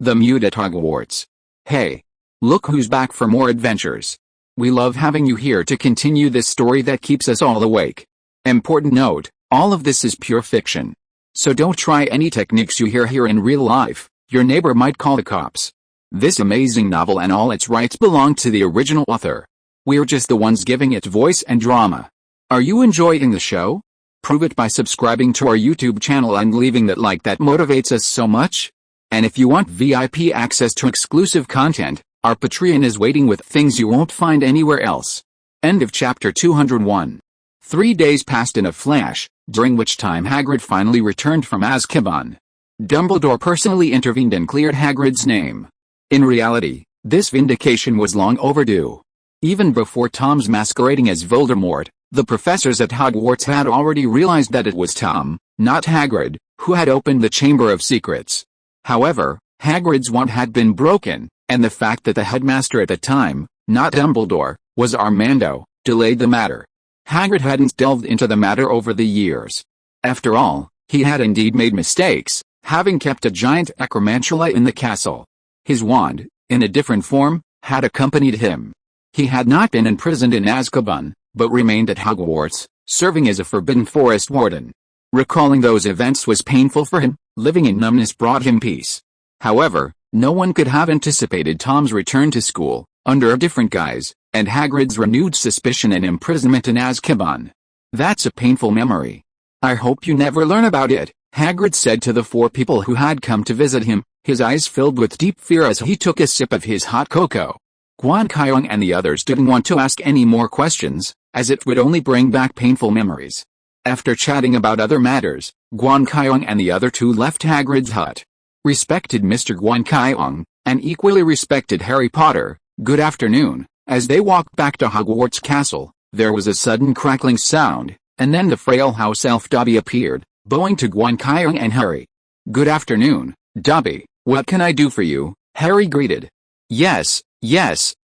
The Mute at Hogwarts. Hey! Look who's back for more adventures. We love having you here to continue this story that keeps us all awake. Important note, all of this is pure fiction. So don't try any techniques you hear here in real life, your neighbor might call the cops. This amazing novel and all its rights belong to the original author. We're just the ones giving it voice and drama. Are you enjoying the show? Prove it by subscribing to our YouTube channel and leaving that like that motivates us so much. And if you want VIP access to exclusive content, our Patreon is waiting with things you won't find anywhere else. End of chapter 201. 3 days passed in a flash, during which time Hagrid finally returned from Azkaban. Dumbledore personally intervened and cleared Hagrid's name. In reality, this vindication was long overdue. Even before Tom's masquerading as Voldemort, the professors at Hogwarts had already realized that it was Tom, not Hagrid, who had opened the Chamber of Secrets. However, Hagrid's wand had been broken, and the fact that the headmaster at the time, not Dumbledore, was Armando, delayed the matter. Hagrid hadn't delved into the matter over the years. After all, he had indeed made mistakes, having kept a giant acromantula in the castle. His wand, in a different form, had accompanied him. He had not been imprisoned in Azkaban, but remained at Hogwarts, serving as a Forbidden Forest warden. Recalling those events was painful for him, living in numbness brought him peace. However, no one could have anticipated Tom's return to school, under a different guise, and Hagrid's renewed suspicion and imprisonment in Azkaban. That's a painful memory. I hope you never learn about it, Hagrid said to the 4 people who had come to visit him, his eyes filled with deep fear as he took a sip of his hot cocoa. Guan Qiong and the others didn't want to ask any more questions, as it would only bring back painful memories. After chatting about other matters, Guan Qiong and the other 2 left Hagrid's hut. Respected Mr. Guan Qiong, and equally respected Harry Potter, good afternoon. As they walked back to Hogwarts Castle, there was a sudden crackling sound, and then the frail house elf Dobby appeared, bowing to Guan Qiong and Harry. Good afternoon, Dobby, what can I do for you? Harry greeted. Yes,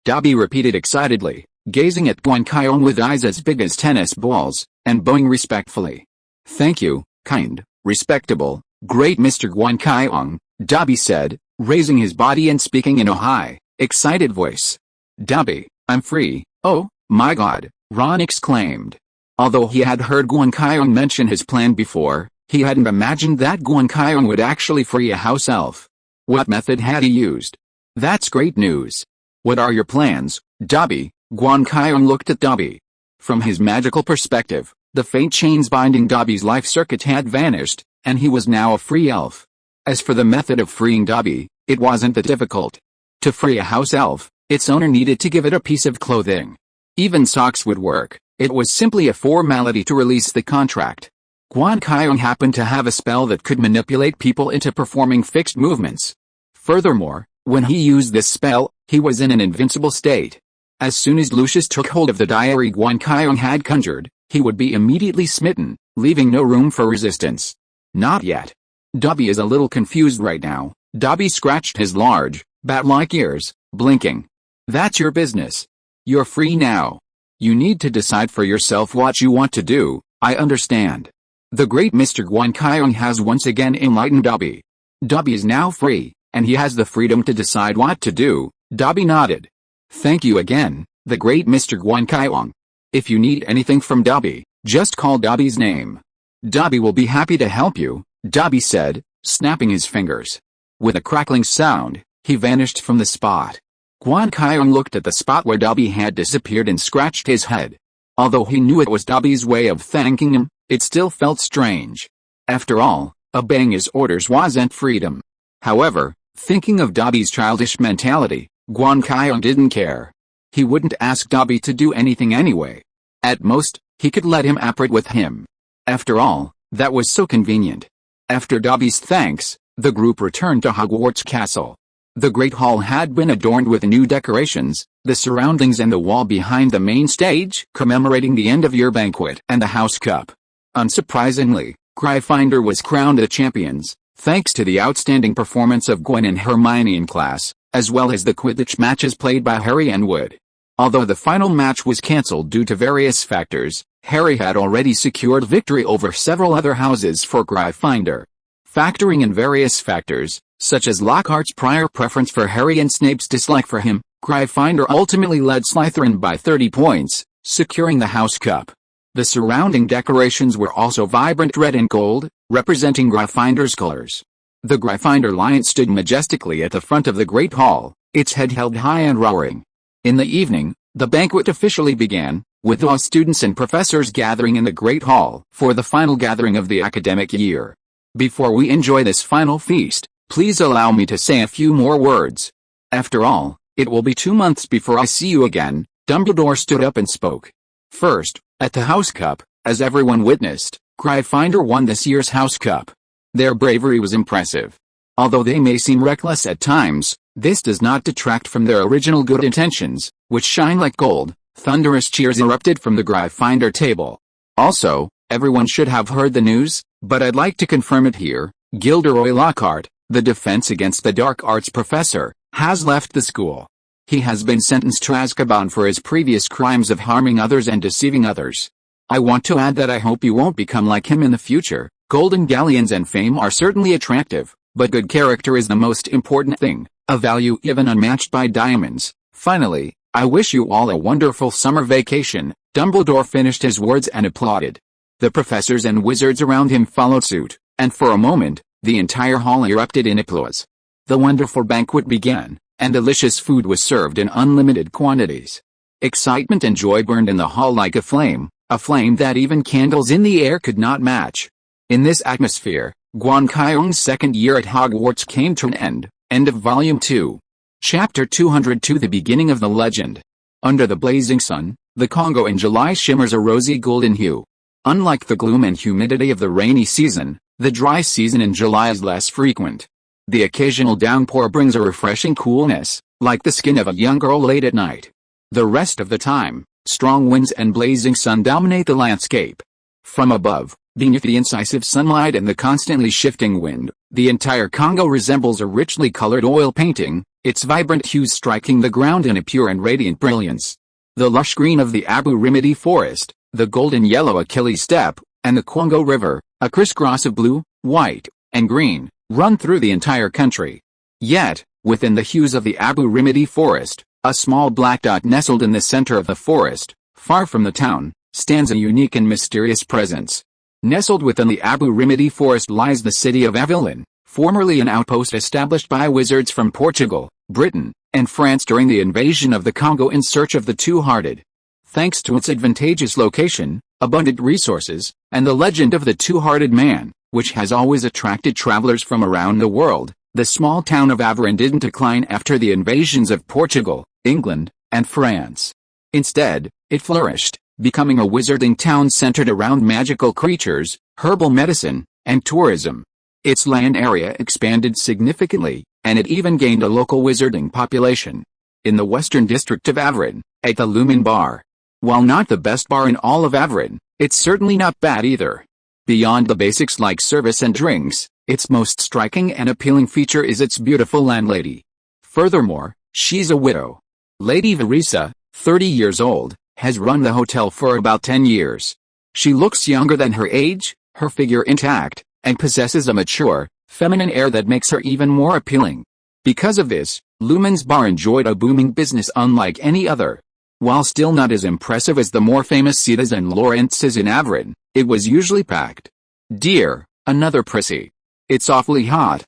Dobby repeated excitedly, gazing at Guan Qiong with eyes as big as tennis balls, and bowing respectfully. Thank you, kind, respectable, great Mr. Guan Qiong, Dobby said, raising his body and speaking in a high, excited voice. Dobby, I'm free. Oh, my God, Ron exclaimed. Although he had heard Guan Qiong mention his plan before, he hadn't imagined that Guan Qiong would actually free a house elf. What method had he used? That's great news. What are your plans, Dobby? Guan Qiong looked at Dobby. From his magical perspective, the faint chains binding Dobby's life circuit had vanished, and he was now a free elf. As for the method of freeing Dobby, it wasn't that difficult. To free a house elf, its owner needed to give it a piece of clothing. Even socks would work, it was simply a formality to release the contract. Guan Qiong happened to have a spell that could manipulate people into performing fixed movements. Furthermore, when he used this spell, he was in an invincible state. As soon as Lucius took hold of the diary Guan Qiong had conjured, he would be immediately smitten, leaving no room for resistance. Not yet. Dobby is a little confused right now. Dobby scratched his large, bat-like ears, blinking. That's your business. You're free now. You need to decide for yourself what you want to do, I understand. The great Mr. Guan Qiong has once again enlightened Dobby. Dobby is now free, and he has the freedom to decide what to do. Dobby nodded. Thank you again, the great Mr. Guan Qiong. If you need anything from Dobby, just call Dobby's name. Dobby will be happy to help you, Dobby said, snapping his fingers. With a crackling sound, he vanished from the spot. Guan Qiong looked at the spot where Dobby had disappeared and scratched his head. Although he knew it was Dobby's way of thanking him, it still felt strange. After all, obeying his orders wasn't freedom. However, thinking of Dobby's childish mentality, Guan Qiong didn't care. He wouldn't ask Dobby to do anything anyway. At most, he could let him operate with him. After all, that was so convenient. After Dobby's thanks, the group returned to Hogwarts Castle. The Great Hall had been adorned with new decorations, the surroundings and the wall behind the main stage commemorating the end-of-year banquet and the House Cup. Unsurprisingly, Gryffindor was crowned the champions, thanks to the outstanding performance of Gwen and Hermione in class, as well as the Quidditch matches played by Harry and Wood. Although the final match was cancelled due to various factors, Harry had already secured victory over several other houses for Gryffindor. Factoring in various factors, such as Lockhart's prior preference for Harry and Snape's dislike for him. Gryffindor ultimately led Slytherin by 30 points, securing the House Cup. The surrounding decorations were also vibrant red and gold, representing Gryffindor's colors. The Gryffindor lion stood majestically at the front of the Great Hall, its head held high and roaring. In the evening, the banquet officially began, with all students and professors gathering in the Great Hall for the final gathering of the academic year. Before we enjoy this final feast, please allow me to say a few more words. After all, it will be 2 months before I see you again. Dumbledore stood up and spoke. First, at the House Cup, as everyone witnessed, Gryffindor won this year's House Cup. Their bravery was impressive. Although they may seem reckless at times, this does not detract from their original good intentions, which shine like gold. Thunderous cheers erupted from the Gryffindor table. Also, everyone should have heard the news, but I'd like to confirm it here. Gilderoy Lockhart, the Defense Against the Dark Arts professor, has left the school. He has been sentenced to Azkaban for his previous crimes of harming others and deceiving others. I want to add that I hope you won't become like him in the future. Golden galleons and fame are certainly attractive, but good character is the most important thing, a value even unmatched by diamonds. Finally, I wish you all a wonderful summer vacation. Dumbledore finished his words and applauded. The professors and wizards around him followed suit, and for a moment, the entire hall erupted in applause. The wonderful banquet began, and delicious food was served in unlimited quantities. Excitement and joy burned in the hall like a flame that even candles in the air could not match. In this atmosphere, Guan Qiong's second year at Hogwarts came to an end. End of Volume 2. Chapter 202. The beginning of the legend. Under the blazing sun, the Congo in July shimmers a rosy golden hue. Unlike the gloom and humidity of the rainy season, the dry season in July is less frequent. The occasional downpour brings a refreshing coolness, like the skin of a young girl late at night. The rest of the time, strong winds and blazing sun dominate the landscape. From above, beneath the incisive sunlight and the constantly shifting wind, the entire Congo resembles a richly colored oil painting, its vibrant hues striking the ground in a pure and radiant brilliance. The lush green of the Abu Rimidi forest, the golden yellow Achilles steppe, and the Congo River, a crisscross of blue, white, and green, run through the entire country. Yet, within the hues of the Abu Rimidi forest, a small black dot nestled in the center of the forest, far from the town, stands a unique and mysterious presence. Nestled within the Abu Rimidi forest lies the city of Avilon, formerly an outpost established by wizards from Portugal, Britain, and France during the invasion of the Congo in search of the Two-Hearted. Thanks to its advantageous location, abundant resources, and the legend of the Two-Hearted Man, which has always attracted travelers from around the world, the small town of Avilon didn't decline after the invasions of Portugal, England, and France. Instead, it flourished, becoming a wizarding town centered around magical creatures, herbal medicine, and tourism. Its land area expanded significantly, and it even gained a local wizarding population. In the western district of Avilon, at the Lumen Bar. While not the best bar in all of Avilon, it's certainly not bad either. Beyond the basics like service and drinks, its most striking and appealing feature is its beautiful landlady. Furthermore, she's a widow. Lady Verisa, 30 years old, has run the hotel for about 10 years. She looks younger than her age, her figure intact, and possesses a mature, feminine air that makes her even more appealing. Because of this, Lumen's Bar enjoyed a booming business unlike any other. While still not as impressive as the more famous Citas and Lawrence's in Avilon, it was usually packed. Dear, another prissy. It's awfully hot.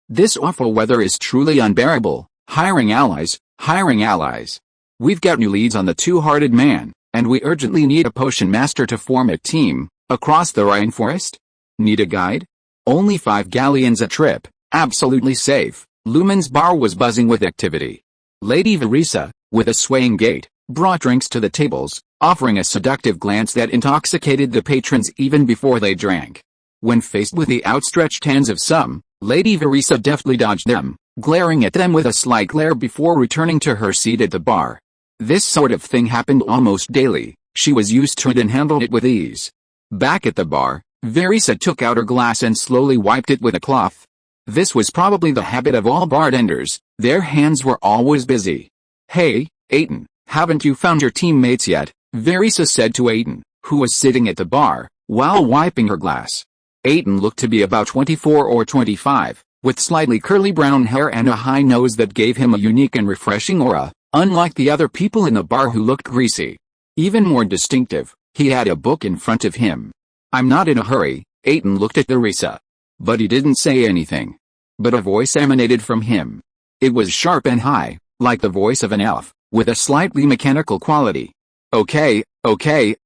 This awful weather is truly unbearable. Hiring allies, hiring allies. We've got new leads on the Two-Hearted Man, and we urgently need a potion master to form a team, across the rainforest. Need a guide? Only 5 galleons a trip, absolutely safe. Lumen's Bar was buzzing with activity. Lady Verisa, with a swaying gait, brought drinks to the tables, offering a seductive glance that intoxicated the patrons even before they drank. When faced with the outstretched hands of some, Lady Verisa deftly dodged them, glaring at them with a slight glare before returning to her seat at the bar. This sort of thing happened almost daily. She was used to it and handled it with ease. Back at the bar, Verisa took out her glass and slowly wiped it with a cloth. This was probably the habit of all bartenders, their hands were always busy. Hey, Aiton, haven't you found your teammates yet? Verisa said to Aiton, who was sitting at the bar, while wiping her glass. Aiton looked to be about 24 or 25, with slightly curly brown hair and a high nose that gave him a unique and refreshing aura, unlike the other people in the bar who looked greasy. Even more distinctive, he had a book in front of him. "I'm not in a hurry." Aiton looked at Verisa. But he didn't say anything. But a voice emanated from him. It was sharp and high, like the voice of an elf, with a slightly mechanical quality. Okay,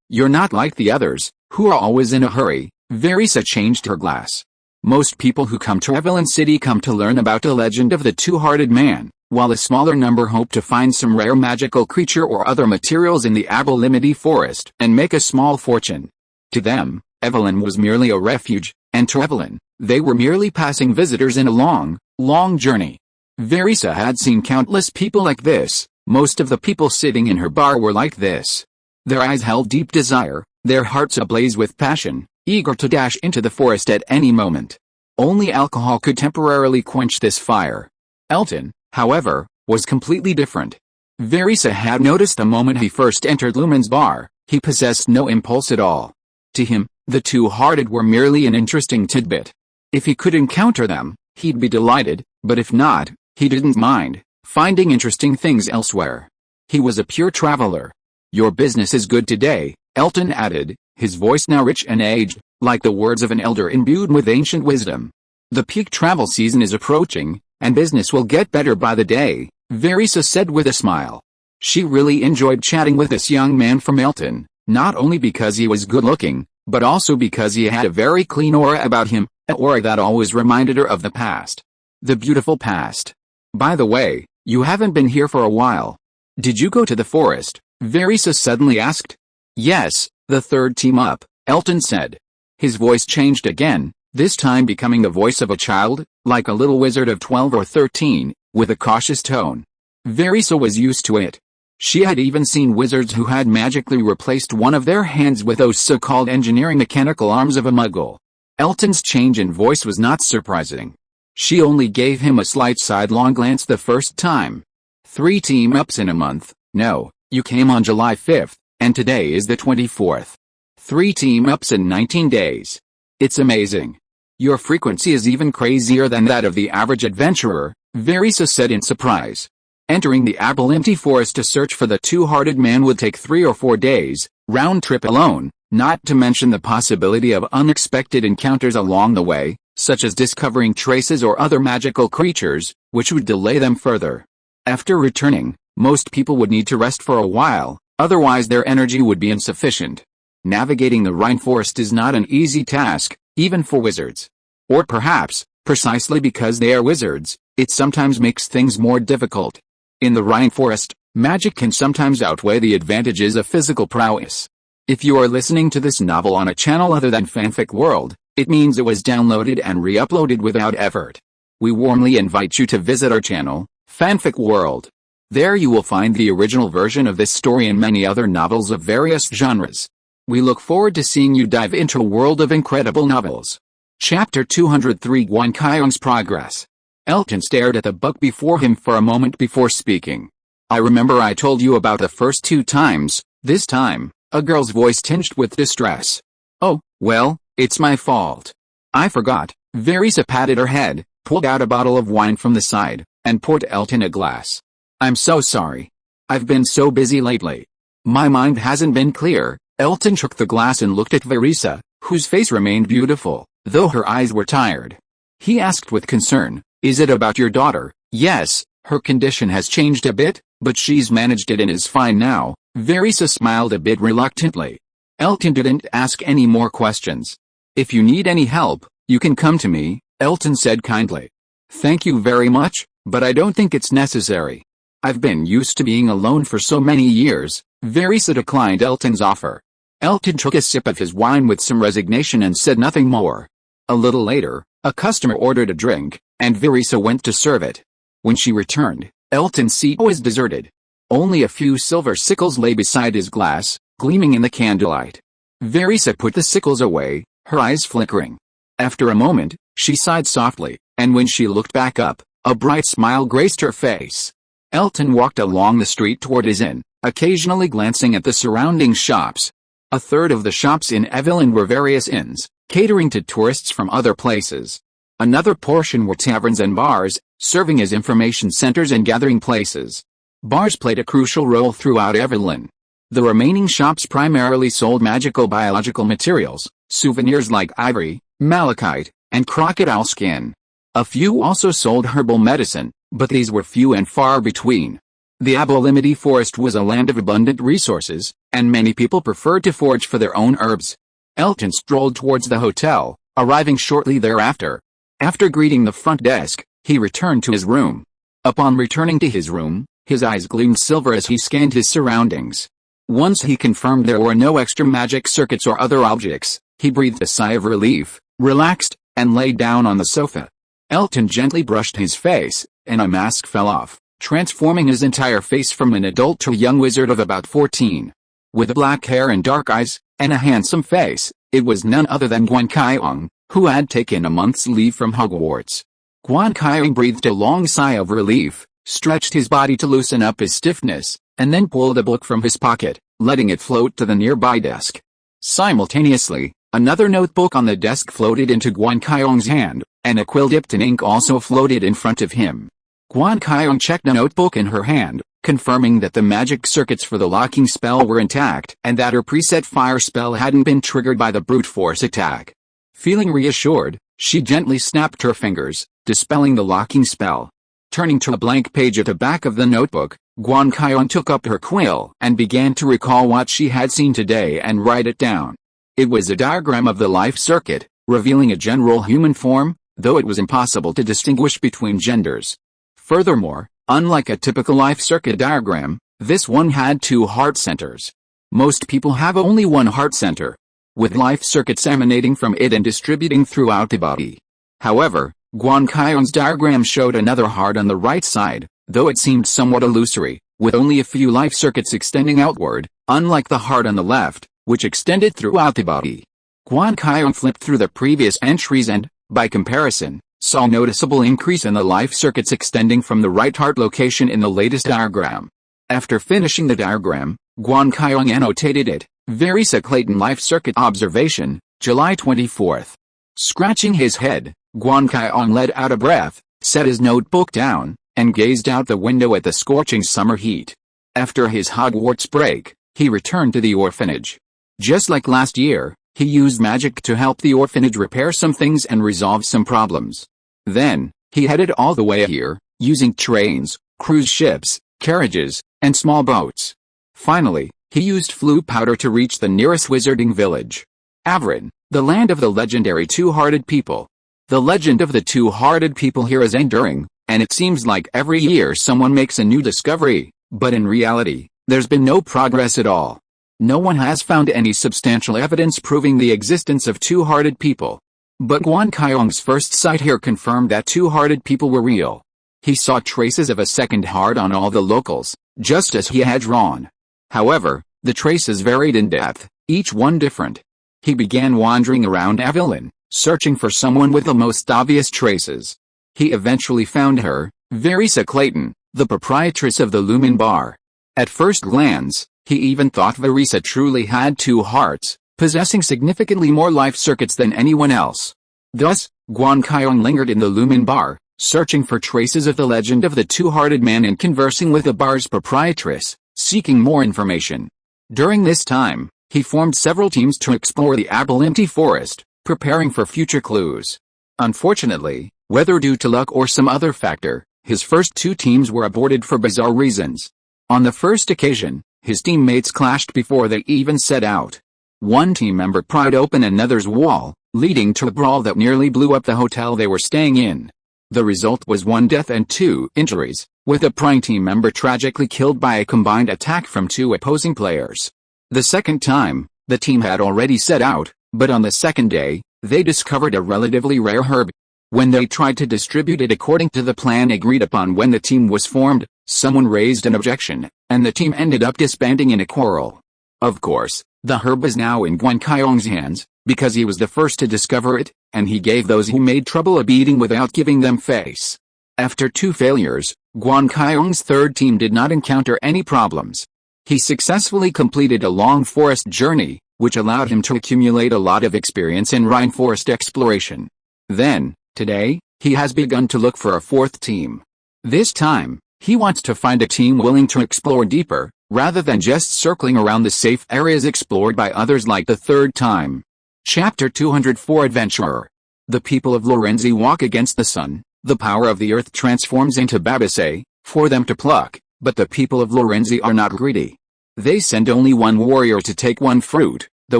you're not like the others, who are always in a hurry." Verisa changed her glass. "Most people who come to Evelyn City come to learn about the legend of the two-hearted man, while a smaller number hope to find some rare magical creature or other materials in the Abelimity forest and make a small fortune. To them, Evelyn was merely a refuge, and to Evelyn, they were merely passing visitors in a long, long journey." Verisa had seen countless people like this. Most of the people sitting in her bar were like this. Their eyes held deep desire, their hearts ablaze with passion, eager to dash into the forest at any moment. Only alcohol could temporarily quench this fire. Elton, however, was completely different. Verisa had noticed the moment he first entered Lumen's bar, he possessed no impulse at all. To him, the two-hearted were merely an interesting tidbit. If he could encounter them, he'd be delighted, but if not, he didn't mind finding interesting things elsewhere. He was a pure traveler. "Your business is good today," Elton added, his voice now rich and aged, like the words of an elder imbued with ancient wisdom. "The peak travel season is approaching, and business will get better by the day," Verisa said with a smile. She really enjoyed chatting with this young man from Elton, not only because he was good-looking, but also because he had a very clean aura about him, an aura that always reminded her of the past. The beautiful past. "By the way, you haven't been here for a while. Did you go to the forest?" Verisa suddenly asked. "Yes, the third team up," Elton said. His voice changed again, this time becoming the voice of a child, like a little wizard of 12 or 13, with a cautious tone. Verisa was used to it. She had even seen wizards who had magically replaced one of their hands with those so-called engineering mechanical arms of a muggle. Elton's change in voice was not surprising. She only gave him a slight sidelong glance the first time. 3 team-ups in a month? No, you came on July 5th, and today is the 24th. 3 team-ups in 19 days. It's amazing. Your frequency is even crazier than that of the average adventurer, Verisa said in surprise. Entering the Abelimity forest to search for the two-hearted man would take 3 or 4 days, round trip alone, not to mention the possibility of unexpected encounters along the way, such as discovering traces or other magical creatures, which would delay them further. After returning, most people would need to rest for a while, otherwise their energy would be insufficient. Navigating the Rhine forest is not an easy task, even for wizards. Or perhaps, precisely because they are wizards, it sometimes makes things more difficult. In the Rhine forest, magic can sometimes outweigh the advantages of physical prowess. If you are listening to this novel on a channel other than Fanfic World, it means it was downloaded and re-uploaded without effort. We warmly invite you to visit our channel, Fanfic World. There you will find the original version of this story and many other novels of various genres. We look forward to seeing you dive into a world of incredible novels. Chapter 203 Guan Qiong's Progress. Elton stared at the book before him for a moment before speaking. "I remember I told you about the first 2 times, this time," a girl's voice tinged with distress. "Oh, well, it's my fault. I forgot." Verisa patted her head, pulled out a bottle of wine from the side, and poured Elton a glass. "I'm so sorry. I've been so busy lately. My mind hasn't been clear." Elton took the glass and looked at Verisa, whose face remained beautiful, though her eyes were tired. He asked with concern, "Is it about your daughter?" "Yes, her condition has changed a bit, but she's managed it and is fine now." Verisa smiled a bit reluctantly. Elton didn't ask any more questions. "If you need any help, you can come to me," Elton said kindly. "Thank you very much, but I don't think it's necessary. I've been used to being alone for so many years." Verisa declined Elton's offer. Elton took a sip of his wine with some resignation and said nothing more. A little later, a customer ordered a drink, and Verisa went to serve it. When she returned, Elton's seat was deserted. Only a few silver sickles lay beside his glass, gleaming in the candlelight. Verisa put the sickles away, her eyes flickering. After a moment, she sighed softly, and when she looked back up, a bright smile graced her face. Elton walked along the street toward his inn, occasionally glancing at the surrounding shops. A third of the shops in Evelyn were various inns, catering to tourists from other places. Another portion were taverns and bars, serving as information centers and gathering places. Bars played a crucial role throughout Evelyn. The remaining shops primarily sold magical biological materials, souvenirs like ivory, malachite, and crocodile skin. A few also sold herbal medicine, but these were few and far between. The Abolimity Forest was a land of abundant resources, and many people preferred to forage for their own herbs. Elton strolled towards the hotel, arriving shortly thereafter. After greeting the front desk, he returned to his room. Upon returning to his room, his eyes gleamed silver as he scanned his surroundings. Once he confirmed there were no extra magic circuits or other objects, he breathed a sigh of relief, relaxed, and lay down on the sofa. Elton gently brushed his face, and a mask fell off, transforming his entire face from an adult to a young wizard of about 14. With black hair and dark eyes, and a handsome face, it was none other than Guan Qiong, who had taken a month's leave from Hogwarts. Guan Qiong breathed a long sigh of relief, stretched his body to loosen up his stiffness, and then pulled a book from his pocket, letting it float to the nearby desk. Simultaneously, another notebook on the desk floated into Guan Qiong's hand, and a quill dipped in ink also floated in front of him. Guan Qiong checked the notebook in her hand, confirming that the magic circuits for the locking spell were intact and that her preset fire spell hadn't been triggered by the brute force attack. Feeling reassured, she gently snapped her fingers, dispelling the locking spell. Turning to a blank page at the back of the notebook, Guan Qiong took up her quill and began to recall what she had seen today and write it down. It was a diagram of the life circuit, revealing a general human form, though it was impossible to distinguish between genders. Furthermore, unlike a typical life circuit diagram, this one had two heart centers. Most people have only one heart center, with life circuits emanating from it and distributing throughout the body. However, Guan Qiong's diagram showed another heart on the right side, though it seemed somewhat illusory, with only a few life circuits extending outward, unlike the heart on the left, which extended throughout the body. Guan Qiong flipped through the previous entries and, by comparison, saw a noticeable increase in the life circuits extending from the right heart location in the latest diagram. After finishing the diagram, Guan Qiong annotated it, Verisa Clayton Life Circuit Observation, July 24th. Scratching his head, Guan Qiong let out a breath, set his notebook down, and gazed out the window at the scorching summer heat. After his Hogwarts break, he returned to the orphanage. Just like last year, he used magic to help the orphanage repair some things and resolve some problems. Then, he headed all the way here, using trains, cruise ships, carriages, and small boats. Finally, he used flu powder to reach the nearest wizarding village. Avrin, the land of the legendary two-hearted people. The legend of the two-hearted people here is enduring, and it seems like every year someone makes a new discovery, but in reality, there's been no progress at all. No one has found any substantial evidence proving the existence of two-hearted people. But Guan Qiong's first sight here confirmed that two-hearted people were real. He saw traces of a second heart on all the locals, just as he had drawn. However, the traces varied in depth, each one different. He began wandering around Evelyn, searching for someone with the most obvious traces. He eventually found her, Verisa Clayton, the proprietress of the Lumen Bar. At first glance, he even thought Verisa truly had two hearts, possessing significantly more life circuits than anyone else. Thus, Guan Qiong lingered in the Lumen Bar, searching for traces of the legend of the two-hearted man and conversing with the bar's proprietress, seeking more information. During this time, he formed several teams to explore the Abolimity Forest, preparing for future clues. Unfortunately, whether due to luck or some other factor, his first two teams were aborted for bizarre reasons. On the first occasion, his teammates clashed before they even set out. One team member pried open another's wall, leading to a brawl that nearly blew up the hotel they were staying in. The result was 1 death and 2 injuries, with a prying team member tragically killed by a combined attack from 2 opposing players. The second time, the team had already set out, but on the second day, they discovered a relatively rare herb. When they tried to distribute it according to the plan agreed upon when the team was formed, someone raised an objection, and the team ended up disbanding in a quarrel. Of course, the herb is now in Guan Qiong's hands, because he was the first to discover it, and he gave those who made trouble a beating without giving them face. After 2 failures, Guan Qiong's third team did not encounter any problems. He successfully completed a long forest journey, which allowed him to accumulate a lot of experience in rainforest exploration. Then, Today, he has begun to look for a fourth team. This time, he wants to find a team willing to explore deeper, rather than just circling around the safe areas explored by others like the third time. Chapter 204 Adventurer. The people of Lorenzi walk against the sun. The power of the earth transforms into babase, for them to pluck, but the people of Lorenzi are not greedy. They send only one warrior to take one fruit. The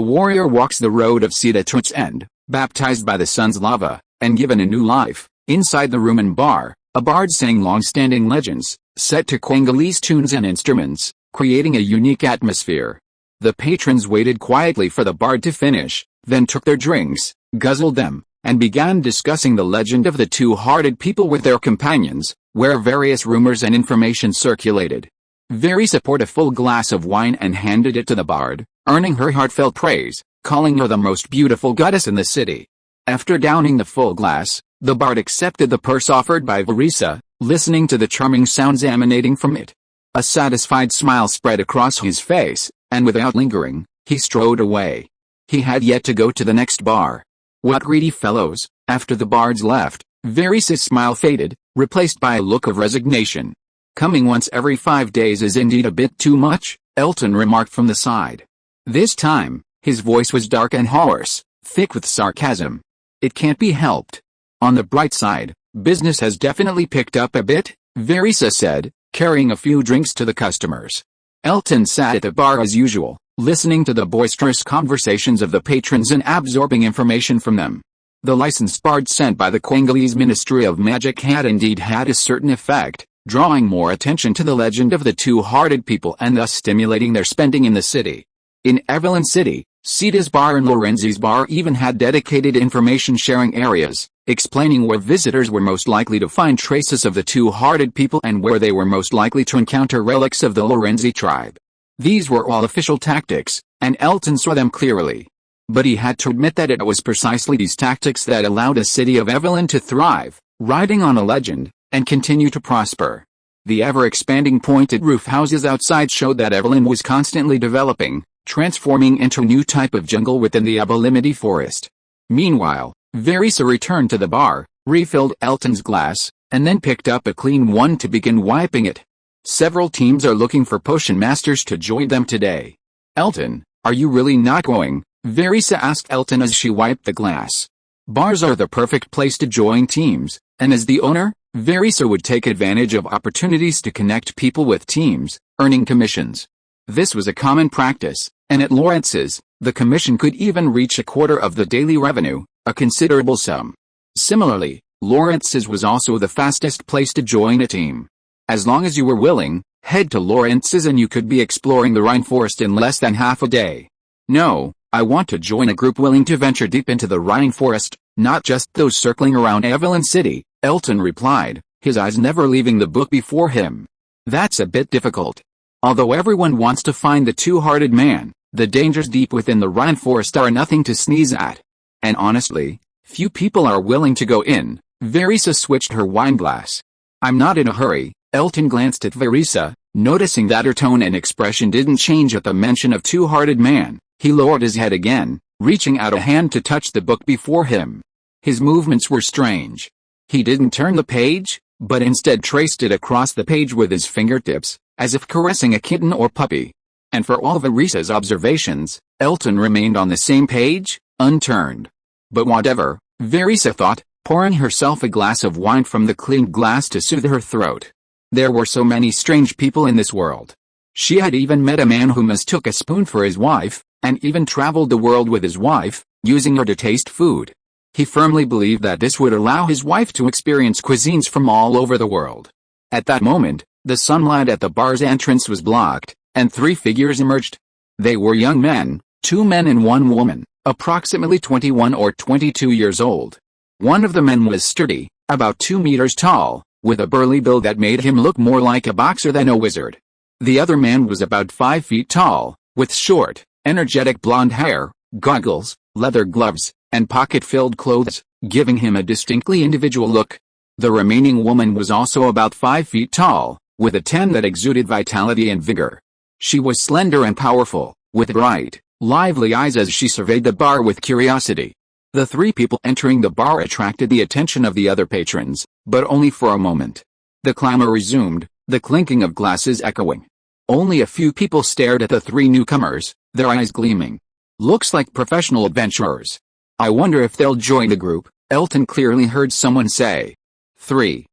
warrior walks the road of Sita to its end, baptized by the sun's lava, and given a new life. Inside the room and bar, a bard sang long-standing legends, set to Quengalese tunes and instruments, creating a unique atmosphere. The patrons waited quietly for the bard to finish, then took their drinks, guzzled them, and began discussing the legend of the two-hearted people with their companions, where various rumors and information circulated. Verisa poured a full glass of wine and handed it to the bard, earning her heartfelt praise, calling her the most beautiful goddess in the city. After downing the full glass, the bard accepted the purse offered by Verisa, listening to the charming sounds emanating from it. A satisfied smile spread across his face, and without lingering, he strode away. He had yet to go to the next bar. What greedy fellows! After the bards left, Verisa's smile faded, replaced by a look of resignation. Coming once every 5 days is indeed a bit too much, Elton remarked from the side. This time, his voice was dark and hoarse, thick with sarcasm. It can't be helped. On the bright side, business has definitely picked up a bit, Verisa said, carrying a few drinks to the customers. Elton sat at the bar as usual, listening to the boisterous conversations of the patrons and absorbing information from them. The licensed bard sent by the Quengalese Ministry of Magic had indeed had a certain effect, drawing more attention to the legend of the two-hearted people and thus stimulating their spending in the city. In Evelyn City, Sita's bar and Lorenzi's bar even had dedicated information-sharing areas, explaining where visitors were most likely to find traces of the two-hearted people and where they were most likely to encounter relics of the Lorenzi tribe. These were all official tactics, and Elton saw them clearly. But he had to admit that it was precisely these tactics that allowed the city of Evelyn to thrive, riding on a legend, and continue to prosper. The ever-expanding pointed roof houses outside showed that Evelyn was constantly developing, transforming into a new type of jungle within the Abelimity forest. Meanwhile, Verisa returned to the bar, refilled Elton's glass, and then picked up a clean one to begin wiping it. Several teams are looking for potion masters to join them today. Elton, are you really not going? Verisa asked Elton as she wiped the glass. Bars are the perfect place to join teams, and as the owner, Verisa would take advantage of opportunities to connect people with teams, earning commissions. This was a common practice, and at Lawrence's, the commission could even reach a quarter of the daily revenue, a considerable sum. Similarly, Lawrence's was also the fastest place to join a team. As long as you were willing, head to Lawrence's and you could be exploring the Rhine Forest in less than half a day. No, I want to join a group willing to venture deep into the Rhine Forest, not just those circling around Evelyn City, Elton replied, his eyes never leaving the book before him. That's a bit difficult. Although everyone wants to find the two-hearted man, the dangers deep within the Rhine Forest are nothing to sneeze at. And honestly, few people are willing to go in. Verisa switched her wine glass. I'm not in a hurry. Elton glanced at Verisa, noticing that her tone and expression didn't change at the mention of two-hearted man. He lowered his head again, reaching out a hand to touch the book before him. His movements were strange. He didn't turn the page, but instead traced it across the page with his fingertips, as if caressing a kitten or puppy. And for all Verisa's observations, Elton remained on the same page, unturned. But whatever, Verisa thought, pouring herself a glass of wine from the clean glass to soothe her throat. There were so many strange people in this world. She had even met a man who mistook a spoon for his wife, and even traveled the world with his wife, using her to taste food. He firmly believed that this would allow his wife to experience cuisines from all over the world. At that moment, the sunlight at the bar's entrance was blocked, and 3 figures emerged. They were young men, 2 men and 1 woman, approximately 21 or 22 years old. One of the men was sturdy, about 2 meters tall, with a burly build that made him look more like a boxer than a wizard. The other man was about 5 feet tall, with short, energetic blonde hair, goggles, leather gloves, and pocket-filled clothes, giving him a distinctly individual look. The remaining woman was also about 5 feet tall, with a tan that exuded vitality and vigor. She was slender and powerful, with bright, lively eyes as she surveyed the bar with curiosity. The three people entering the bar attracted the attention of the other patrons, but only for a moment. The clamor resumed, the clinking of glasses echoing. Only a few people stared at the three newcomers, their eyes gleaming. Looks like professional adventurers. I wonder if they'll join the group, Elton clearly heard someone say. 3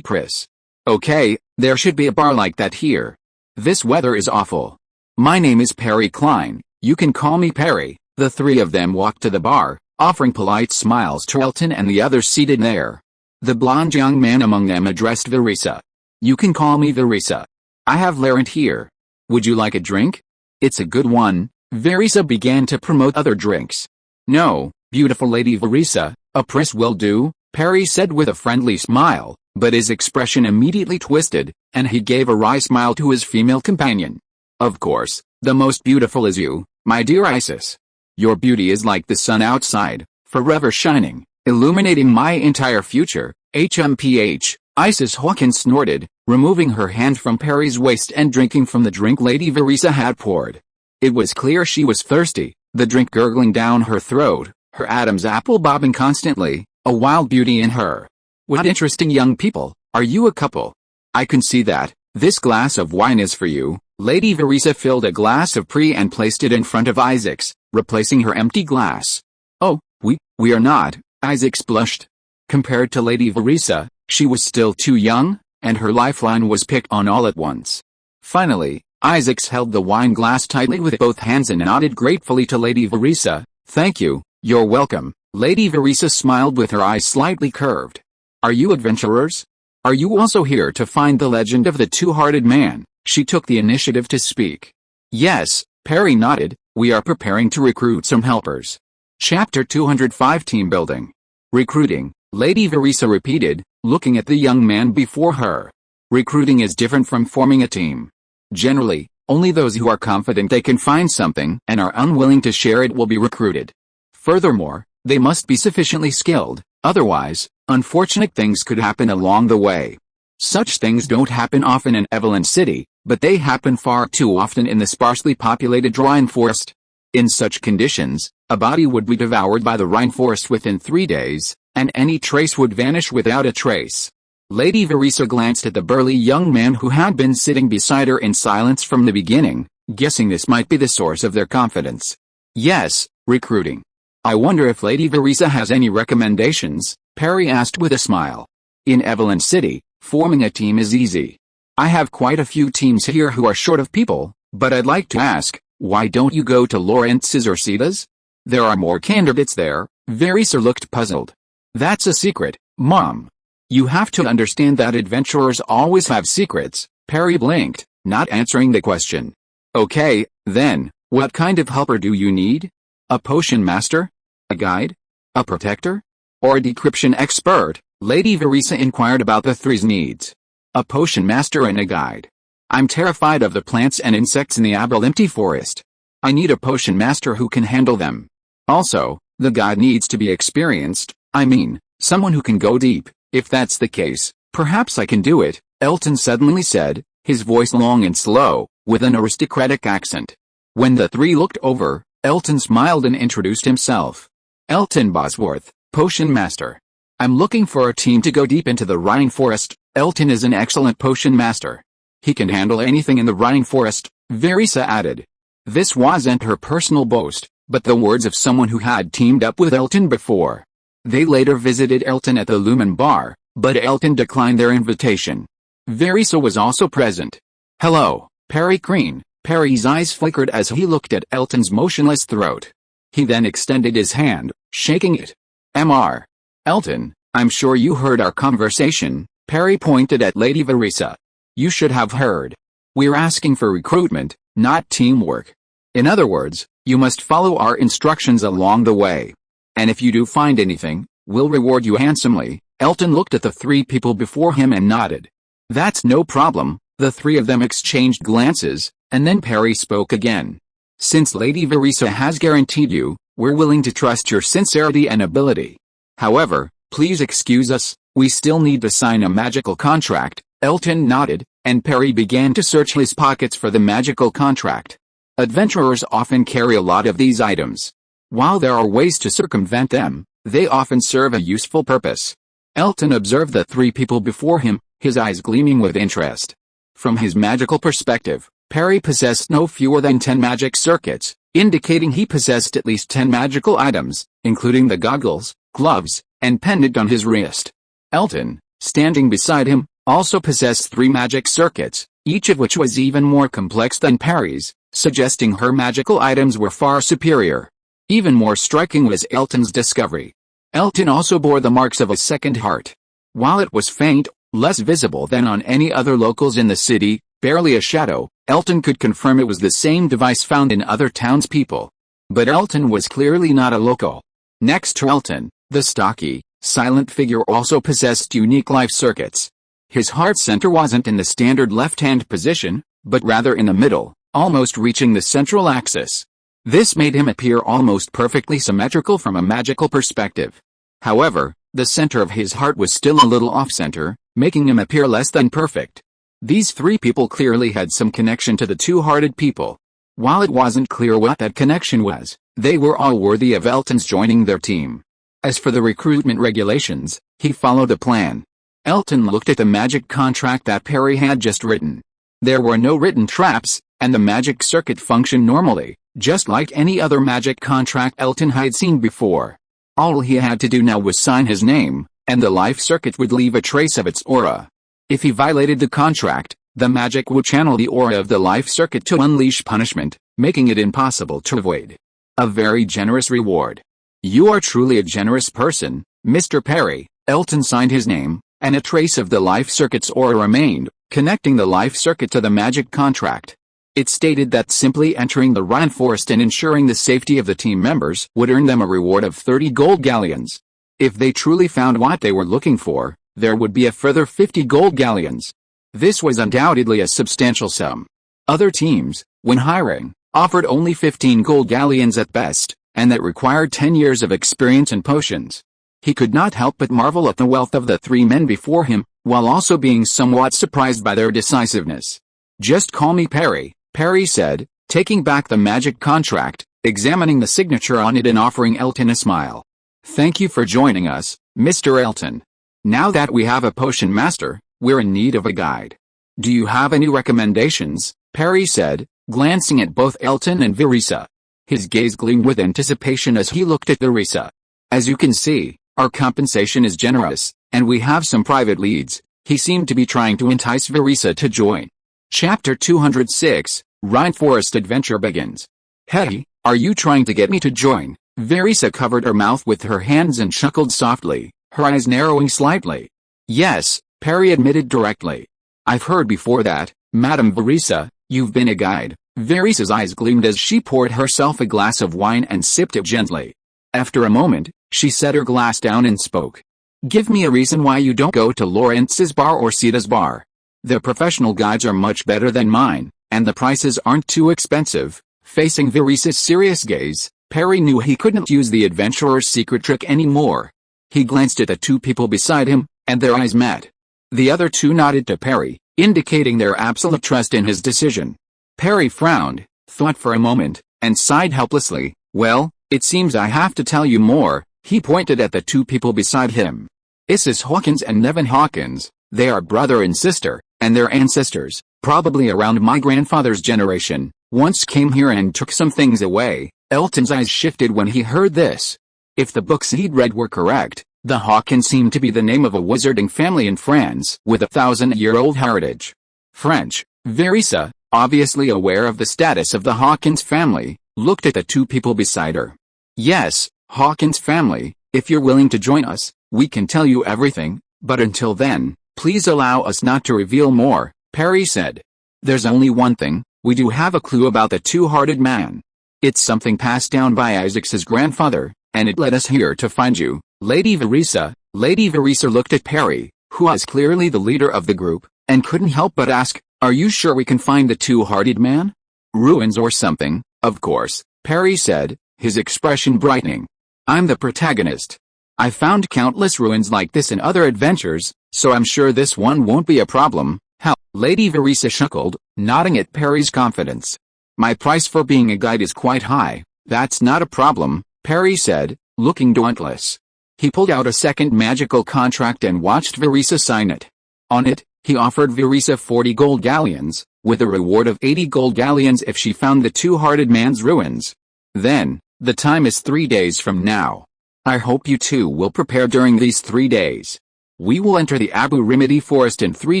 Pris. Okay, there should be a bar like that here. This weather is awful. My name is Perry Klein, you can call me Perry. The three of them walked to the bar, offering polite smiles to Elton and the others seated there. The blonde young man among them addressed Verisa. You can call me Verisa. I have Laurent here. Would you like a drink? It's a good one. Verisa began to promote other drinks. No, beautiful Lady Verisa, a Pris will do, Perry said with a friendly smile, but his expression immediately twisted, and he gave a wry smile to his female companion. Of course, the most beautiful is you, my dear Isis. Your beauty is like the sun outside, forever shining, illuminating my entire future. HMPH, Isis Hawkins snorted, removing her hand from Perry's waist and drinking from the drink Lady Verisa had poured. It was clear she was thirsty, the drink gurgling down her throat, her Adam's apple bobbing constantly, a wild beauty in her. What interesting young people, are you a couple? I can see that. This glass of wine is for you. Lady Verisa filled a glass of Pre and placed it in front of Isaac's, replacing her empty glass. Oh, we are not, Isaac blushed. Compared to Lady Verisa, she was still too young, and her lifeline was picked on all at once. Finally, Isaacs held the wine glass tightly with both hands and nodded gratefully to Lady Verisa. Thank you, you're welcome. Lady Verisa smiled with her eyes slightly curved. Are you adventurers? Are you also here to find the legend of the two-hearted man? She took the initiative to speak. Yes, Perry nodded, we are preparing to recruit some helpers. Chapter 205 Team Building. Recruiting, Lady Verisa repeated, looking at the young man before her. Recruiting is different from forming a team. Generally, only those who are confident they can find something and are unwilling to share it will be recruited. Furthermore, they must be sufficiently skilled, otherwise, unfortunate things could happen along the way. Such things don't happen often in Evelyn City, but they happen far too often in the sparsely populated rainforest. In such conditions, a body would be devoured by the rainforest within 3 days, and any trace would vanish without a trace. Lady Verisa glanced at the burly young man who had been sitting beside her in silence from the beginning, guessing this might be the source of their confidence. Yes, recruiting. I wonder if Lady Verisa has any recommendations, Perry asked with a smile. In Evelyn City, forming a team is easy. I have quite a few teams here who are short of people, but I'd like to ask, why don't you go to Lawrence's or Sita's? There are more candidates there. Verisa looked puzzled. That's a secret, Mom. You have to understand that adventurers always have secrets, Perry blinked, not answering the question. Okay, then, what kind of helper do you need? A potion master? A guide? A protector? Or a decryption expert? Lady Verisa inquired about the three's needs. A potion master and a guide. I'm terrified of the plants and insects in the Aberlimpty forest. I need a potion master who can handle them. Also, the guide needs to be experienced, I mean, someone who can go deep. If that's the case, perhaps I can do it, Elton suddenly said, his voice long and slow, with an aristocratic accent. When the three looked over, Elton smiled and introduced himself. Elton Bosworth, Potion Master. I'm looking for a team to go deep into the rainforest. Elton is an excellent potion master. He can handle anything in the rainforest, Verisa added. This wasn't her personal boast, but the words of someone who had teamed up with Elton before. They later visited Elton at the Lumen Bar, but Elton declined their invitation. Verisa was also present. Hello, Perry Green. Perry's eyes flickered as he looked at Elton's motionless throat. He then extended his hand, shaking it. Mr. Elton, I'm sure you heard our conversation. Perry pointed at Lady Verisa. You should have heard. We're asking for recruitment, not teamwork. In other words, you must follow our instructions along the way. And if you do find anything, we'll reward you handsomely. Elton looked at the three people before him and nodded. That's no problem. The three of them exchanged glances, and then Perry spoke again. Since Lady Verisa has guaranteed you, we're willing to trust your sincerity and ability. However, please excuse us, we still need to sign a magical contract. Elton nodded, and Perry began to search his pockets for the magical contract. Adventurers often carry a lot of these items. While there are ways to circumvent them, they often serve a useful purpose. Elton observed the three people before him, his eyes gleaming with interest. From his magical perspective, Perry possessed no fewer than 10 magic circuits, indicating he possessed at least 10 magical items, including the goggles, gloves, and pendant on his wrist. Elton, standing beside him, also possessed 3 magic circuits, each of which was even more complex than Perry's, suggesting her magical items were far superior. Even more striking was Elton's discovery. Elton also bore the marks of a second heart. While it was faint, less visible than on any other locals in the city, barely a shadow, Elton could confirm it was the same device found in other townspeople. But Elton was clearly not a local. Next to Elton, the stocky, silent figure also possessed unique life circuits. His heart center wasn't in the standard left-hand position, but rather in the middle, almost reaching the central axis. This made him appear almost perfectly symmetrical from a magical perspective. However, the center of his heart was still a little off-center, making him appear less than perfect. These 3 people clearly had some connection to the two-hearted people. While it wasn't clear what that connection was, they were all worthy of Elton's joining their team. As for the recruitment regulations, he followed a plan. Elton looked at the magic contract that Perry had just written. There were no written traps, and the magic circuit functioned normally, just like any other magic contract Elton had seen before. All he had to do now was sign his name, and the life circuit would leave a trace of its aura. If he violated the contract, the magic would channel the aura of the life circuit to unleash punishment, making it impossible to avoid. A very generous reward. You are truly a generous person, Mr. Perry. Elton signed his name, and a trace of the life circuit's aura remained, connecting the life circuit to the magic contract. It stated that simply entering the rainforest and ensuring the safety of the team members would earn them a reward of 30 gold galleons. If they truly found what they were looking for, there would be a further 50 gold galleons. This was undoubtedly a substantial sum. Other teams, when hiring, offered only 15 gold galleons at best, and that required 10 years of experience in potions. He could not help but marvel at the wealth of the 3 men before him, while also being somewhat surprised by their decisiveness. Just call me Perry, Perry said, taking back the magic contract, examining the signature on it and offering Elton a smile. Thank you for joining us, Mr. Elton. Now that we have a potion master, we're in need of a guide. Do you have any recommendations? Perry said, glancing at both Elton and Verisa. His gaze gleamed with anticipation as he looked at Verisa. As you can see, our compensation is generous, and we have some private leads. He seemed to be trying to entice Verisa to join. Chapter 206, Rainforest Adventure begins. Hey, are you trying to get me to join? Verisa covered her mouth with her hands and chuckled softly, her eyes narrowing slightly. Yes, Perry admitted directly. I've heard before that, Madame Verisa, you've been a guide. Verisa's eyes gleamed as she poured herself a glass of wine and sipped it gently. After a moment, she set her glass down and spoke. Give me a reason why you don't go to Lawrence's bar or Sita's bar. The professional guides are much better than mine, and the prices aren't too expensive. Facing Verisa's serious gaze, Perry knew he couldn't use the adventurer's secret trick anymore. He glanced at the 2 people beside him, and their eyes met. The other 2 nodded to Perry, indicating their absolute trust in his decision. Perry frowned, thought for a moment, and sighed helplessly. Well, it seems I have to tell you more. He pointed at the 2 people beside him. Isis Hawkins and Nevin Hawkins. They are brother and sister, and their ancestors, probably around my grandfather's generation, once came here and took some things away. Elton's eyes shifted when he heard this. If the books he'd read were correct, the Hawkins seemed to be the name of a wizarding family in France with a 1,000-year-old heritage. French. Verisa, obviously aware of the status of the Hawkins family, looked at the 2 people beside her. Yes, Hawkins family, if you're willing to join us, we can tell you everything, but until then, please allow us not to reveal more, Perry said. There's only one thing, we do have a clue about the two-hearted man. It's something passed down by Isaac's grandfather, and it led us here to find you, Lady Verisa. Lady Verisa looked at Perry, who was clearly the leader of the group, and couldn't help but ask, are you sure we can find the two-hearted man? Ruins or something, of course, Perry said, his expression brightening. I'm the protagonist. I found countless ruins like this in other adventures, so I'm sure this one won't be a problem. How? Lady Verisa chuckled, nodding at Perry's confidence. My price for being a guide is quite high. That's not a problem, Perry said, looking dauntless. He pulled out a second magical contract and watched Verisa sign it. On it, he offered Verisa 40 gold galleons, with a reward of 80 gold galleons if she found the two-hearted man's ruins. Then, the time is 3 days from now. I hope you two will prepare during these 3 days. We will enter the Abu Rimidi forest in 3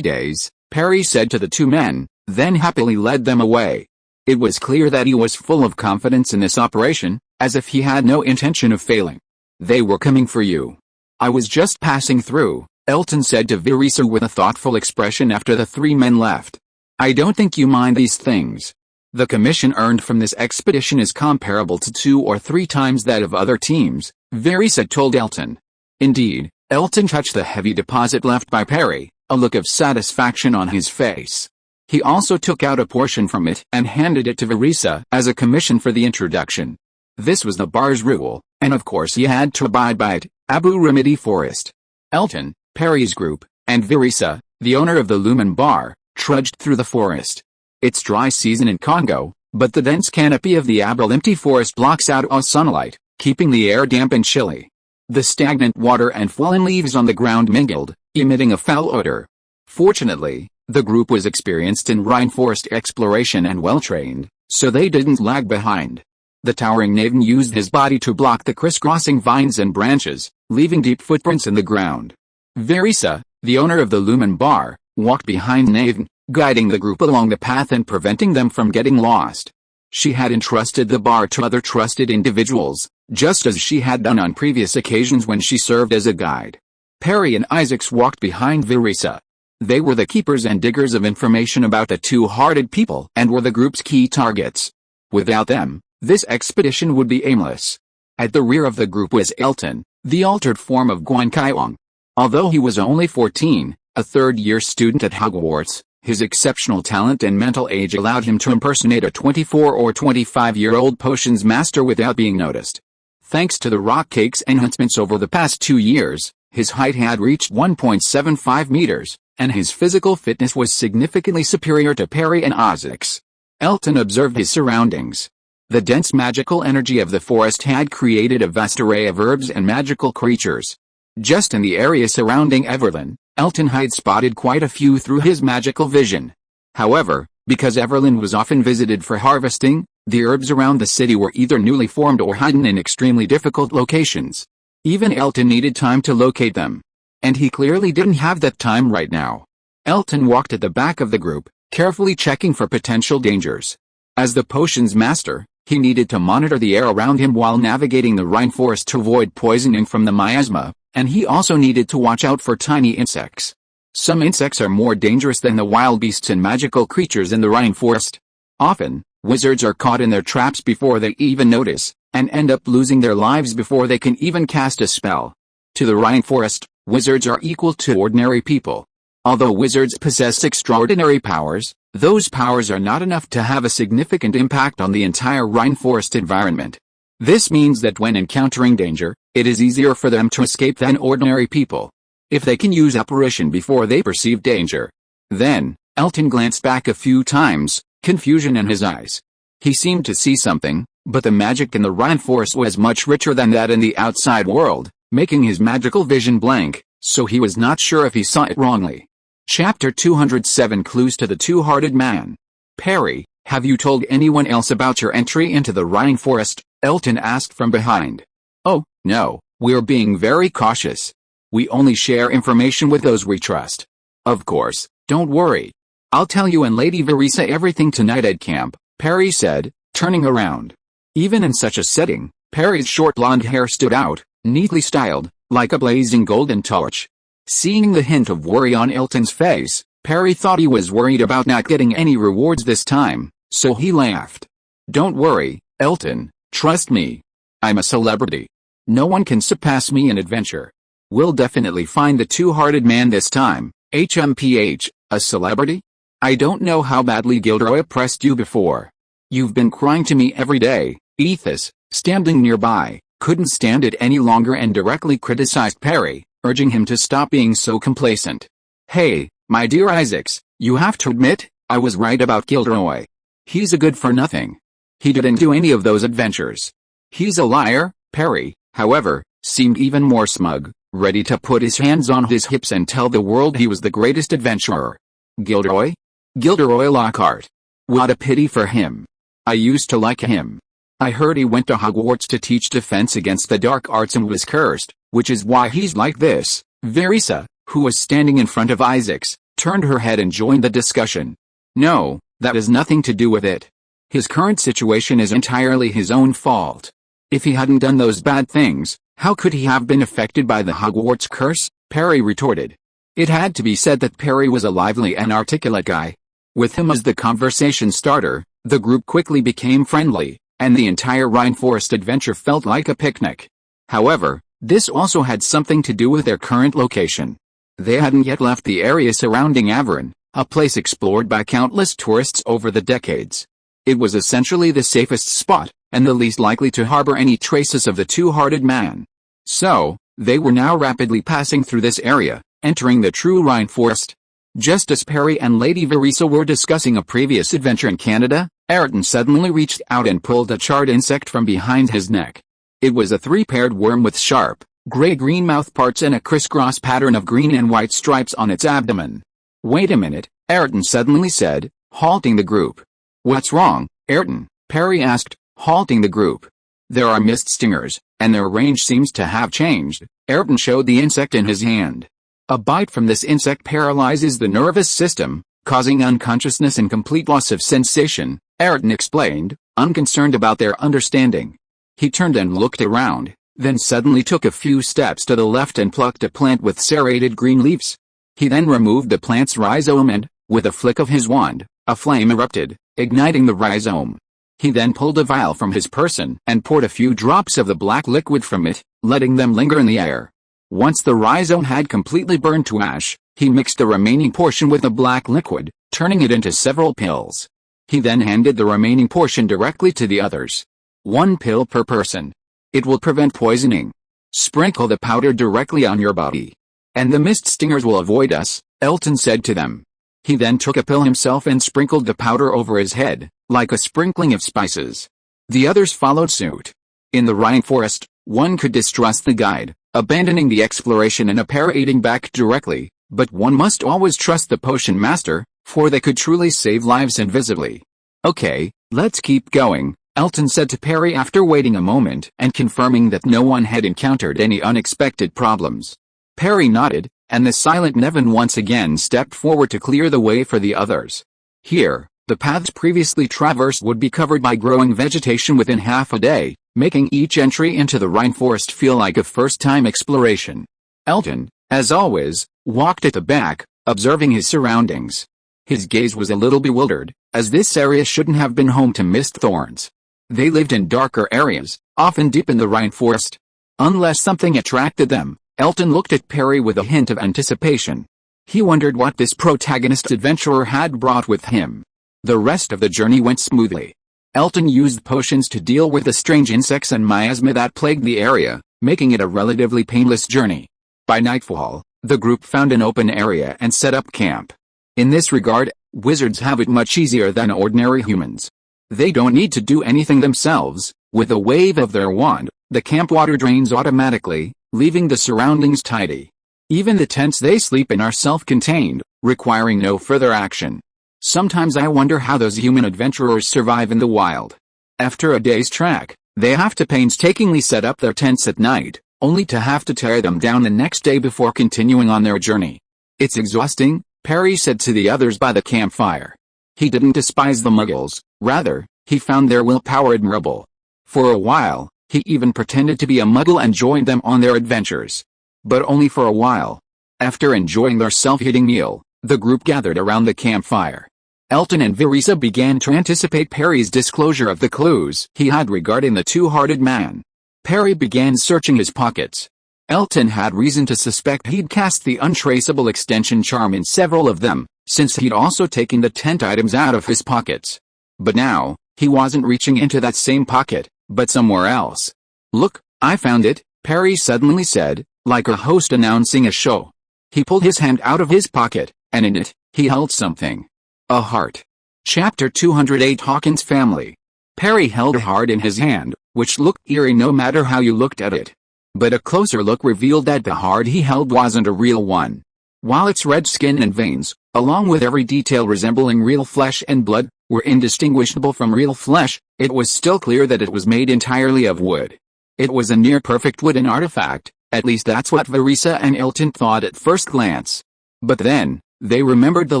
days, Perry said to the two men, then happily led them away. It was clear that he was full of confidence in this operation, as if he had no intention of failing. They were coming for you. I was just passing through, Elton said to Verisa with a thoughtful expression after the three men left. I don't think you mind these things. The commission earned from this expedition is comparable to 2 or 3 times that of other teams, Verisa told Elton. Indeed, Elton touched the heavy deposit left by Perry, a look of satisfaction on his face. He also took out a portion from it and handed it to Verisa as a commission for the introduction. This was the bar's rule, and of course he had to abide by it. Abu Rimidi Forest. Elton, Perry's group, and Verisa, the owner of the Lumen Bar, trudged through the forest. It's dry season in Congo, but the dense canopy of the Abu forest blocks out all sunlight, keeping the air damp and chilly. The stagnant water and fallen leaves on the ground mingled, emitting a foul odor. Fortunately, the group was experienced in rainforest exploration and well-trained, so they didn't lag behind. The towering Nathan used his body to block the crisscrossing vines and branches, leaving deep footprints in the ground. Verisa, the owner of the Lumen Bar, walked behind Nathan, guiding the group along the path and preventing them from getting lost. She had entrusted the bar to other trusted individuals, just as she had done on previous occasions when she served as a guide. Perry and Isaacs walked behind Verisa. They were the keepers and diggers of information about the two-hearted people and were the group's key targets. Without them, this expedition would be aimless. At the rear of the group was Elton, the altered form of Guan Qiong. Although he was only 14, a third-year student at Hogwarts, his exceptional talent and mental age allowed him to impersonate a 24 or 25-year-old potions master without being noticed. Thanks to the rock cake's enhancements over the past 2 years, his height had reached 1.75 meters, and his physical fitness was significantly superior to Perry and Isaacs. Elton observed his surroundings. The dense magical energy of the forest had created a vast array of herbs and magical creatures. Just in the area surrounding Everlyn, Elton had spotted quite a few through his magical vision. However, because Everlyn was often visited for harvesting, the herbs around the city were either newly formed or hidden in extremely difficult locations. Even Elton needed time to locate them. And he clearly didn't have that time right now. Elton walked at the back of the group, carefully checking for potential dangers. As the potions master, he needed to monitor the air around him while navigating the rainforest to avoid poisoning from the miasma, and he also needed to watch out for tiny insects. Some insects are more dangerous than the wild beasts and magical creatures in the rainforest. Often, wizards are caught in their traps before they even notice, and end up losing their lives before they can even cast a spell. To the rainforest, wizards are equal to ordinary people. Although wizards possess extraordinary powers, those powers are not enough to have a significant impact on the entire rainforest environment. This means that when encountering danger, it is easier for them to escape than ordinary people. If they can use apparition before they perceive danger. Then, Elton glanced back a few times, confusion in his eyes. He seemed to see something, but the magic in the rainforest was much richer than that in the outside world, making his magical vision blank, so he was not sure if he saw it wrongly. Chapter 207 Clues to the Two-Hearted Man. Perry, have you told anyone else about your entry into the rainforest? Elton asked from behind. Oh, no, we're being very cautious. We only share information with those we trust. Of course, don't worry. I'll tell you and Lady Verisa everything tonight at camp, Perry said, turning around. Even in such a setting, Perry's short blonde hair stood out, neatly styled, like a blazing golden torch. Seeing the hint of worry on Elton's face, Perry thought he was worried about not getting any rewards this time, so he laughed. Don't worry, Elton, trust me. I'm a celebrity. No one can surpass me in adventure. We'll definitely find the two-hearted man this time. HMPH, a celebrity? I don't know how badly Gilderoy oppressed you before. You've been crying to me every day. Ethos, standing nearby, couldn't stand it any longer and directly criticized Perry, urging him to stop being so complacent. Hey, my dear Isaacs, you have to admit, I was right about Gilderoy. He's a good-for-nothing. He didn't do any of those adventures. He's a liar, Perry, however, seemed even more smug, ready to put his hands on his hips and tell the world he was the greatest adventurer. Gilderoy? Gilderoy Lockhart. What a pity for him. I used to like him. I heard he went to Hogwarts to teach defense against the dark arts and was cursed, which is why he's like this. Verisa, who was standing in front of Isaacs, turned her head and joined the discussion. No, that has nothing to do with it. His current situation is entirely his own fault. If he hadn't done those bad things, how could he have been affected by the Hogwarts curse? Perry retorted. It had to be said that Perry was a lively and articulate guy. With him as the conversation starter, the group quickly became friendly, and the entire Rainforest adventure felt like a picnic. However, this also had something to do with their current location. They hadn't yet left the area surrounding Averin, a place explored by countless tourists over the decades. It was essentially the safest spot, and the least likely to harbor any traces of the two-hearted man. So, they were now rapidly passing through this area, entering the true Rainforest. Just as Perry and Lady Verisa were discussing a previous adventure in Canada, Ayrton suddenly reached out and pulled a charred insect from behind his neck. It was a three-paired worm with sharp, gray-green mouthparts and a crisscross pattern of green and white stripes on its abdomen. Wait a minute, Ayrton suddenly said, halting the group. What's wrong, Ayrton? Perry asked, halting the group. There are mist stingers, and their range seems to have changed. Ayrton showed the insect in his hand. A bite from this insect paralyzes the nervous system, causing unconsciousness and complete loss of sensation, Ayrton explained, unconcerned about their understanding. He turned and looked around, then suddenly took a few steps to the left and plucked a plant with serrated green leaves. He then removed the plant's rhizome and, with a flick of his wand, a flame erupted, igniting the rhizome. He then pulled a vial from his person and poured a few drops of the black liquid from it, letting them linger in the air. Once the rhizome had completely burned to ash, he mixed the remaining portion with the black liquid, turning it into several pills. He then handed the remaining portion directly to the others. 1 pill per person. It will prevent poisoning. Sprinkle the powder directly on your body. And the mist stingers will avoid us, Elton said to them. He then took a pill himself and sprinkled the powder over his head, like a sprinkling of spices. The others followed suit. In the Rainforest, one could distrust the guide, abandoning the exploration and apparating back directly, but one must always trust the potion master, for they could truly save lives invisibly. Okay, let's keep going, Elton said to Perry after waiting a moment and confirming that no one had encountered any unexpected problems. Perry nodded, and the silent Nevin once again stepped forward to clear the way for the others. Here, the paths previously traversed would be covered by growing vegetation within half a day, making each entry into the Rainforest feel like a first-time exploration. Elton, as always, walked at the back, observing his surroundings. His gaze was a little bewildered, as this area shouldn't have been home to mist thorns. They lived in darker areas, often deep in the Rainforest. Unless something attracted them, Elton looked at Perry with a hint of anticipation. He wondered what this protagonist adventurer had brought with him. The rest of the journey went smoothly. Elton used potions to deal with the strange insects and miasma that plagued the area, making it a relatively painless journey. By nightfall, the group found an open area and set up camp. In this regard, wizards have it much easier than ordinary humans. They don't need to do anything themselves. With a wave of their wand, the camp water drains automatically, leaving the surroundings tidy. Even the tents they sleep in are self-contained, requiring no further action. Sometimes I wonder how those human adventurers survive in the wild. After a day's trek, they have to painstakingly set up their tents at night, only to have to tear them down the next day before continuing on their journey. It's exhausting, Perry said to the others by the campfire. He didn't despise the Muggles, rather, he found their willpower admirable. For a while, he even pretended to be a Muggle and joined them on their adventures. But only for a while. After enjoying their self-eating meal, the group gathered around the campfire. Elton and Verisa began to anticipate Perry's disclosure of the clues he had regarding the two-hearted man. Perry began searching his pockets. Elton had reason to suspect he'd cast the untraceable extension charm in several of them, since he'd also taken the tent items out of his pockets. But now, he wasn't reaching into that same pocket, but somewhere else. Look, I found it, Perry suddenly said, like a host announcing a show. He pulled his hand out of his pocket, and in it, he held something. A heart. Chapter 208 Hawkins Family. Perry held a heart in his hand, which looked eerie no matter how you looked at it. But a closer look revealed that the heart he held wasn't a real one. While its red skin and veins, along with every detail resembling real flesh and blood, were indistinguishable from real flesh, it was still clear that it was made entirely of wood. It was a near-perfect wooden artifact, at least that's what Verissa and Elton thought at first glance. But then, they remembered the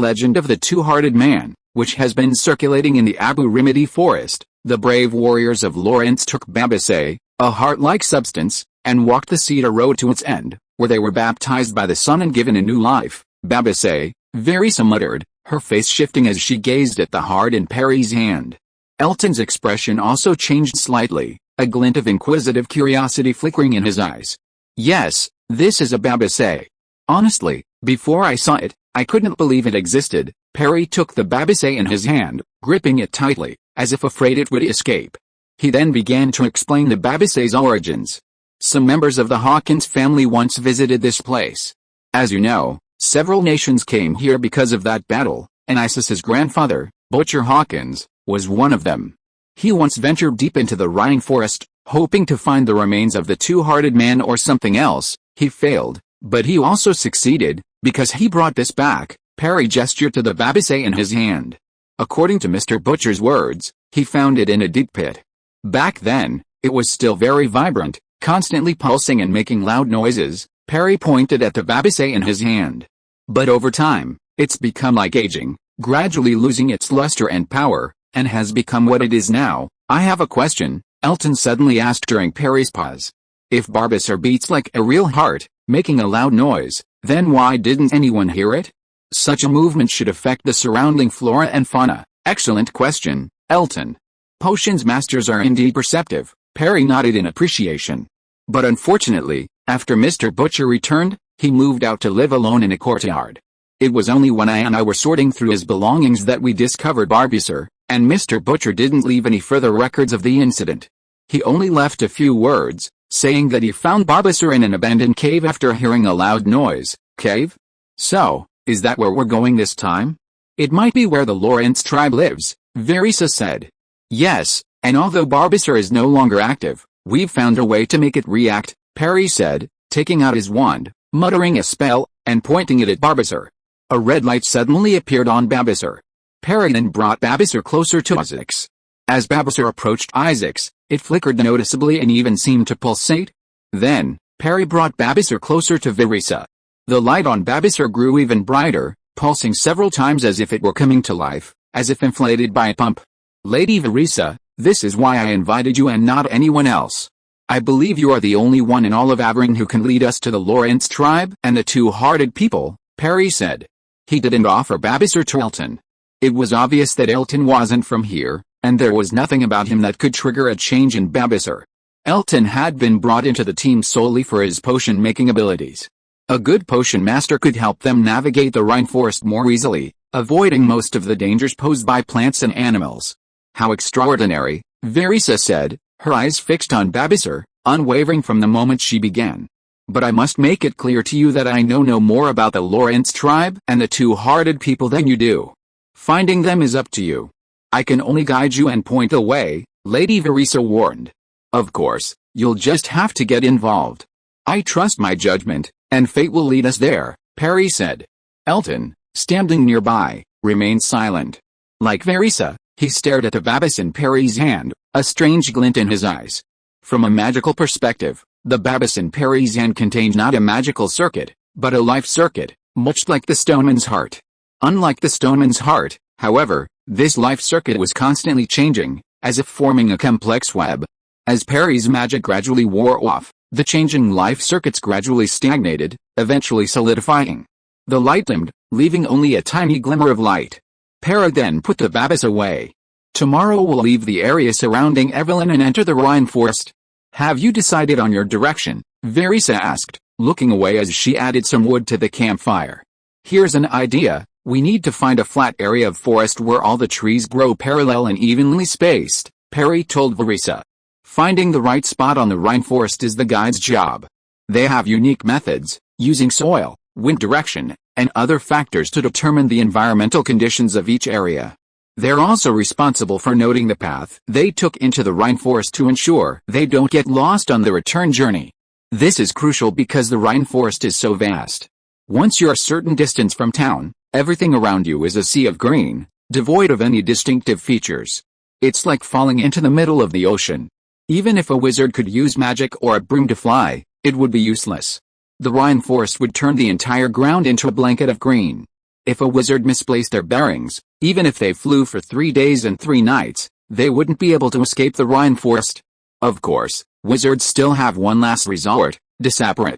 legend of the two-hearted man, which has been circulating in the Abu Rimidi forest. The brave warriors of Lawrence took Babase, a heart-like substance, and walked the cedar road to its end, where they were baptized by the sun and given a new life. Babase, Verissa muttered, her face shifting as she gazed at the heart in Perry's hand. Elton's expression also changed slightly, a glint of inquisitive curiosity flickering in his eyes. Yes, this is a Babase. Honestly, before I saw it, I couldn't believe it existed. Perry took the Babase in his hand, gripping it tightly, as if afraid it would escape. He then began to explain the Babase's origins. Some members of the Hawkins family once visited this place. As you know, several nations came here because of that battle, and Isis's grandfather, Butcher Hawkins, was one of them. He once ventured deep into the Rhine forest, hoping to find the remains of the two-hearted man or something else. He failed, but he also succeeded, because he brought this back. Perry gestured to the Babase in his hand. According to Mr. Butcher's words, he found it in a deep pit. Back then, it was still very vibrant, constantly pulsing and making loud noises. Perry pointed at the Babase in his hand. But over time, it's become like aging, gradually losing its luster and power, and has become what it is now. I have a question, Elton suddenly asked during Perry's pause. If Barbasar beats like a real heart, making a loud noise, then why didn't anyone hear it? Such a movement should affect the surrounding flora and fauna. Excellent question, Elton. Potions masters are indeed perceptive. Perry nodded in appreciation. But unfortunately, after Mr. Butcher returned, he moved out to live alone in a courtyard. It was only when I and I were sorting through his belongings that we discovered Barbasar, and Mr. Butcher didn't leave any further records of the incident. He only left a few words, saying that he found Barbasar in an abandoned cave after hearing a loud noise. Cave? So, is that where we're going this time? It might be where the Lawrence tribe lives, Verissa said. Yes, and although Barbasar is no longer active, we've found a way to make it react, Perry said, taking out his wand, muttering a spell, and pointing it at Barbasar. A red light suddenly appeared on Barbasar. Perry then brought Barbasar closer to Isaacs. As Barbasar approached Isaacs, it flickered noticeably and even seemed to pulsate. Then, Perry brought Barbasar closer to Verissa. The light on Barbasar grew even brighter, pulsing several times as if it were coming to life, as if inflated by a pump. Lady Verissa, this is why I invited you and not anyone else. I believe you are the only one in all of Averin who can lead us to the Lawrence tribe and the two-hearted people, Perry said. He didn't offer Barbasar to Elton. It was obvious that Elton wasn't from here, and there was nothing about him that could trigger a change in Barbasar. Elton had been brought into the team solely for his potion-making abilities. A good potion master could help them navigate the Rhine forest more easily, avoiding most of the dangers posed by plants and animals. How extraordinary, Verissa said, her eyes fixed on Barbasar, unwavering from the moment she began. But I must make it clear to you that I know no more about the Lawrence tribe and the two-hearted people than you do. Finding them is up to you. I can only guide you and point the way, Lady Verissa warned. Of course, you'll just have to get involved. I trust my judgment, and fate will lead us there, Perry said. Elton, standing nearby, remained silent. Like Verissa, he stared at the Babas in Perry's hand, a strange glint in his eyes. From a magical perspective, the Babas in Perry's hand contained not a magical circuit, but a life circuit, much like the stoneman's heart. Unlike the stoneman's heart, however, this life circuit was constantly changing, as if forming a complex web. As Perry's magic gradually wore off, the changing life circuits gradually stagnated, eventually solidifying. The light dimmed, leaving only a tiny glimmer of light. Perry then put the Babas away. Tomorrow we'll leave the area surrounding Evelyn and enter the Rhine forest. Have you decided on your direction? Verissa asked, looking away as she added some wood to the campfire. Here's an idea. We need to find a flat area of forest where all the trees grow parallel and evenly spaced, Perry told Verissa. Finding the right spot on the Rhine forest is the guide's job. They have unique methods, using soil, wind direction, and other factors to determine the environmental conditions of each area. They're also responsible for noting the path they took into the rainforest to ensure they don't get lost on the return journey. This is crucial because the rainforest is so vast. Once you're a certain distance from town, everything around you is a sea of green, devoid of any distinctive features. It's like falling into the middle of the ocean. Even if a wizard could use magic or a broom to fly, it would be useless. The rainforest would turn the entire ground into a blanket of green. If a wizard misplaced their bearings, even if they flew for 3 days and 3 nights, they wouldn't be able to escape the rainforest. Of course, wizards still have one last resort: disappear.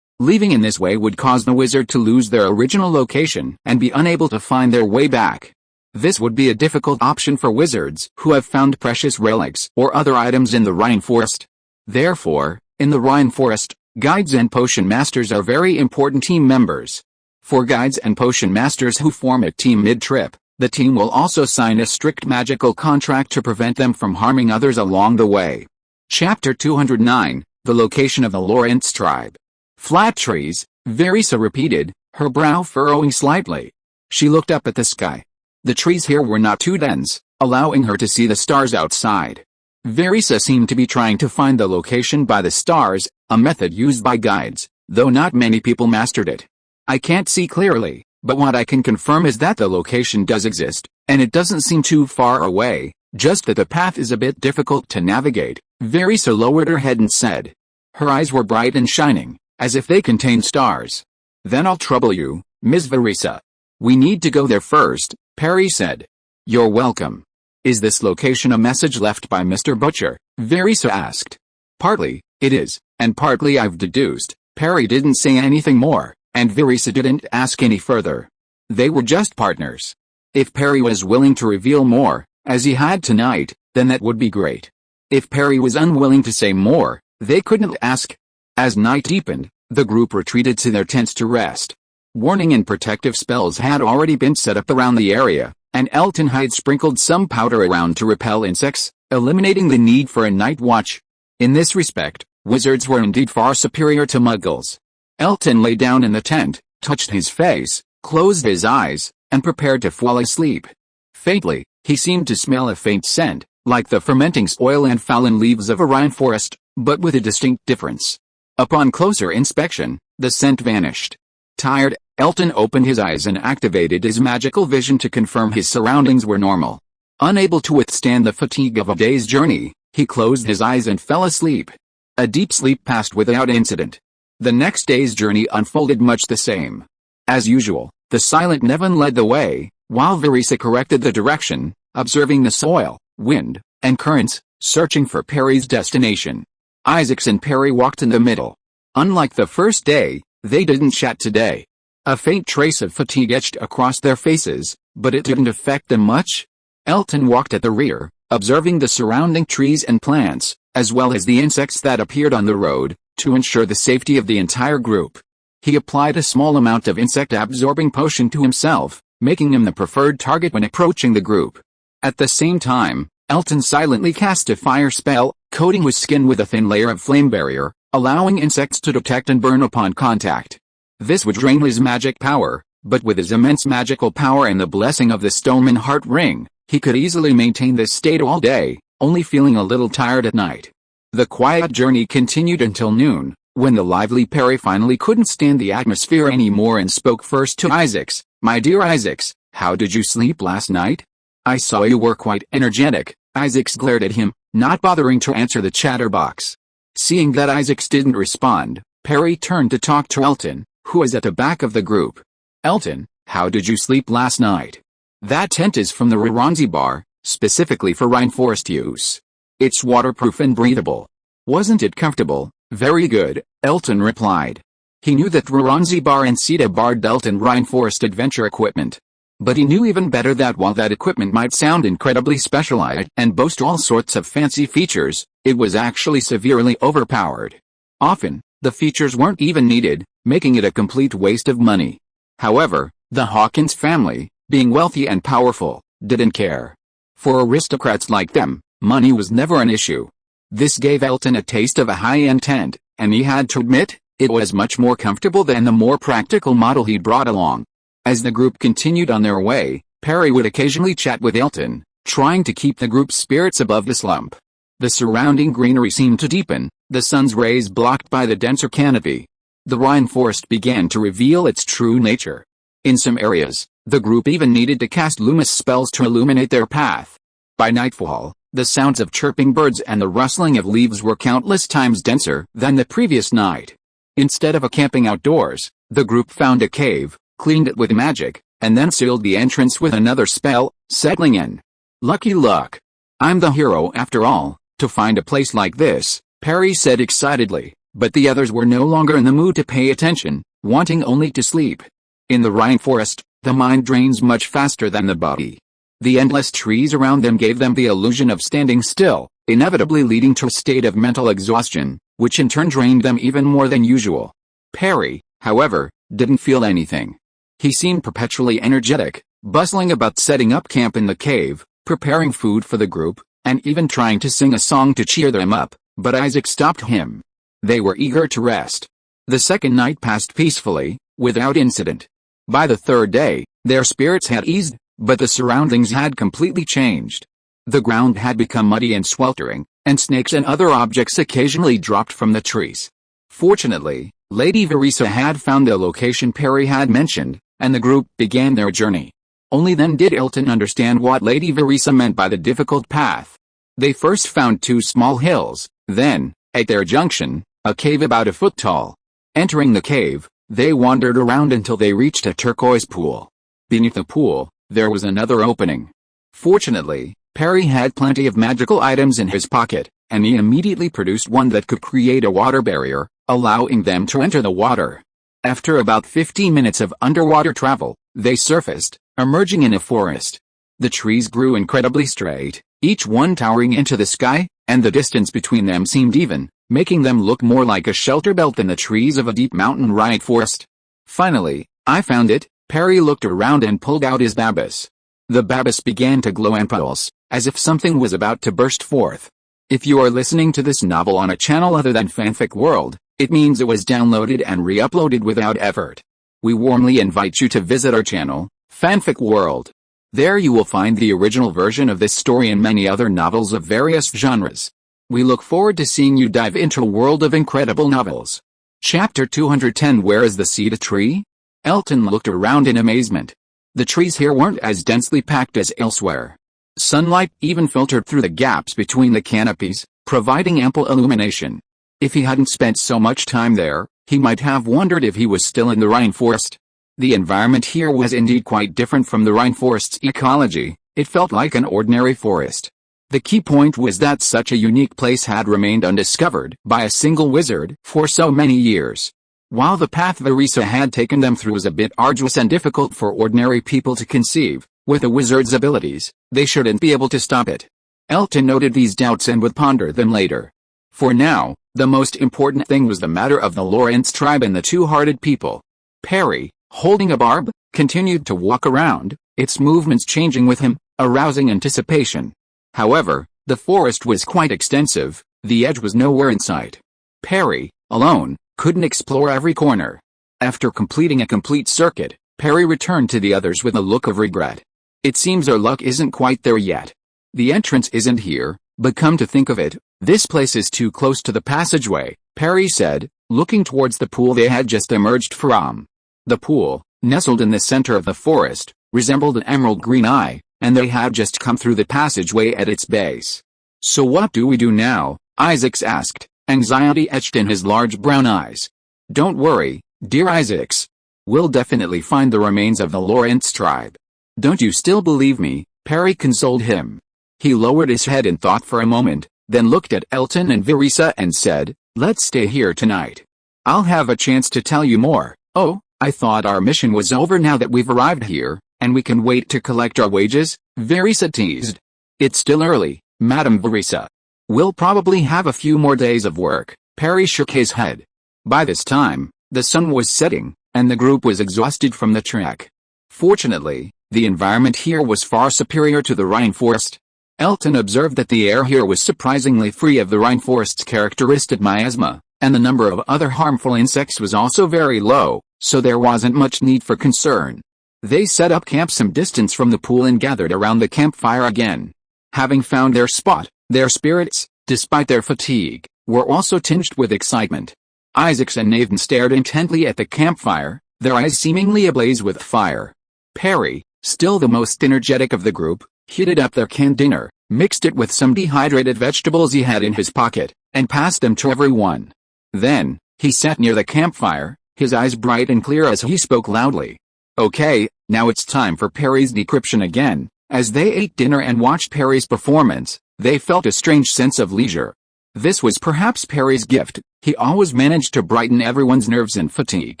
Leaving in this way would cause the wizard to lose their original location and be unable to find their way back. This would be a difficult option for wizards who have found precious relics or other items in the rainforest. Therefore, in the rainforest, guides and potion masters are very important team members. For guides and potion masters who form a team mid-trip, the team will also sign a strict magical contract to prevent them from harming others along the way. Chapter 209, The Location of the Lawrence Tribe. Flat trees, Verisa repeated, her brow furrowing slightly. She looked up at the sky. The trees here were not too dense, allowing her to see the stars outside. Verisa seemed to be trying to find the location by the stars, a method used by guides, though not many people mastered it. I can't see clearly, but what I can confirm is that the location does exist, and it doesn't seem too far away, just that the path is a bit difficult to navigate. Verisa lowered her head and said. Her eyes were bright and shining, as if they contained stars. Then I'll trouble you, Ms. Verisa. We need to go there first, Perry said. You're welcome. Is this location a message left by Mr. Butcher? Verisa asked. Partly, it is, and partly I've deduced. Perry didn't say anything more, and Verisa didn't ask any further. They were just partners. If Perry was willing to reveal more, as he had tonight, then that would be great. If Perry was unwilling to say more, they couldn't ask. As night deepened, the group retreated to their tents to rest. Warning and protective spells had already been set up around the area, and Elton had sprinkled some powder around to repel insects, eliminating the need for a night watch. In this respect, wizards were indeed far superior to muggles. Elton lay down in the tent, touched his face, closed his eyes, and prepared to fall asleep. Faintly, he seemed to smell a faint scent, like the fermenting soil and fallen leaves of a rainforest, but with a distinct difference. Upon closer inspection, the scent vanished. Tired, Elton opened his eyes and activated his magical vision to confirm his surroundings were normal. Unable to withstand the fatigue of a day's journey, he closed his eyes and fell asleep. A deep sleep passed without incident. The next day's journey unfolded much the same. As usual, the silent Nevin led the way, while Verisa corrected the direction, observing the soil, wind, and currents, searching for Perry's destination. Isaacs and Perry walked in the middle. Unlike the first day, they didn't chat today. A faint trace of fatigue etched across their faces, but it didn't affect them much. Elton walked at the rear, observing the surrounding trees and plants, as well as the insects that appeared on the road, to ensure the safety of the entire group. He applied a small amount of insect-absorbing potion to himself, making him the preferred target when approaching the group. At the same time, Elton silently cast a fire spell, coating his skin with a thin layer of flame barrier, allowing insects to detect and burn upon contact. This would drain his magic power, but with his immense magical power and the blessing of the Stoneman Heart Ring, he could easily maintain this state all day, only feeling a little tired at night. The quiet journey continued until noon, when the lively Perry finally couldn't stand the atmosphere anymore and spoke first to Isaacs. My dear Isaacs, how did you sleep last night? I saw you were quite energetic. Isaacs glared at him, not bothering to answer the chatterbox. Seeing that Isaacs didn't respond, Perry turned to talk to Elton, who was at the back of the group. Elton, how did you sleep last night? That tent is from the Ronzi bar, specifically for rainforest use. It's waterproof and breathable. Wasn't it comfortable? Very good, Elton replied. He knew that Ronzi bar and Sita bar dealt in rainforest adventure equipment. But he knew even better that while that equipment might sound incredibly specialized and boast all sorts of fancy features, it was actually severely overpowered. Often, the features weren't even needed, making it a complete waste of money. However, the Hawkins family, being wealthy and powerful, didn't care. For aristocrats like them, money was never an issue. This gave Elton a taste of a high-end tent, and he had to admit, it was much more comfortable than the more practical model he'd brought along. As the group continued on their way, Perry would occasionally chat with Elton, trying to keep the group's spirits above the slump. The surrounding greenery seemed to deepen, the sun's rays blocked by the denser canopy. The rainforest began to reveal its true nature. In some areas, the group even needed to cast luminous spells to illuminate their path. By nightfall, the sounds of chirping birds and the rustling of leaves were countless times denser than the previous night. Instead of camping outdoors, the group found a cave, cleaned it with magic, and then sealed the entrance with another spell, settling in. Lucky luck. I'm the hero after all, to find a place like this, Perry said excitedly, but the others were no longer in the mood to pay attention, wanting only to sleep. In the rainforest, the mind drains much faster than the body. The endless trees around them gave them the illusion of standing still, inevitably leading to a state of mental exhaustion, which in turn drained them even more than usual. Perry, however, didn't feel anything. He seemed perpetually energetic, bustling about setting up camp in the cave, preparing food for the group, and even trying to sing a song to cheer them up, but Isaac stopped him. They were eager to rest. The second night passed peacefully, without incident. By the third day, their spirits had eased, but the surroundings had completely changed. The ground had become muddy and sweltering, and snakes and other objects occasionally dropped from the trees. Fortunately, Lady Verisa had found the location Perry had mentioned, and the group began their journey. Only then did Elton understand what Lady Verisa meant by the difficult path. They first found two small hills, then, at their junction, a cave about a foot tall. Entering the cave, they wandered around until they reached a turquoise pool. Beneath the pool, there was another opening. Fortunately, Perry had plenty of magical items in his pocket, and he immediately produced one that could create a water barrier, allowing them to enter the water. After about 15 minutes of underwater travel, they surfaced, emerging in a forest. The trees grew incredibly straight, each one towering into the sky, and the distance between them seemed even, making them look more like a shelter belt than the trees of a deep mountain rainforest. Finally, I found it. Perry looked around and pulled out his babis. The babis began to glow and pulse, as if something was about to burst forth. If you are listening to this novel on a channel other than Fanfic World, it means it was downloaded and re-uploaded without effort. We warmly invite you to visit our channel, Fanfic World. There you will find the original version of this story and many other novels of various genres. We look forward to seeing you dive into a world of incredible novels. Chapter 210 Where is the cedar tree? Elton looked around in amazement. The trees here weren't as densely packed as elsewhere. Sunlight even filtered through the gaps between the canopies, providing ample illumination. If he hadn't spent so much time there, he might have wondered if he was still in the rainforest. The environment here was indeed quite different from the rainforest's ecology. It felt like an ordinary forest. The key point was that such a unique place had remained undiscovered by a single wizard for so many years. While the path Verisa had taken them through was a bit arduous and difficult for ordinary people to conceive, with a wizard's abilities, they shouldn't be able to stop it. Elton noted these doubts and would ponder them later. For now, the most important thing was the matter of the Lawrence tribe and the two-hearted people. Perry, holding a barb, continued to walk around, its movements changing with him, arousing anticipation. However, the forest was quite extensive, the edge was nowhere in sight. Perry, alone, couldn't explore every corner. After completing a complete circuit, Perry returned to the others with a look of regret. It seems our luck isn't quite there yet. The entrance isn't here, but come to think of it, this place is too close to the passageway, Perry said, looking towards the pool they had just emerged from. The pool, nestled in the center of the forest, resembled an emerald green eye, and they had just come through the passageway at its base. So what do we do now? Isaacs asked, anxiety etched in his large brown eyes. Don't worry, dear Isaacs. We'll definitely find the remains of the Lawrence tribe. Don't you still believe me? Perry consoled him. He lowered his head in thought for a moment, then looked at Elton and Verisa and said, let's stay here tonight. I'll have a chance to tell you more. Oh, I thought our mission was over now that we've arrived here, and we can wait to collect our wages, Verisa teased. It's still early, Madame Verisa. We'll probably have a few more days of work. Perry shook his head. By this time, the sun was setting, and the group was exhausted from the trek. Fortunately, the environment here was far superior to the rainforest. Elton observed that the air here was surprisingly free of the rainforest's characteristic miasma, and the number of other harmful insects was also very low, so there wasn't much need for concern. They set up camp some distance from the pool and gathered around the campfire again. Having found their spot, their spirits, despite their fatigue, were also tinged with excitement. Isaac and Nathan stared intently at the campfire, their eyes seemingly ablaze with fire. Perry, still the most energetic of the group, heated up their canned dinner, mixed it with some dehydrated vegetables he had in his pocket, and passed them to everyone. Then, he sat near the campfire, his eyes bright and clear as he spoke loudly. Okay, now it's time for Perry's decryption again. As they ate dinner and watched Perry's performance, they felt a strange sense of leisure. This was perhaps Perry's gift. He always managed to brighten everyone's nerves and fatigue,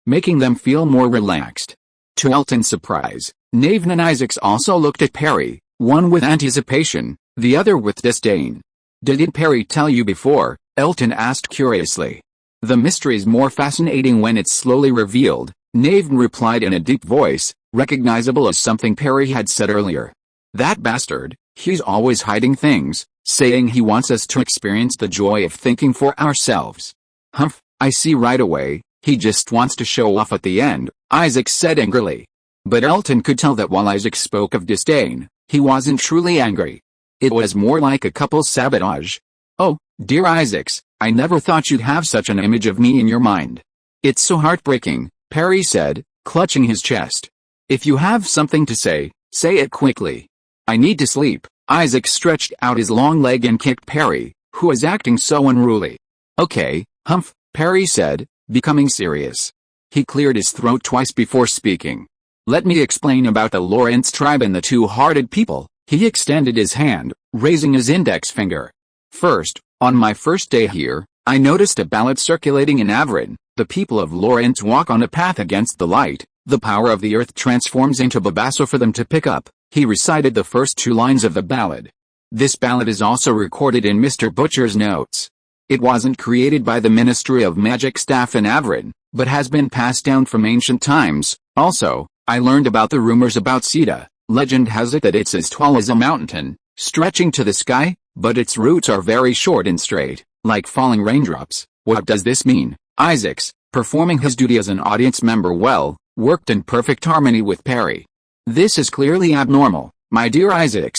making them feel more relaxed. To Elton's surprise, Nathan and Isaac also looked at Perry, one with anticipation, the other with disdain. Didn't Perry tell you before? Elton asked curiously. The mystery's more fascinating when it's slowly revealed, Nathan replied in a deep voice, recognizable as something Perry had said earlier. That bastard, he's always hiding things, saying he wants us to experience the joy of thinking for ourselves. Humph, I see right away, he just wants to show off at the end, Isaac said angrily. But Elton could tell that while Isaac spoke of disdain, he wasn't truly angry. It was more like a couple sabotage. Oh, dear Isaac, I never thought you'd have such an image of me in your mind. It's so heartbreaking, Perry said, clutching his chest. If you have something to say it quickly. I need to sleep. Isaac stretched out his long leg and kicked Perry, who was acting so unruly. Okay, Humph, Perry said, becoming serious. He cleared his throat twice before speaking. Let me explain about the Lawrence tribe and the two-hearted people. He extended his hand, raising his index finger. First, on my first day here, I noticed a ballad circulating in Avron. The people of Lawrence walk on a path against the light. The power of the earth transforms into Babasso for them to pick up. He recited the first 2 lines of the ballad. This ballad is also recorded in Mr. Butcher's notes. It wasn't created by the Ministry of Magic staff in Avron, but has been passed down from ancient times. Also, I learned about the rumors about Sita. Legend has it that it's as tall as a mountain, stretching to the sky, but its roots are very short and straight, like falling raindrops. What does this mean? Isaac, performing his duty as an audience member well, worked in perfect harmony with Perry. This is clearly abnormal, my dear Isaac.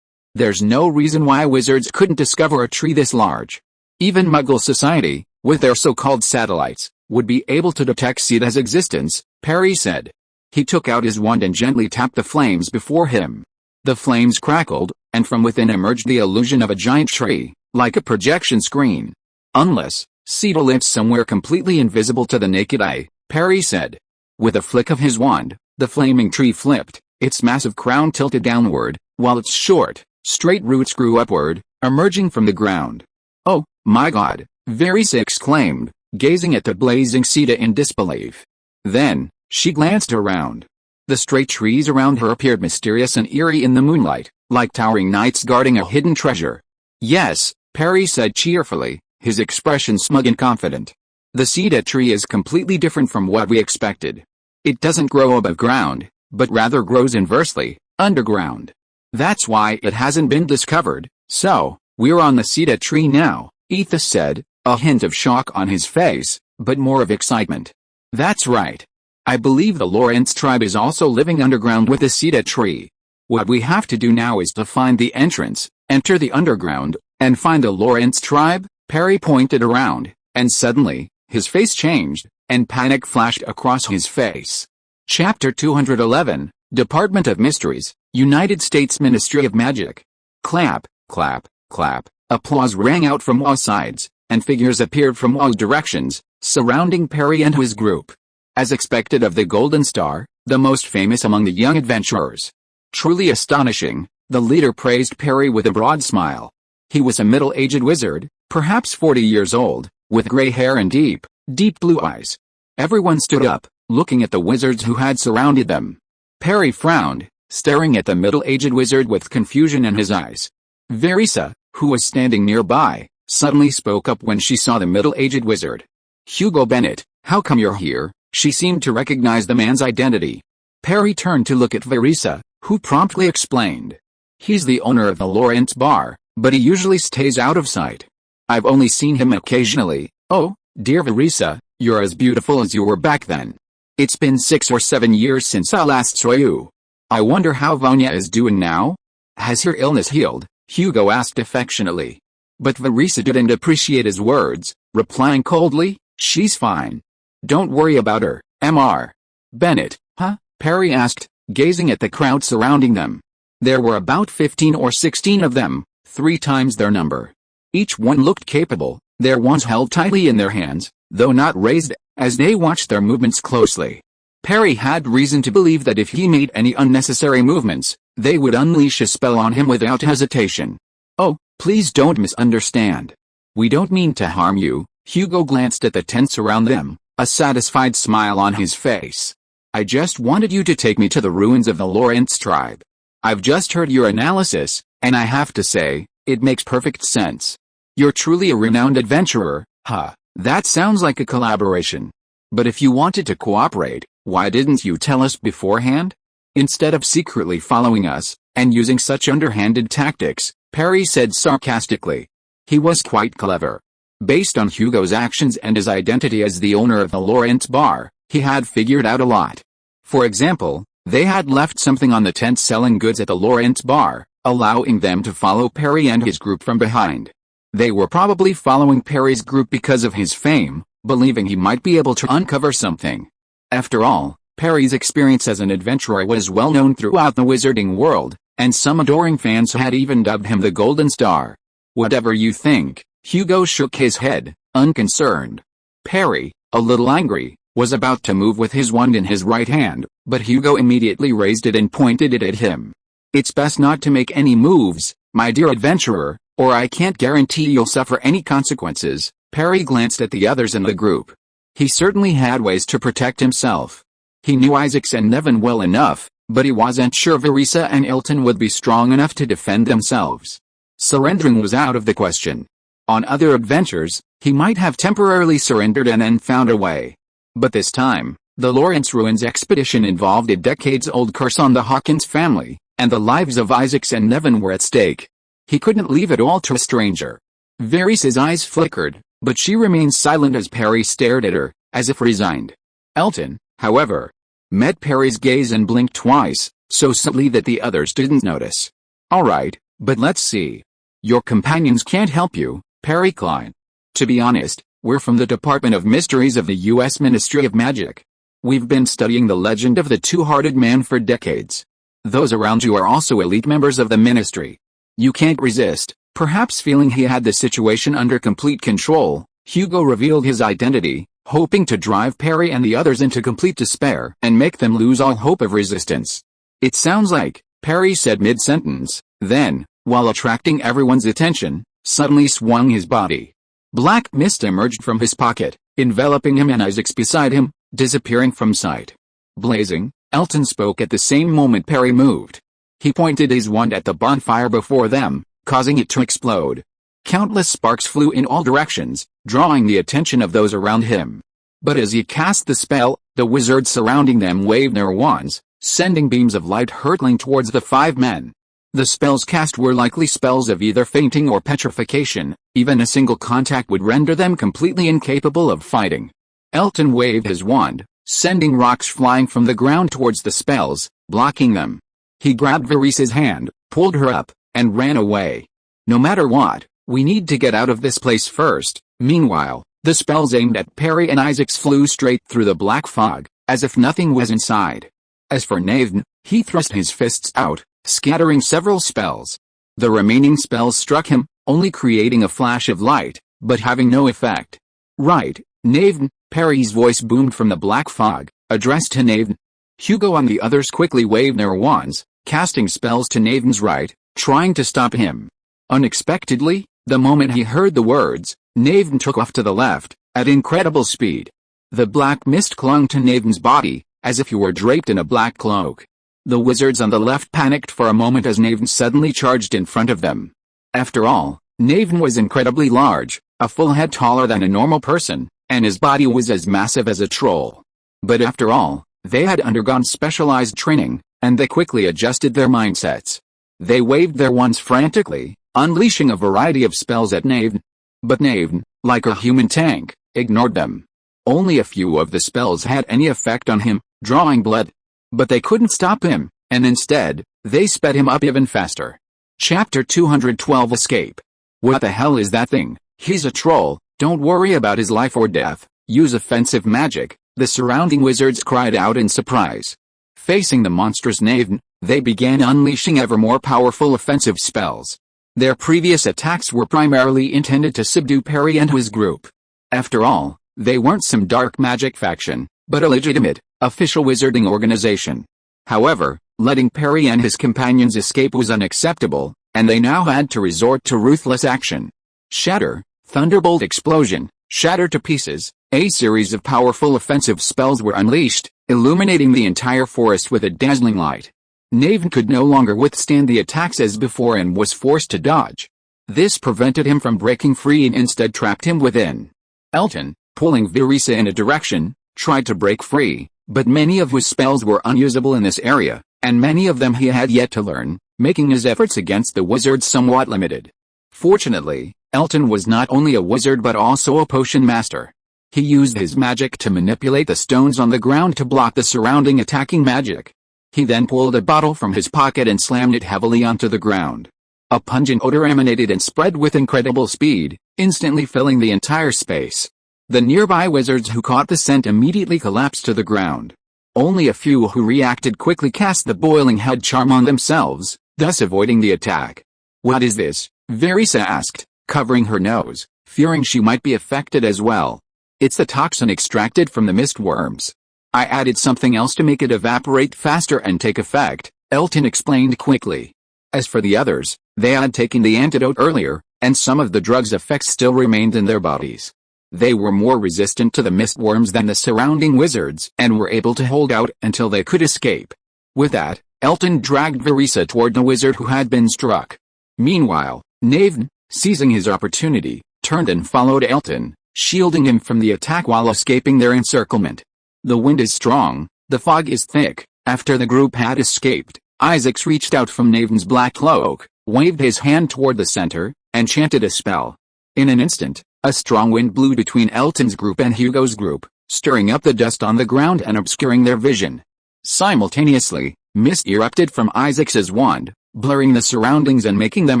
There's no reason why wizards couldn't discover a tree this large. Even Muggle society, with their so-called satellites, would be able to detect Sita's existence, Perry said. He took out his wand and gently tapped the flames before him. The flames crackled, and from within emerged the illusion of a giant tree, like a projection screen. Unless Sita lives somewhere completely invisible to the naked eye, Perry said. With a flick of his wand, the flaming tree flipped, its massive crown tilted downward, while its short, straight roots grew upward, emerging from the ground. Oh, my God, Verisa exclaimed, gazing at the blazing Sita in disbelief. Then, she glanced around. The straight trees around her appeared mysterious and eerie in the moonlight, like towering knights guarding a hidden treasure. Yes, Perry said cheerfully, his expression smug and confident. The Sita tree is completely different from what we expected. It doesn't grow above ground, but rather grows inversely, underground. That's why it hasn't been discovered. So, we're on the Sita tree now, Ethan said, a hint of shock on his face, but more of excitement. That's right. I believe the Lawrence tribe is also living underground with the Sita tree. What we have to do now is to find the entrance, enter the underground, and find the Lawrence tribe. Perry pointed around, and suddenly, his face changed, and panic flashed across his face. Chapter 211, Department of Mysteries, United States Ministry of Magic. Clap, clap, clap. Applause rang out from all sides, and figures appeared from all directions, surrounding Perry and his group. As expected of the Golden Star, the most famous among the young adventurers. Truly astonishing, the leader praised Perry with a broad smile. He was a middle-aged wizard, perhaps 40 years old, with gray hair and deep, deep blue eyes. Everyone stood up, looking at the wizards who had surrounded them. Perry frowned, staring at the middle-aged wizard with confusion in his eyes. Verisa, who was standing nearby, suddenly spoke up when she saw the middle-aged wizard. Hugo Bennett, how come you're here? She seemed to recognize the man's identity. Perry turned to look at Verisa, who promptly explained. He's the owner of the Lawrence bar, but he usually stays out of sight. I've only seen him occasionally. Oh, dear Verisa, you're as beautiful as you were back then. It's been 6 or 7 years since I last saw you. I wonder how Vanya is doing now? Has her illness healed? Hugo asked affectionately. But Verisa didn't appreciate his words, replying coldly, she's fine. Don't worry about her, Mr. Bennett, huh? Perry asked, gazing at the crowd surrounding them. There were about 15 or 16 of them, 3 times their number. Each one looked capable, their wands held tightly in their hands, though not raised, as they watched their movements closely. Perry had reason to believe that if he made any unnecessary movements, they would unleash a spell on him without hesitation. Oh, please don't misunderstand. We don't mean to harm you. Hugo glanced at the tents around them, a satisfied smile on his face. I just wanted you to take me to the ruins of the Lawrence tribe. I've just heard your analysis, and I have to say, it makes perfect sense. You're truly a renowned adventurer, huh? That sounds like a collaboration. But if you wanted to cooperate, why didn't you tell us beforehand? Instead of secretly following us, and using such underhanded tactics, Perry said sarcastically. He was quite clever. Based on Hugo's actions and his identity as the owner of the Lawrence bar, he had figured out a lot. For example, they had left something on the tent selling goods at the Lawrence bar, allowing them to follow Perry and his group from behind. They were probably following Perry's group because of his fame, believing he might be able to uncover something. After all, Perry's experience as an adventurer was well known throughout the wizarding world, and some adoring fans had even dubbed him the Golden Star. Whatever you think, Hugo shook his head, unconcerned. Perry, a little angry, was about to move with his wand in his right hand, but Hugo immediately raised it and pointed it at him. It's best not to make any moves, my dear adventurer, or I can't guarantee you'll suffer any consequences. Perry glanced at the others in the group. He certainly had ways to protect himself. He knew Isaacs and Nevin well enough, but he wasn't sure Verisa and Elton would be strong enough to defend themselves. Surrendering was out of the question. On other adventures, he might have temporarily surrendered and then found a way. But this time, the Lawrence Ruins expedition involved a decades-old curse on the Hawkins family, and the lives of Isaacs and Nevin were at stake. He couldn't leave it all to a stranger. Verisa's eyes flickered, but she remained silent as Perry stared at her, as if resigned. Elton, however, met Perry's gaze and blinked twice, so subtly that the others didn't notice. All right, but let's see. Your companions can't help you, Perry Klein. To be honest, we're from the Department of Mysteries of the U.S. Ministry of Magic. We've been studying the legend of the Two-Hearted Man for decades. Those around you are also elite members of the Ministry. You can't resist. Perhaps feeling he had the situation under complete control, Hugo revealed his identity, hoping to drive Perry and the others into complete despair and make them lose all hope of resistance. It sounds like, Perry said mid-sentence, then, while attracting everyone's attention, suddenly swung his body. Black mist emerged from his pocket, enveloping him and Isaacs beside him, disappearing from sight. Blazing, Elton spoke at the same moment Perry moved. He pointed his wand at the bonfire before them, causing it to explode. Countless sparks flew in all directions, drawing the attention of those around him. But as he cast the spell, the wizards surrounding them waved their wands, sending beams of light hurtling towards the 5 men. The spells cast were likely spells of either fainting or petrification. Even a single contact would render them completely incapable of fighting. Elton waved his wand, sending rocks flying from the ground towards the spells, blocking them. He grabbed Verisa's hand, pulled her up, and ran away. No matter what, we need to get out of this place first. Meanwhile, the spells aimed at Perry and Isaacs flew straight through the black fog, as if nothing was inside. As for Nathan, he thrust his fists out, scattering several spells. The remaining spells struck him, only creating a flash of light, but having no effect. Right, Nathan, Perry's voice boomed from the black fog, addressed to Nathan. Hugo and the others quickly waved their wands, casting spells to Nathan's right, trying to stop him. Unexpectedly, the moment he heard the words, Nathan took off to the left, at incredible speed. The black mist clung to Nathan's body, as if he were draped in a black cloak. The wizards on the left panicked for a moment as Nathan suddenly charged in front of them. After all, Nathan was incredibly large, a full head taller than a normal person, and his body was as massive as a troll. But after all, they had undergone specialized training, and they quickly adjusted their mindsets. They waved their wands frantically, unleashing a variety of spells at Nathan. But Nathan, like a human tank, ignored them. Only a few of the spells had any effect on him, drawing blood. But they couldn't stop him, and instead, they sped him up even faster. Chapter 212 Escape. What the hell is that thing? He's a troll, don't worry about his life or death, use offensive magic, the surrounding wizards cried out in surprise. Facing the monstrous knave, they began unleashing ever more powerful offensive spells. Their previous attacks were primarily intended to subdue Perry and his group. After all, they weren't some dark magic faction, but a legitimate, official wizarding organization. However, letting Perry and his companions escape was unacceptable, and they now had to resort to ruthless action. Shatter, Thunderbolt Explosion, Shatter to Pieces, a series of powerful offensive spells were unleashed, illuminating the entire forest with a dazzling light. Knave could no longer withstand the attacks as before and was forced to dodge. This prevented him from breaking free and instead trapped him within. Elton, pulling Verisa in a direction, tried to break free, but many of his spells were unusable in this area, and many of them he had yet to learn, making his efforts against the wizards somewhat limited. Fortunately, Elton was not only a wizard but also a potion master. He used his magic to manipulate the stones on the ground to block the surrounding attacking magic. He then pulled a bottle from his pocket and slammed it heavily onto the ground. A pungent odor emanated and spread with incredible speed, instantly filling the entire space. The nearby wizards who caught the scent immediately collapsed to the ground. Only a few who reacted quickly cast the boiling head charm on themselves, thus avoiding the attack. "What is this?" Verisa asked, covering her nose, fearing she might be affected as well. "It's the toxin extracted from the mist worms. I added something else to make it evaporate faster and take effect," Elton explained quickly. As for the others, they had taken the antidote earlier, and some of the drug's effects still remained in their bodies. They were more resistant to the mist worms than the surrounding wizards and were able to hold out until they could escape. With that, Elton dragged Verisa toward the wizard who had been struck. Meanwhile, Knave, seizing his opportunity, turned and followed Elton, shielding him from the attack while escaping their encirclement. The wind is strong, the fog is thick. After the group had escaped, Isaacs reached out from Knave's black cloak, waved his hand toward the center, and chanted a spell. In an instant, a strong wind blew between Elton's group and Hugo's group, stirring up the dust on the ground and obscuring their vision. Simultaneously, mist erupted from Isaacs's wand, blurring the surroundings and making them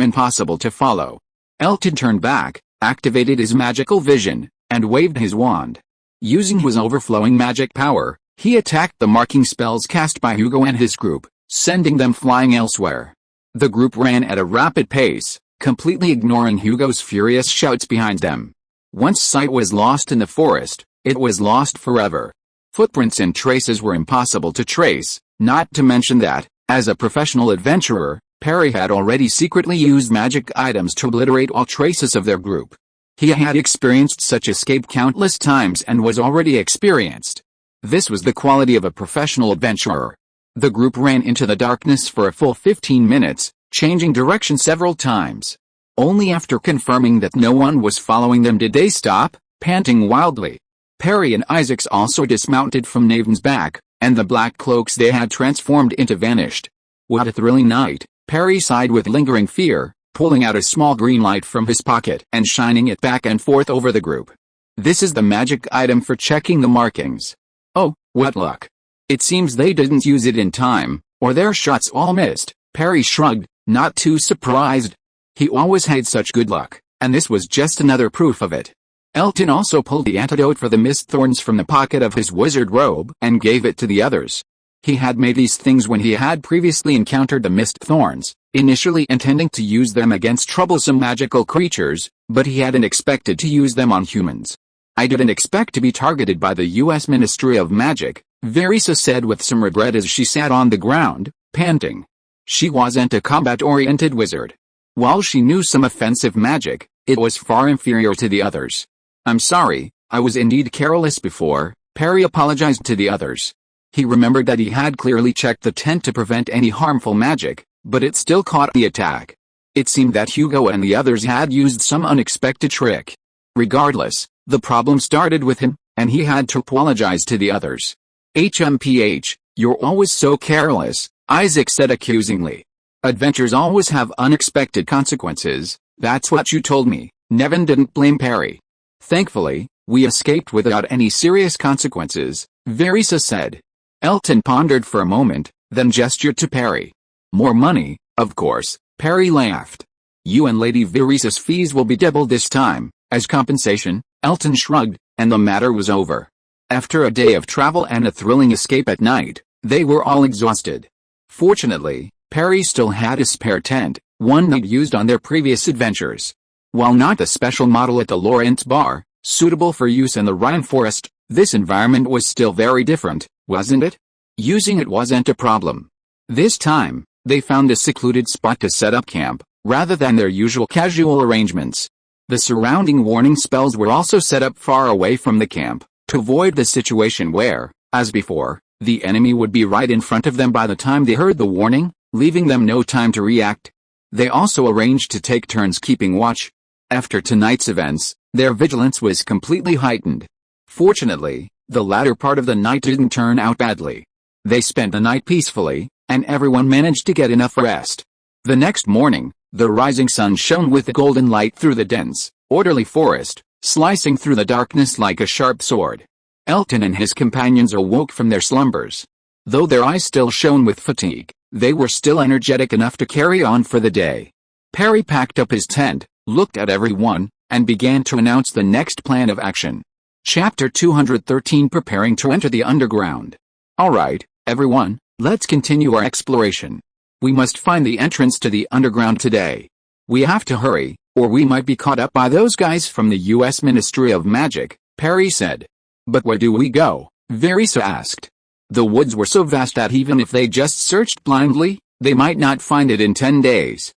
impossible to follow. Elton turned back, activated his magical vision, and waved his wand. Using his overflowing magic power, he attacked the marking spells cast by Hugo and his group, sending them flying elsewhere. The group ran at a rapid pace, completely ignoring Hugo's furious shouts behind them. Once sight was lost in the forest, it was lost forever. Footprints and traces were impossible to trace, not to mention that, as a professional adventurer, Perry had already secretly used magic items to obliterate all traces of their group. He had experienced such escape countless times and was already experienced. This was the quality of a professional adventurer. The group ran into the darkness for a full 15 minutes, changing direction several times. Only after confirming that no one was following them did they stop, panting wildly. Perry and Isaacs also dismounted from Knave's back, and the black cloaks they had transformed into vanished. What a thrilling night, Perry sighed with lingering fear, pulling out a small green light from his pocket and shining it back and forth over the group. "This is the magic item for checking the markings." "Oh, what luck. It seems they didn't use it in time, or their shots all missed," Perry shrugged, not too surprised. He always had such good luck, and this was just another proof of it. Elton also pulled the antidote for the mist thorns from the pocket of his wizard robe and gave it to the others. He had made these things when he had previously encountered the mist thorns, initially intending to use them against troublesome magical creatures, but he hadn't expected to use them on humans. "I didn't expect to be targeted by the U.S. Ministry of Magic," Verisa said with some regret as she sat on the ground, panting. She wasn't a combat-oriented wizard. While she knew some offensive magic, it was far inferior to the others. "I'm sorry, I was indeed careless before," Perry apologized to the others. He remembered that he had clearly checked the tent to prevent any harmful magic, but it still caught the attack. It seemed that Hugo and the others had used some unexpected trick. Regardless, the problem started with him, and he had to apologize to the others. "HMPH, you're always so careless," Isaac said accusingly. "Adventures always have unexpected consequences, that's what you told me." Nevin didn't blame Perry. Thankfully, We escaped without any serious consequences, Verisa said. Elton pondered for a moment, then gestured to Perry. More money, of course, Perry laughed. You and Lady Verisa's fees will be doubled this time, as compensation, Elton shrugged, and the matter was over. After a day of travel and a thrilling escape at night, they were all exhausted. Fortunately, Perry still had a spare tent, one they'd used on their previous adventures. While not the special model at the Lawrence Bar, suitable for use in the Rhine Forest, this environment was still very different, wasn't it? Using it wasn't a problem. This time, they found a secluded spot to set up camp, rather than their usual casual arrangements. The surrounding warning spells were also set up far away from the camp, to avoid the situation where, as before, the enemy would be right in front of them by the time they heard the warning, leaving them no time to react. They also arranged to take turns keeping watch. After tonight's events, their vigilance was completely heightened. Fortunately, the latter part of the night didn't turn out badly. They spent the night peacefully, and everyone managed to get enough rest. The next morning, the rising sun shone with a golden light through the dense, orderly forest, slicing through the darkness like a sharp sword. Elton and his companions awoke from their slumbers. Though their eyes still shone with fatigue, they were still energetic enough to carry on for the day. Perry packed up his tent, looked at everyone, and began to announce the next plan of action. Chapter 213 Preparing to enter the underground. Alright, everyone, let's continue our exploration. We must find the entrance to the underground today. We have to hurry, or we might be caught up by those guys from the U.S. Ministry of Magic, Perry said. But where do we go? Verisa asked. The woods were so vast that even if they just searched blindly, they might not find it in 10 days.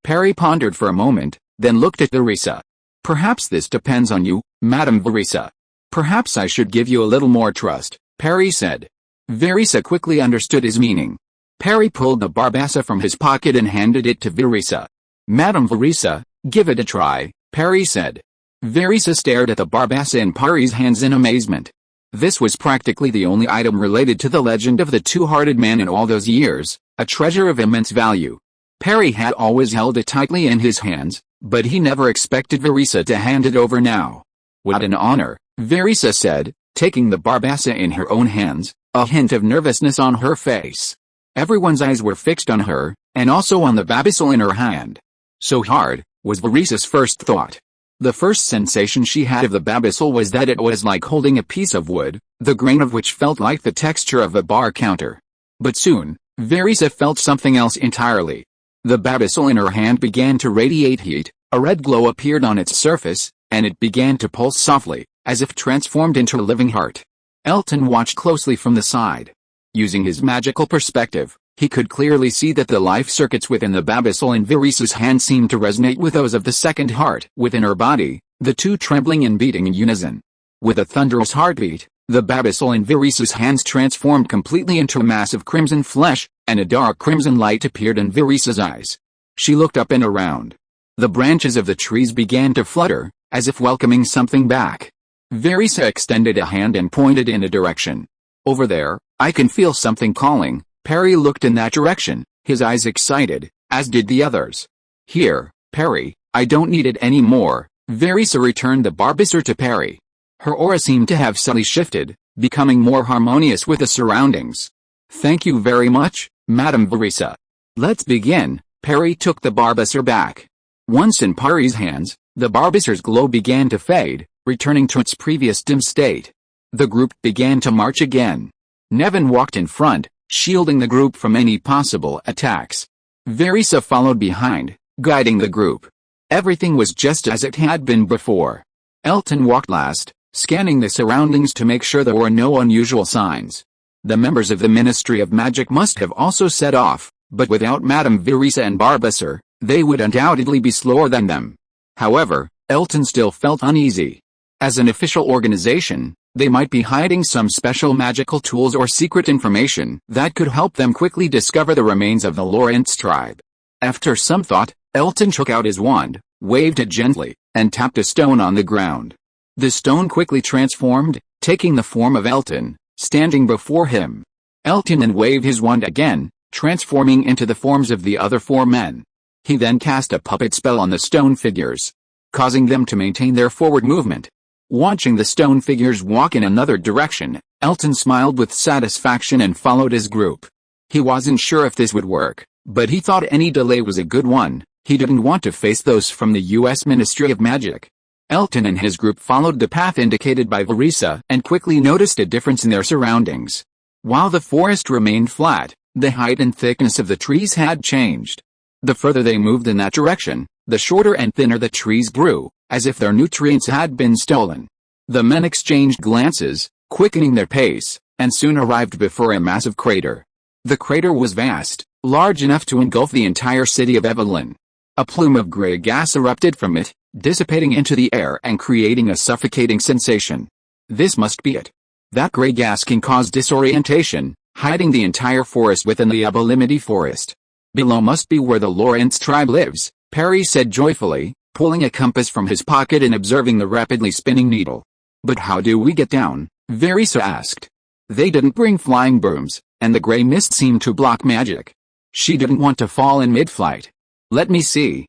Perry pondered for a moment, then looked at Verisa. Perhaps this depends on you, Madame Verisa. Perhaps I should give you a little more trust, Perry said. Verisa quickly understood his meaning. Perry pulled the barbassa from his pocket and handed it to Verisa. Madame Verisa, give it a try, Perry said. Verisa stared at the barbassa in Perry's hands in amazement. This was practically the only item related to the legend of the two-hearted man in all those years, a treasure of immense value. Perry had always held it tightly in his hands, but he never expected Verisa to hand it over now. What an honor, Verisa said, taking the barbassa in her own hands, a hint of nervousness on her face. Everyone's eyes were fixed on her, and also on the barbasol in her hand. So hard, was Verisa's first thought. The first sensation she had of the barbasol was that it was like holding a piece of wood, the grain of which felt like the texture of a bar counter. But soon, Verisa felt something else entirely. The barbasol in her hand began to radiate heat, a red glow appeared on its surface, and it began to pulse softly, as if transformed into a living heart. Elton watched closely from the side. Using his magical perspective, he could clearly see that the life circuits within the barbasol in Verisa's hand seemed to resonate with those of the second heart within her body, the two trembling and beating in unison. With a thunderous heartbeat, the barbasol in Verisa's hands transformed completely into a mass of crimson flesh, and a dark crimson light appeared in Verisa's eyes. She looked up and around. The branches of the trees began to flutter, as if welcoming something back. Verisa extended a hand and pointed in a direction. Over there, I can feel something calling. Perry looked in that direction, his eyes excited, as did the others. Here, Perry, I don't need it anymore. Verisa returned the barbasol to Perry. Her aura seemed to have subtly shifted, becoming more harmonious with the surroundings. Thank you very much, Madame Verisa. Let's begin. Perry took the barbasol back. Once in Perry's hands, the barbasol's glow began to fade, returning to its previous dim state. The group began to march again. Nevin walked in front, shielding the group from any possible attacks. Verisa followed behind, guiding the group. Everything was just as it had been before. Elton walked last, scanning the surroundings to make sure there were no unusual signs. The members of the Ministry of Magic must have also set off, but without Madame Verisa and Barbasol, they would undoubtedly be slower than them. However, Elton still felt uneasy. As an official organization, they might be hiding some special magical tools or secret information that could help them quickly discover the remains of the Lawrence tribe. After some thought, Elton took out his wand, waved it gently, and tapped a stone on the ground. The stone quickly transformed, taking the form of Elton, standing before him. Elton then waved his wand again, transforming into the forms of the other four men. He then cast a puppet spell on the stone figures, causing them to maintain their forward movement. Watching the stone figures walk in another direction, Elton smiled with satisfaction and followed his group. He wasn't sure if this would work, but he thought any delay was a good one. He didn't want to face those from the U.S. Ministry of Magic. Elton and his group followed the path indicated by Verisa and quickly noticed a difference in their surroundings. While the forest remained flat, the height and thickness of the trees had changed. The further they moved in that direction, the shorter and thinner the trees grew, as if their nutrients had been stolen. The men exchanged glances, quickening their pace, and soon arrived before a massive crater. The crater was vast, large enough to engulf the entire city of Evelyn. A plume of gray gas erupted from it, dissipating into the air and creating a suffocating sensation. This must be it. That gray gas can cause disorientation, hiding the entire forest within the Abelimity forest. Below must be where the Lawrence tribe lives, Perry said joyfully, pulling a compass from his pocket and observing the rapidly spinning needle. But how do we get down? Verisa asked. They didn't bring flying brooms, and the gray mist seemed to block magic. She didn't want to fall in mid-flight. Let me see.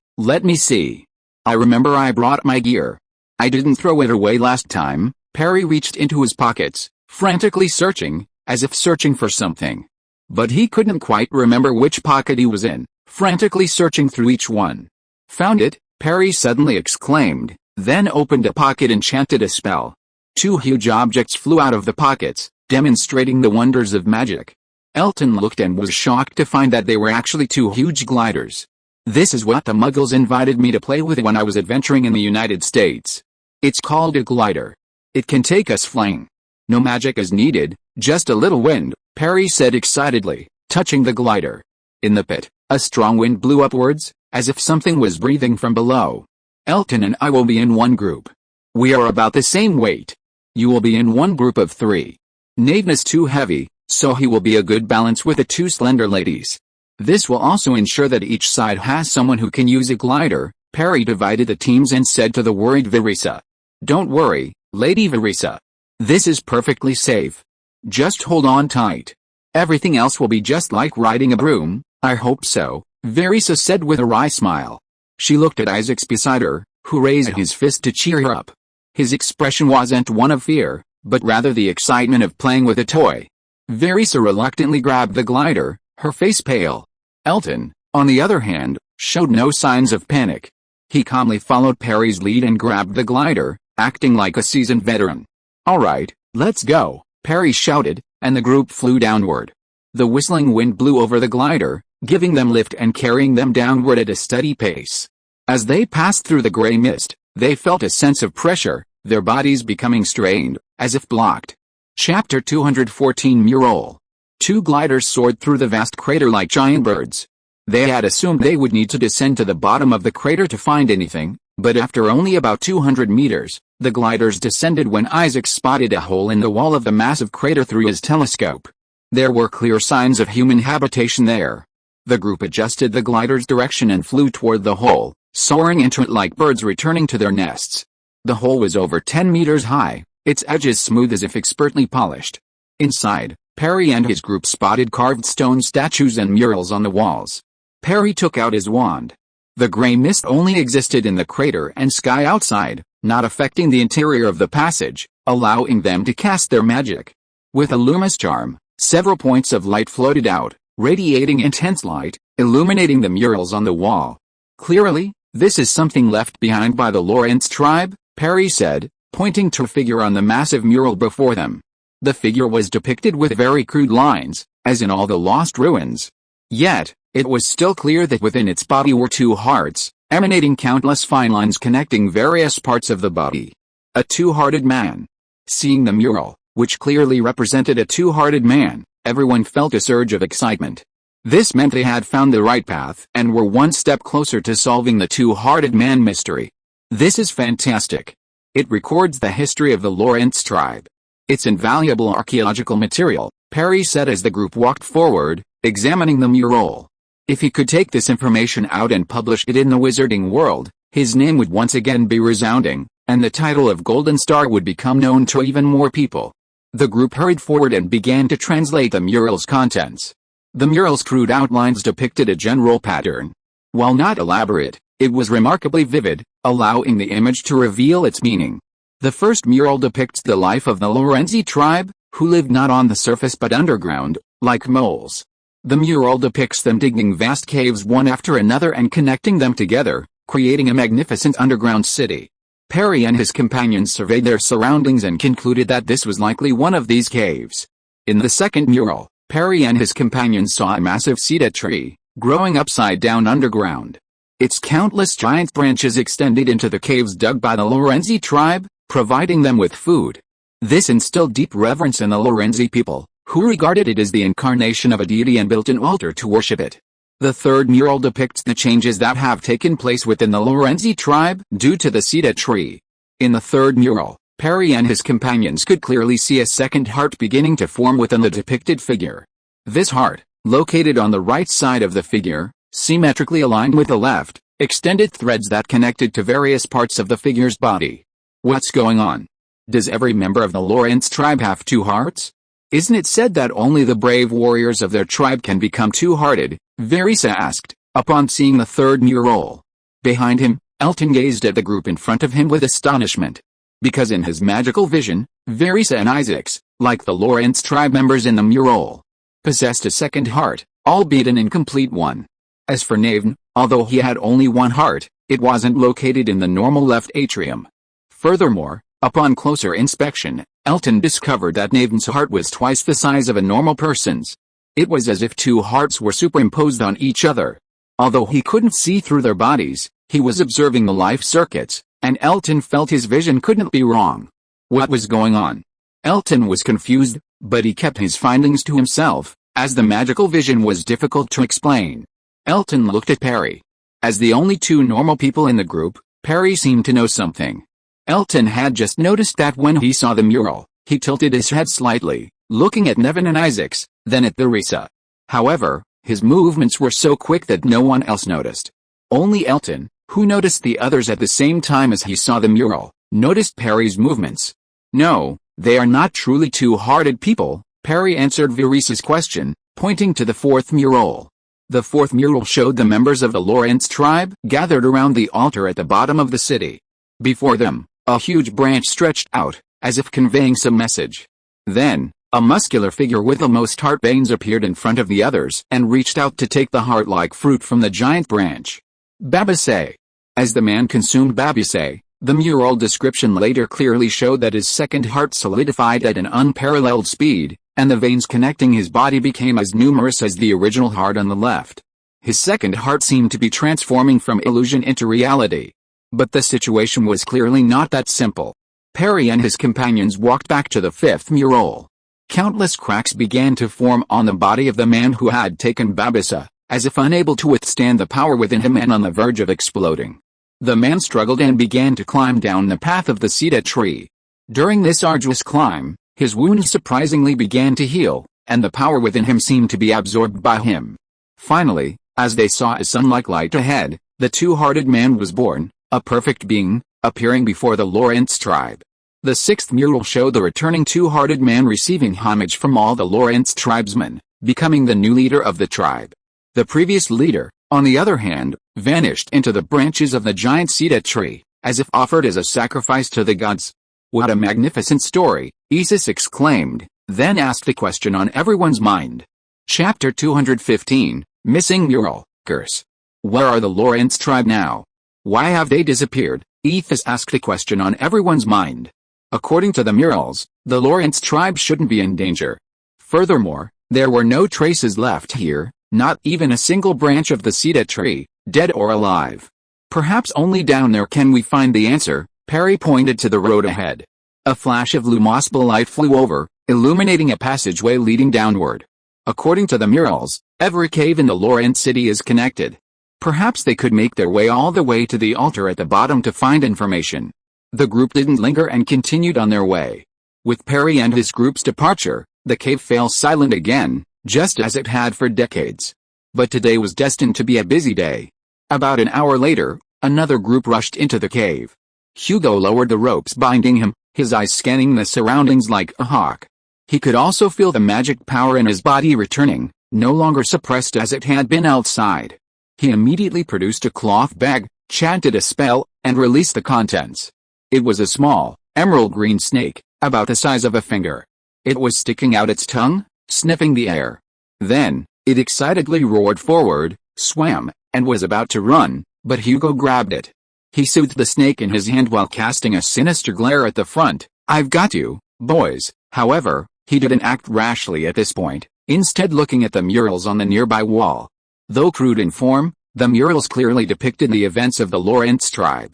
I remember I brought my gear. I didn't throw it away last time. Perry reached into his pockets, frantically searching, as if searching for something. But he couldn't quite remember which pocket he was in, frantically searching through each one. Found it, Perry suddenly exclaimed, then opened a pocket and chanted a spell. 2 huge objects flew out of the pockets, demonstrating the wonders of magic. Elton looked and was shocked to find that they were actually 2 huge gliders. This is what the Muggles invited me to play with when I was adventuring in the United States. It's called a glider. It can take us flying. No magic is needed, just a little wind, Perry said excitedly, touching the glider. In the pit, a strong wind blew upwards, as if something was breathing from below. Elton and I will be in one group. We are about the same weight. You will be in one group of 3. Nathan is too heavy, so he will be a good balance with the 2 slender ladies. This will also ensure that each side has someone who can use a glider. Perry divided the teams and said to the worried Verisa. Don't worry, Lady Verisa. This is perfectly safe. Just hold on tight. Everything else will be just like riding a broom. I hope so, Verisa said with a wry smile. She looked at Isaac beside her, who raised his fist to cheer her up. His expression wasn't one of fear, but rather the excitement of playing with a toy. Verisa reluctantly grabbed the glider, her face pale. Elton, on the other hand, showed no signs of panic. He calmly followed Perry's lead and grabbed the glider, acting like a seasoned veteran. All right, let's go, Perry shouted, and the group flew downward. The whistling wind blew over the glider, giving them lift and carrying them downward at a steady pace. As they passed through the gray mist, they felt a sense of pressure, their bodies becoming strained, as if blocked. Chapter 214 Mural. 2 gliders soared through the vast crater like giant birds. They had assumed they would need to descend to the bottom of the crater to find anything, but after only about 200 meters, the gliders descended when Isaac spotted a hole in the wall of the massive crater through his telescope. There were clear signs of human habitation there. The group adjusted the glider's direction and flew toward the hole, soaring into it like birds returning to their nests. The hole was over 10 meters high, its edges smooth as if expertly polished. Inside, Perry and his group spotted carved stone statues and murals on the walls. Perry took out his wand. The gray mist only existed in the crater and sky outside, not affecting the interior of the passage, allowing them to cast their magic. With a luminous charm, several points of light floated out, radiating intense light, illuminating the murals on the wall. Clearly, this is something left behind by the Lawrence tribe, Perry said, pointing to a figure on the massive mural before them. The figure was depicted with very crude lines, as in all the lost ruins. Yet, it was still clear that within its body were 2 hearts, emanating countless fine lines connecting various parts of the body. A 2-hearted man. Seeing the mural, which clearly represented a 2-hearted man, everyone felt a surge of excitement. This meant they had found the right path and were one step closer to solving the 2-hearted man mystery. This is fantastic. It records the history of the Lawrence tribe. It's invaluable archaeological material, Perry said as the group walked forward, examining the mural. If he could take this information out and publish it in the wizarding world, his name would once again be resounding, and the title of Golden Star would become known to even more people. The group hurried forward and began to translate the mural's contents. The mural's crude outlines depicted a general pattern. While not elaborate, it was remarkably vivid, allowing the image to reveal its meaning. The first mural depicts the life of the Lorenzi tribe, who lived not on the surface but underground, like moles. The mural depicts them digging vast caves one after another and connecting them together, creating a magnificent underground city. Perry and his companions surveyed their surroundings and concluded that this was likely one of these caves. In the second mural, Perry and his companions saw a massive cedar tree, growing upside down underground. Its countless giant branches extended into the caves dug by the Lorenzi tribe, providing them with food. This instilled deep reverence in the Lorenzi people, who regarded it as the incarnation of a deity and built an altar to worship it. The third mural depicts the changes that have taken place within the Lorenzi tribe due to the cedar tree. In the third mural, Perry and his companions could clearly see a second heart beginning to form within the depicted figure. This heart, located on the right side of the figure, symmetrically aligned with the left, extended threads that connected to various parts of the figure's body. What's going on? Does every member of the Lorenz tribe have two hearts? Isn't it said that only the brave warriors of their tribe can become two-hearted? Verisa asked, upon seeing the third mural. Behind him, Elton gazed at the group in front of him with astonishment. Because in his magical vision, Verisa and Isaacs, like the Lorenz tribe members in the mural, possessed a second heart, albeit an incomplete one. As for Naven, although he had only one heart, it wasn't located in the normal left atrium. Furthermore, upon closer inspection, Elton discovered that Naven's heart was twice the size of a normal person's. It was as if two hearts were superimposed on each other. Although he couldn't see through their bodies, he was observing the life circuits, and Elton felt his vision couldn't be wrong. What was going on? Elton was confused, but he kept his findings to himself, as the magical vision was difficult to explain. Elton looked at Perry. As the only two normal people in the group, Perry seemed to know something. Elton had just noticed that when he saw the mural, he tilted his head slightly, looking at Nevin and Isaacs, then at Verisa. However, his movements were so quick that no one else noticed. Only Elton, who noticed the others at the same time as he saw the mural, noticed Perry's movements. No, they are not truly two-hearted people, Perry answered Verisa's question, pointing to the fourth mural. The fourth mural showed the members of the Lorenz tribe gathered around the altar at the bottom of the city. Before them, a huge branch stretched out, as if conveying some message. Then, a muscular figure with the most heart veins appeared in front of the others and reached out to take the heart-like fruit from the giant branch. Babase. As the man consumed Babase, the mural description later clearly showed that his second heart solidified at an unparalleled speed, and the veins connecting his body became as numerous as the original heart on the left. His second heart seemed to be transforming from illusion into reality. But the situation was clearly not that simple. Perry and his companions walked back to the fifth mural. Countless cracks began to form on the body of the man who had taken Babasa, as if unable to withstand the power within him and on the verge of exploding. The man struggled and began to climb down the path of the cedar tree. During this arduous climb, his wounds surprisingly began to heal, and the power within him seemed to be absorbed by him. Finally, as they saw a sun-like light ahead, the two-hearted man was born, a perfect being, appearing before the Lorenz tribe. The sixth mural showed the returning two-hearted man receiving homage from all the Lorenz tribesmen, becoming the new leader of the tribe. The previous leader, on the other hand, vanished into the branches of the giant cedar tree, as if offered as a sacrifice to the gods. What a magnificent story, Isis exclaimed, then asked a question on everyone's mind. Chapter 215, Missing Mural, Curse. Where are the Lorenz tribe now? Why have they disappeared? Isis asked a question on everyone's mind. According to the murals, the Lorenz tribe shouldn't be in danger. Furthermore, there were no traces left here, not even a single branch of the cedar tree, dead or alive. Perhaps only down there can we find the answer, Perry pointed to the road ahead. A flash of luminosity light flew over, illuminating a passageway leading downward. According to the murals, every cave in the Lorenz city is connected. Perhaps they could make their way all the way to the altar at the bottom to find information. The group didn't linger and continued on their way. With Perry and his group's departure, the cave fell silent again, just as it had for decades. But today was destined to be a busy day. About an hour later, another group rushed into the cave. Hugo lowered the ropes binding him, his eyes scanning the surroundings like a hawk. He could also feel the magic power in his body returning, no longer suppressed as it had been outside. He immediately produced a cloth bag, chanted a spell, and released the contents. It was a small, emerald green snake, about the size of a finger. It was sticking out its tongue, sniffing the air. Then, it excitedly roared forward, swam, and was about to run, but Hugo grabbed it. He soothed the snake in his hand while casting a sinister glare at the front. "I've got you, boys." However, he didn't act rashly at this point, instead looking at the murals on the nearby wall. Though crude in form, the murals clearly depicted the events of the Lawrence tribe.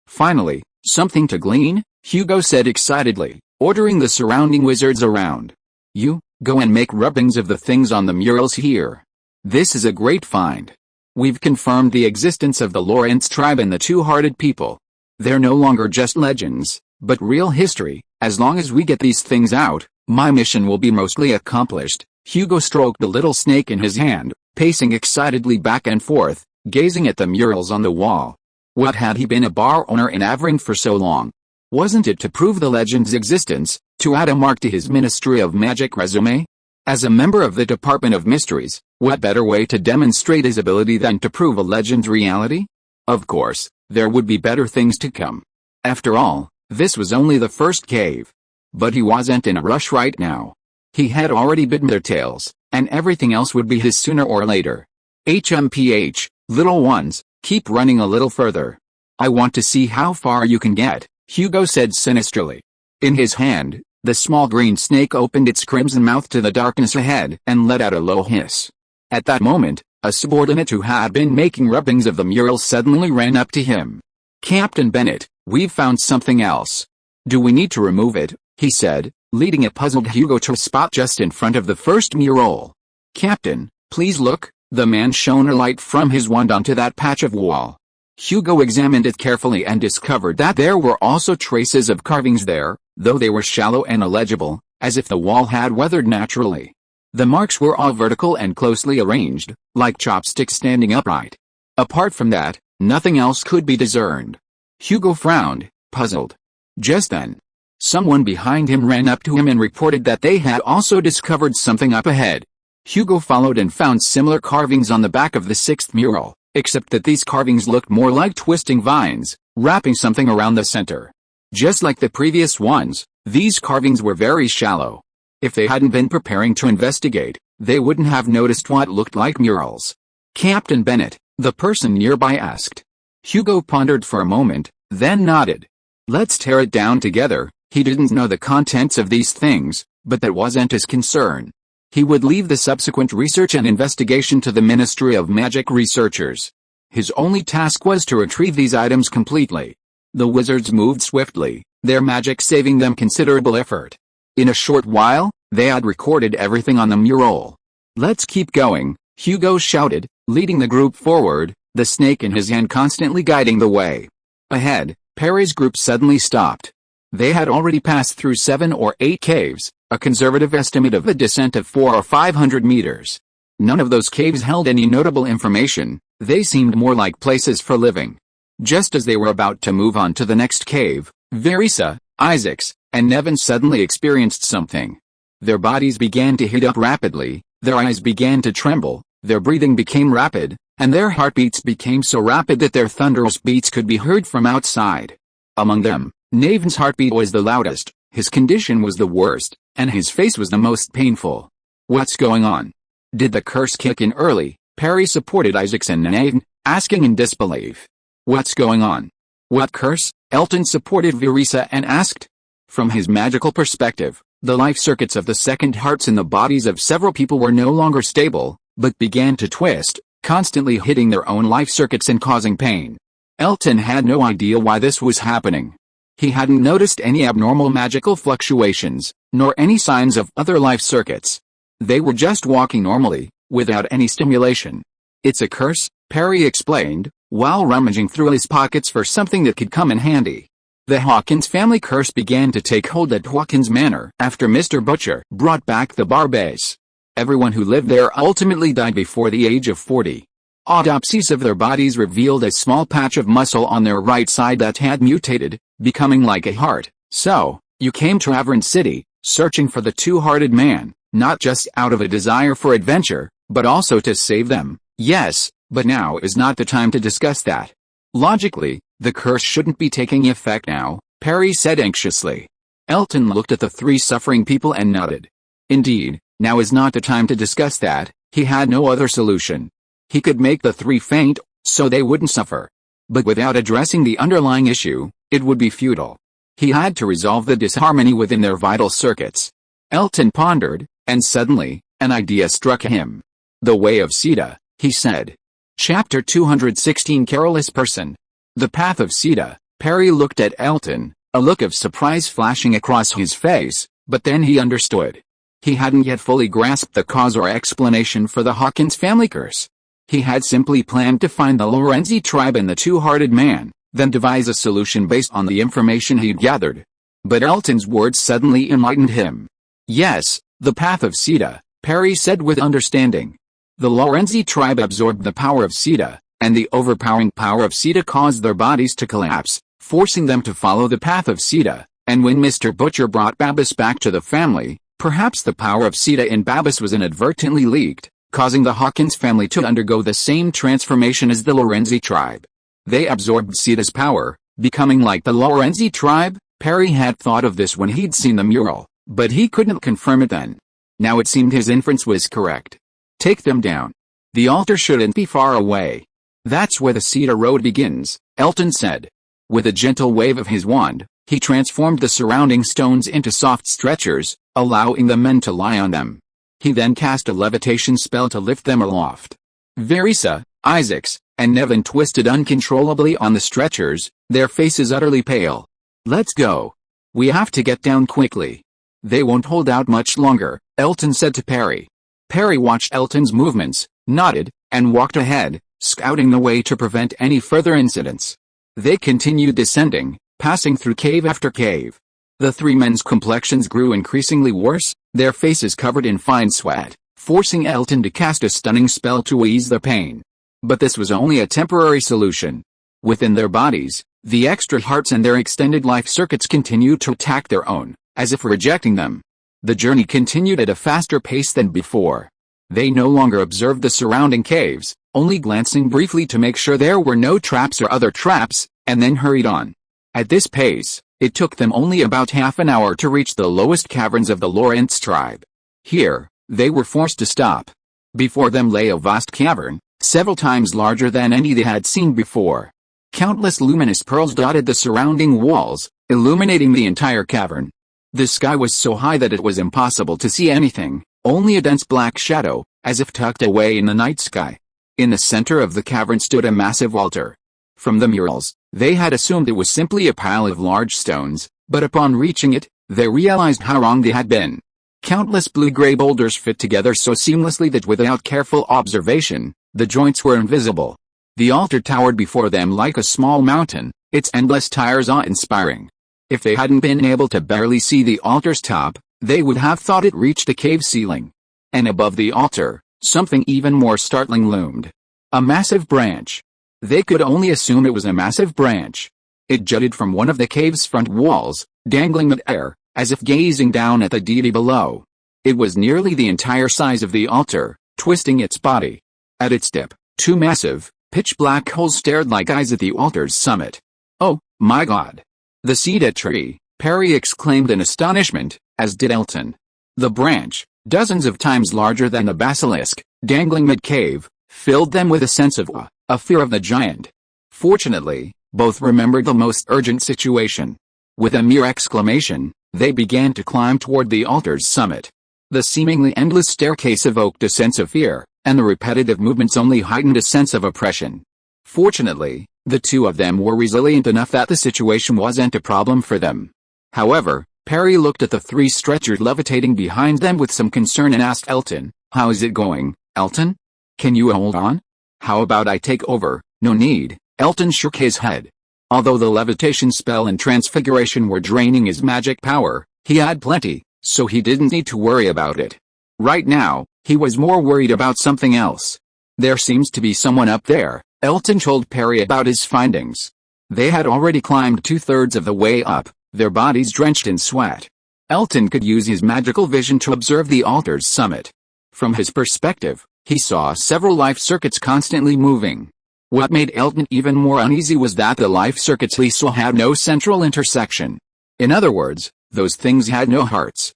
Finally, something to glean, Hugo said excitedly, ordering the surrounding wizards around. "You, go and make rubbings of the things on the murals here. This is a great find. We've confirmed the existence of the Lawrence tribe and the two-hearted people. They're no longer just legends, but real history. As long as we get these things out, my mission will be mostly accomplished." Hugo stroked the little snake in his hand, pacing excitedly back and forth, gazing at the murals on the wall. What had he been a bar owner in Averand for so long? Wasn't it to prove the legend's existence, to add a mark to his Ministry of Magic resume? As a member of the Department of Mysteries, what better way to demonstrate his ability than to prove a legend's reality? Of course, there would be better things to come. After all, this was only the first cave. But he wasn't in a rush right now. He had already bitten their tails, and everything else would be his sooner or later. HMPH, little ones, keep running a little further. I want to see how far you can get, Hugo said sinisterly. In his hand, the small green snake opened its crimson mouth to the darkness ahead and let out a low hiss. At that moment, a subordinate who had been making rubbings of the mural suddenly ran up to him. "Captain Bennett, we've found something else. Do we need to remove it?" he said, leading a puzzled Hugo to a spot just in front of the first mural. "Captain, please look." The man shone a light from his wand onto that patch of wall. Hugo examined it carefully and discovered that there were also traces of carvings there, though they were shallow and illegible, as if the wall had weathered naturally. The marks were all vertical and closely arranged, like chopsticks standing upright. Apart from that, nothing else could be discerned. Hugo frowned, puzzled. Just then, someone behind him ran up to him and reported that they had also discovered something up ahead. Hugo followed and found similar carvings on the back of the sixth mural, except that these carvings looked more like twisting vines, wrapping something around the center. Just like the previous ones, these carvings were very shallow. If they hadn't been preparing to investigate, they wouldn't have noticed what looked like murals. "Captain Bennett," the person nearby asked. Hugo pondered for a moment, then nodded. "Let's tear it down together." He didn't know the contents of these things, but that wasn't his concern. He would leave the subsequent research and investigation to the Ministry of Magic researchers. His only task was to retrieve these items completely. The wizards moved swiftly, their magic saving them considerable effort. In a short while, they had recorded everything on the mural. "Let's keep going," Hugo shouted, leading the group forward, the snake in his hand constantly guiding the way. Ahead, Perry's group suddenly stopped. They had already passed through 7 or 8 caves, a conservative estimate of a descent of 400 or 500 meters. None of those caves held any notable information, they seemed more like places for living. Just as they were about to move on to the next cave, Verisa, Isaacs, and Nevin suddenly experienced something. Their bodies began to heat up rapidly, their eyes began to tremble, their breathing became rapid, and their heartbeats became so rapid that their thunderous beats could be heard from outside. Among them, Nevin's heartbeat was the loudest, his condition was the worst, and his face was the most painful. "What's going on? Did the curse kick in early?" Perry supported Isaacs and Nevin, asking in disbelief. "What's going on? What curse?" Elton supported Verisa and asked. From his magical perspective, the life circuits of the second hearts in the bodies of several people were no longer stable, but began to twist, constantly hitting their own life circuits and causing pain. Elton had no idea why this was happening. He hadn't noticed any abnormal magical fluctuations, nor any signs of other life circuits. They were just walking normally, without any stimulation. "It's a curse," Perry explained, while rummaging through his pockets for something that could come in handy. The Hawkins family curse began to take hold at Hawkins Manor after Mr. Butcher brought back the Barbets. Everyone who lived there ultimately died before the age of 40. Autopsies of their bodies revealed a small patch of muscle on their right side that had mutated, becoming like a heart. "So, you came to Averand City, searching for the two-hearted man, not just out of a desire for adventure, but also to save them." "Yes, but now is not the time to discuss that. Logically, the curse shouldn't be taking effect now," Perry said anxiously. Elton looked at the three suffering people and nodded. Indeed, now is not the time to discuss that. He had no other solution. He could make the three faint, so they wouldn't suffer. But without addressing the underlying issue, it would be futile. He had to resolve the disharmony within their vital circuits. Elton pondered, and suddenly, an idea struck him. The Way of Sita, he said. Chapter 216 Careless Person. The Path of Sita. Perry looked at Elton, a look of surprise flashing across his face, but then he understood. He hadn't yet fully grasped the cause or explanation for the Hawkins family curse. He had simply planned to find the Lorenzi tribe and the two-hearted man, then devise a solution based on the information he'd gathered. But Elton's words suddenly enlightened him. Yes, the Path of Sita, Perry said with understanding. The Lorenzi tribe absorbed the power of Sita, and the overpowering power of Sita caused their bodies to collapse, forcing them to follow the path of Sita, and when Mr. Butcher brought Babas back to the family, perhaps the power of Sita in Babas was inadvertently leaked, causing the Hawkins family to undergo the same transformation as the Lorenzi tribe. They absorbed Sita's power, becoming like the Lorenzi tribe. Perry had thought of this when he'd seen the mural, but he couldn't confirm it then. Now it seemed his inference was correct. Take them down. The altar shouldn't be far away. That's where the Sita road begins, Elton said. With a gentle wave of his wand, he transformed the surrounding stones into soft stretchers, allowing the men to lie on them. He then cast a levitation spell to lift them aloft. Verisa, Isaacs, and Nevin twisted uncontrollably on the stretchers, their faces utterly pale. Let's go. We have to get down quickly. They won't hold out much longer, Elton said to Perry. Perry watched Elton's movements, nodded, and walked ahead, scouting the way to prevent any further incidents. They continued descending, passing through cave after cave. The three men's complexions grew increasingly worse, their faces covered in fine sweat, forcing Elton to cast a stunning spell to ease the pain. But this was only a temporary solution. Within their bodies, the extra hearts and their extended life circuits continued to attack their own, as if rejecting them. The journey continued at a faster pace than before. They no longer observed the surrounding caves, only glancing briefly to make sure there were no traps or other traps, and then hurried on. At this pace, it took them only about half an hour to reach the lowest caverns of the Lorenz tribe. Here, they were forced to stop. Before them lay a vast cavern, several times larger than any they had seen before. Countless luminous pearls dotted the surrounding walls, illuminating the entire cavern. The sky was so high that it was impossible to see anything, only a dense black shadow, as if tucked away in the night sky. In the center of the cavern stood a massive altar. From the murals, they had assumed it was simply a pile of large stones, but upon reaching it, they realized how wrong they had been. Countless blue-gray boulders fit together so seamlessly that without careful observation, the joints were invisible. The altar towered before them like a small mountain, its endless tiers awe-inspiring. If they hadn't been able to barely see the altar's top, they would have thought it reached a cave ceiling. And above the altar, something even more startling loomed. A massive branch. They could only assume it was a massive branch. It jutted from one of the cave's front walls, dangling mid-air, as if gazing down at the deity below. It was nearly the entire size of the altar, twisting its body. At its tip, two massive, pitch-black holes stared like eyes at the altar's summit. Oh, my God! The Sita tree, Perry exclaimed in astonishment, as did Elton. The branch, dozens of times larger than the basilisk, dangling mid-cave, filled them with a sense of awe, a fear of the giant. Fortunately, both remembered the most urgent situation. With a mere exclamation, they began to climb toward the altar's summit. The seemingly endless staircase evoked a sense of fear, and the repetitive movements only heightened a sense of oppression. Fortunately, the two of them were resilient enough that the situation wasn't a problem for them. However, Perry looked at the three stretchers levitating behind them with some concern and asked Elton, "How is it going, Elton? Can you hold on? How about I take over?" "No need," Elton shook his head. Although the levitation spell and transfiguration were draining his magic power, he had plenty, so he didn't need to worry about it. Right now, he was more worried about something else. "There seems to be someone up there," Elton told Perry about his findings. They had already climbed 2/3 of the way up, their bodies drenched in sweat. Elton could use his magical vision to observe the altar's summit. From his perspective, he saw several life circuits constantly moving. What made Elton even more uneasy was that the life circuits he saw had no central intersection. In other words, those things had no hearts.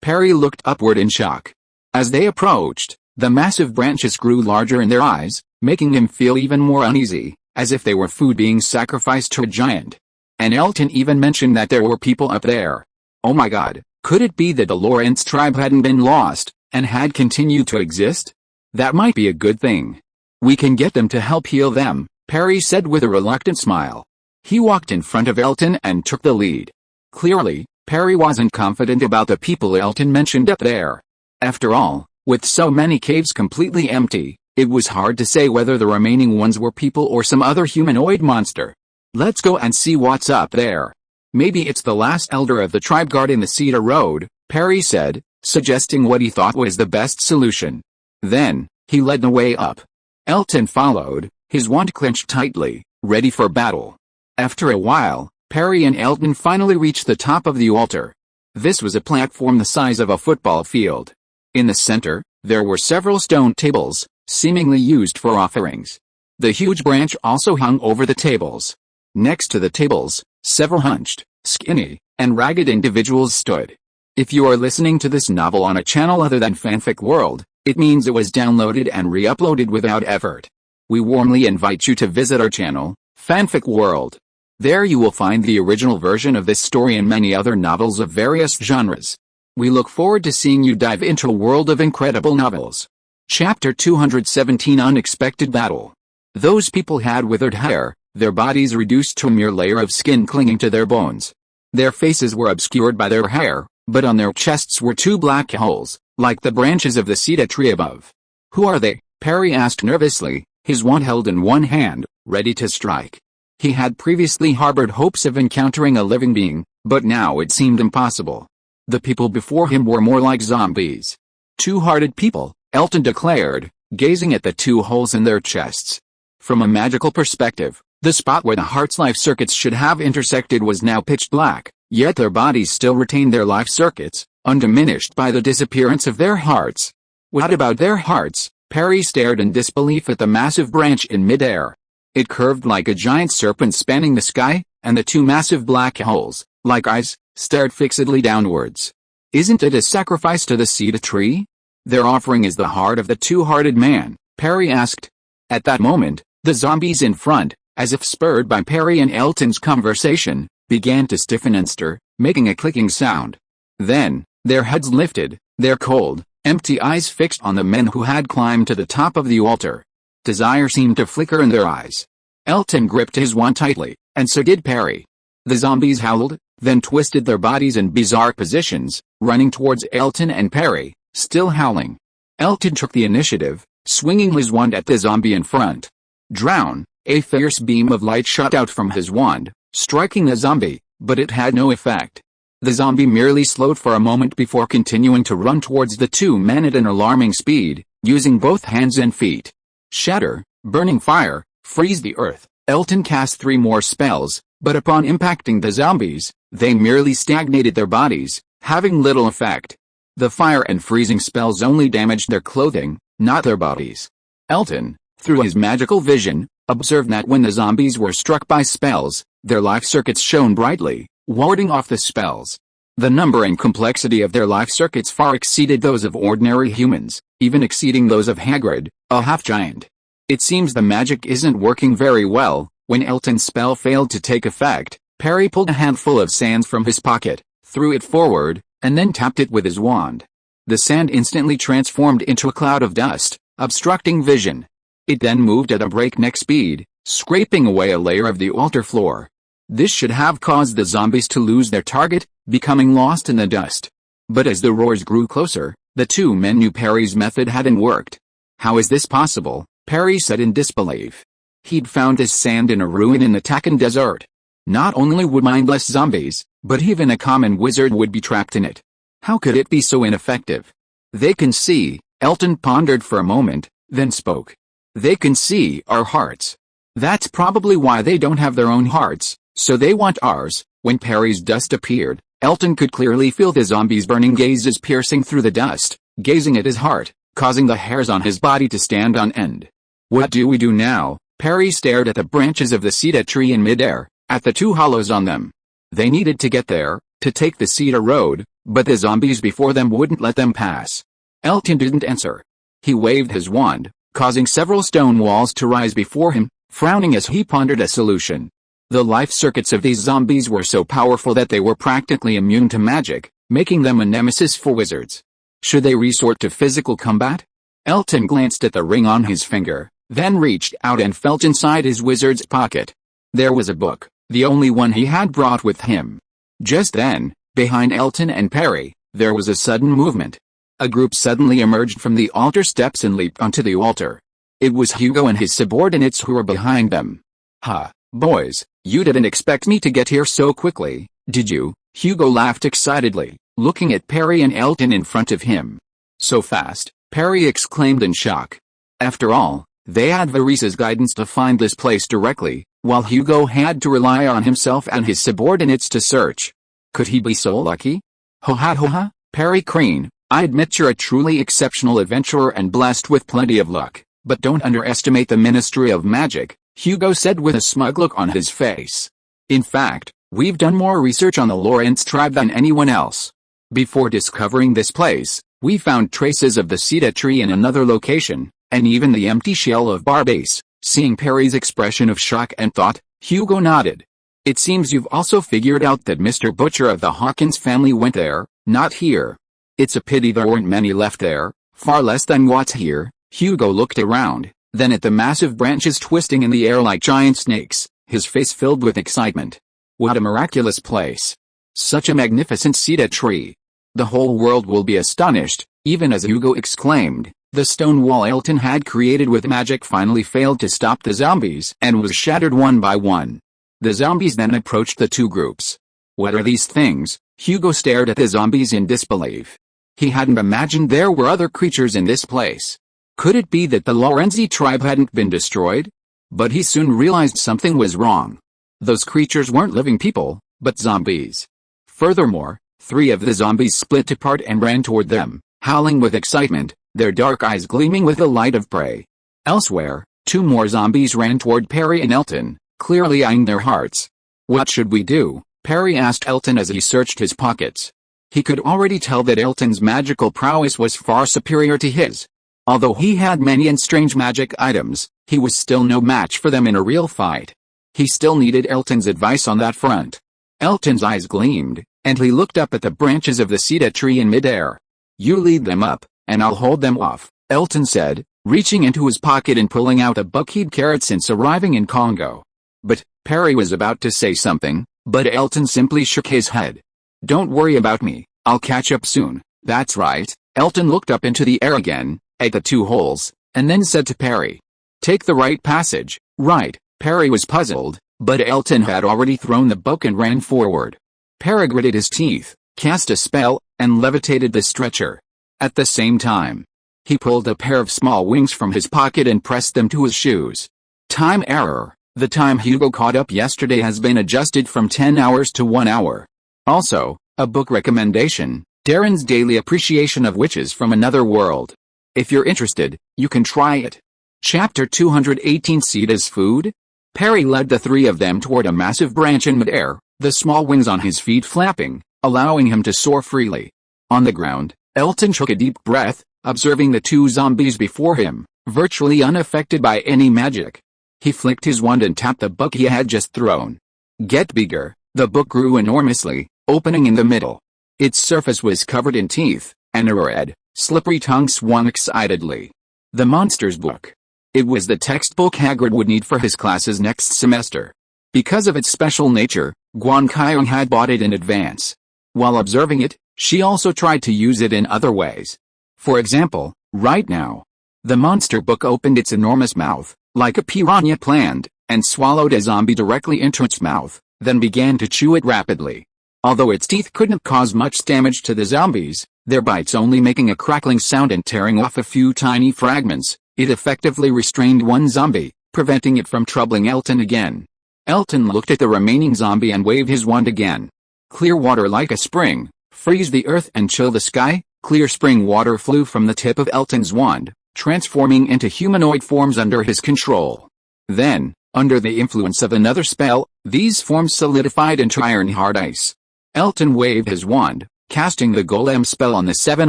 Perry looked upward in shock. As they approached, the massive branches grew larger in their eyes, making him feel even more uneasy, as if they were food being sacrificed to a giant. And Elton even mentioned that there were people up there. Oh my god, could it be that the Lawrence tribe hadn't been lost, and had continued to exist? That might be a good thing. We can get them to help heal them, Perry said with a reluctant smile. He walked in front of Elton and took the lead. Clearly, Perry wasn't confident about the people Elton mentioned up there. After all, with so many caves completely empty, it was hard to say whether the remaining ones were people or some other humanoid monster. Let's go and see what's up there. Maybe it's the last elder of the tribe guarding the Cedar Road, Perry said, suggesting what he thought was the best solution. Then, he led the way up. Elton followed, his wand clenched tightly, ready for battle. After a while, Perry and Elton finally reached the top of the altar. This was a platform the size of a football field. In the center, there were several stone tables, seemingly used for offerings. The huge branch also hung over the tables. Next to the tables, several hunched, skinny, and ragged individuals stood. If you are listening to this novel on a channel other than Fanfic World, it means it was downloaded and re-uploaded without effort. We warmly invite you to visit our channel, Fanfic World. There you will find the original version of this story and many other novels of various genres. We look forward to seeing you dive into a world of incredible novels. Chapter 217 Unexpected Battle. Those people had withered hair, their bodies reduced to a mere layer of skin clinging to their bones. Their faces were obscured by their hair, but on their chests were two black holes, like the branches of the cedar tree above. Who are they? Perry asked nervously, his wand held in one hand, ready to strike. He had previously harbored hopes of encountering a living being, but now it seemed impossible. The people before him were more like zombies. Two-hearted people, Elton declared, gazing at the two holes in their chests. From a magical perspective, the spot where the heart's life circuits should have intersected was now pitch black, yet their bodies still retained their life circuits, undiminished by the disappearance of their hearts. What about their hearts? Perry stared in disbelief at the massive branch in midair. It curved like a giant serpent spanning the sky, and the two massive black holes, like eyes, stared fixedly downwards. Isn't it a sacrifice to the cedar tree? Their offering is the heart of the two-hearted man, Perry asked. At that moment, the zombies in front, as if spurred by Perry and Elton's conversation, began to stiffen and stir, making a clicking sound. Then, their heads lifted, their cold, empty eyes fixed on the men who had climbed to the top of the altar. Desire seemed to flicker in their eyes. Elton gripped his wand tightly, and so did Perry. The zombies howled, then twisted their bodies in bizarre positions, running towards Elton and Perry, still howling. Elton took the initiative, swinging his wand at the zombie in front. Drown! A fierce beam of light shot out from his wand, striking the zombie, but it had no effect. The zombie merely slowed for a moment before continuing to run towards the two men at an alarming speed, using both hands and feet. Shatter, burning fire, freeze the earth. Elton cast 3 more spells, but upon impacting the zombies, they merely stagnated their bodies, having little effect. The fire and freezing spells only damaged their clothing, not their bodies. Elton, through his magical vision, observed that when the zombies were struck by spells, their life circuits shone brightly, warding off the spells. The number and complexity of their life circuits far exceeded those of ordinary humans, even exceeding those of Hagrid, a half-giant. It seems the magic isn't working very well. When Elton's spell failed to take effect, Perry pulled a handful of sand from his pocket, threw it forward, and then tapped it with his wand. The sand instantly transformed into a cloud of dust, obstructing vision. It then moved at a breakneck speed, scraping away a layer of the altar floor. This should have caused the zombies to lose their target, becoming lost in the dust. But as the roars grew closer, the two men knew Perry's method hadn't worked. How is this possible? Perry said in disbelief. He'd found this sand in a ruin in the Takan Desert. Not only would mindless zombies, but even a common wizard would be trapped in it. How could it be so ineffective? They can see, Elton pondered for a moment, then spoke. They can see our hearts. That's probably why they don't have their own hearts, so they want ours. When Perry's dust appeared, Elton could clearly feel the zombie's burning gazes piercing through the dust, gazing at his heart, causing the hairs on his body to stand on end. What do we do now? Perry stared at the branches of the cedar tree in midair, at the two hollows on them. They needed to get there, to take the cedar road, but the zombies before them wouldn't let them pass. Elton didn't answer. He waved his wand, causing several stone walls to rise before him, frowning as he pondered a solution. The life circuits of these zombies were so powerful that they were practically immune to magic, making them a nemesis for wizards. Should they resort to physical combat? Elton glanced at the ring on his finger, then reached out and felt inside his wizard's pocket. There was a book, the only one he had brought with him. Just then, behind Elton and Perry, there was a sudden movement. A group suddenly emerged from the altar steps and leaped onto the altar. It was Hugo and his subordinates who were behind them. "Ha, boys, you didn't expect me to get here so quickly, did you?" Hugo laughed excitedly, looking at Perry and Elton in front of him. "So fast," Perry exclaimed in shock. After all, they had Varisa's guidance to find this place directly, while Hugo had to rely on himself and his subordinates to search. Could he be so lucky? Ho ha ho ha, Perry Crane, I admit you're a truly exceptional adventurer and blessed with plenty of luck, but don't underestimate the Ministry of Magic, Hugo said with a smug look on his face. In fact, we've done more research on the Lawrence tribe than anyone else. Before discovering this place, we found traces of the cedar tree in another location, and even the empty shell of Barbase. Seeing Perry's expression of shock and thought, Hugo nodded. It seems you've also figured out that Mr. Butcher of the Hawkins family went there, not here. It's a pity there weren't many left there, far less than what's here. Hugo looked around, then at the massive branches twisting in the air like giant snakes, his face filled with excitement. What a miraculous place. Such a magnificent cedar tree. The whole world will be astonished, even as Hugo exclaimed. The stone wall Elton had created with magic finally failed to stop the zombies and was shattered one by one. The zombies then approached the two groups. What are these things? Hugo stared at the zombies in disbelief. He hadn't imagined there were other creatures in this place. Could it be that the Lorenzi tribe hadn't been destroyed? But he soon realized something was wrong. Those creatures weren't living people, but zombies. Furthermore, 3 of the zombies split apart and ran toward them, howling with excitement, their dark eyes gleaming with the light of prey. Elsewhere, 2 more zombies ran toward Perry and Elton, clearly eyeing their hearts. What should we do? Perry asked Elton as he searched his pockets. He could already tell that Elton's magical prowess was far superior to his. Although he had many and strange magic items, he was still no match for them in a real fight. He still needed Elton's advice on that front. Elton's eyes gleamed, and he looked up at the branches of the cedar tree in midair. You lead them up, and I'll hold them off, Elton said, reaching into his pocket and pulling out a book he'd carried since arriving in Congo. But, Perry was about to say something, but Elton simply shook his head. Don't worry about me, I'll catch up soon. That's right. Elton looked up into the air again, at the 2 holes, and then said to Perry. Take the right passage. Right. Perry was puzzled, but Elton had already thrown the book and ran forward. Perry gritted his teeth, cast a spell, and levitated the stretcher. At the same time, he pulled a pair of small wings from his pocket and pressed them to his shoes. Time error. The time Hugo caught up yesterday has been adjusted from 10 hours to 1 hour. Also, a book recommendation, Darren's Daily Appreciation of Witches from Another World. If you're interested, you can try it. Chapter 218 Sita's Food? Perry led the 3 of them toward a massive branch in midair, the small wings on his feet flapping, allowing him to soar freely. On the ground, Elton took a deep breath, observing the 2 zombies before him, virtually unaffected by any magic. He flicked his wand and tapped the book he had just thrown. Get bigger. The book grew enormously, opening in the middle. Its surface was covered in teeth, and a red, slippery tongue swung excitedly. The Monsters Book. It was the textbook Hagrid would need for his classes next semester. Because of its special nature, Guan Qiong had bought it in advance. While observing it, she also tried to use it in other ways. For example, right now. The monster book opened its enormous mouth, like a piranha planned, and swallowed a zombie directly into its mouth, then began to chew it rapidly. Although its teeth couldn't cause much damage to the zombies, their bites only making a crackling sound and tearing off a few tiny fragments, it effectively restrained one zombie, preventing it from troubling Elton again. Elton looked at the remaining zombie and waved his wand again. Clear water like a spring, freeze the earth and chill the sky. Clear spring water flew from the tip of Elton's wand, transforming into humanoid forms under his control. Then, under the influence of another spell, these forms solidified into iron-hard ice. Elton waved his wand, casting the golem spell on the 7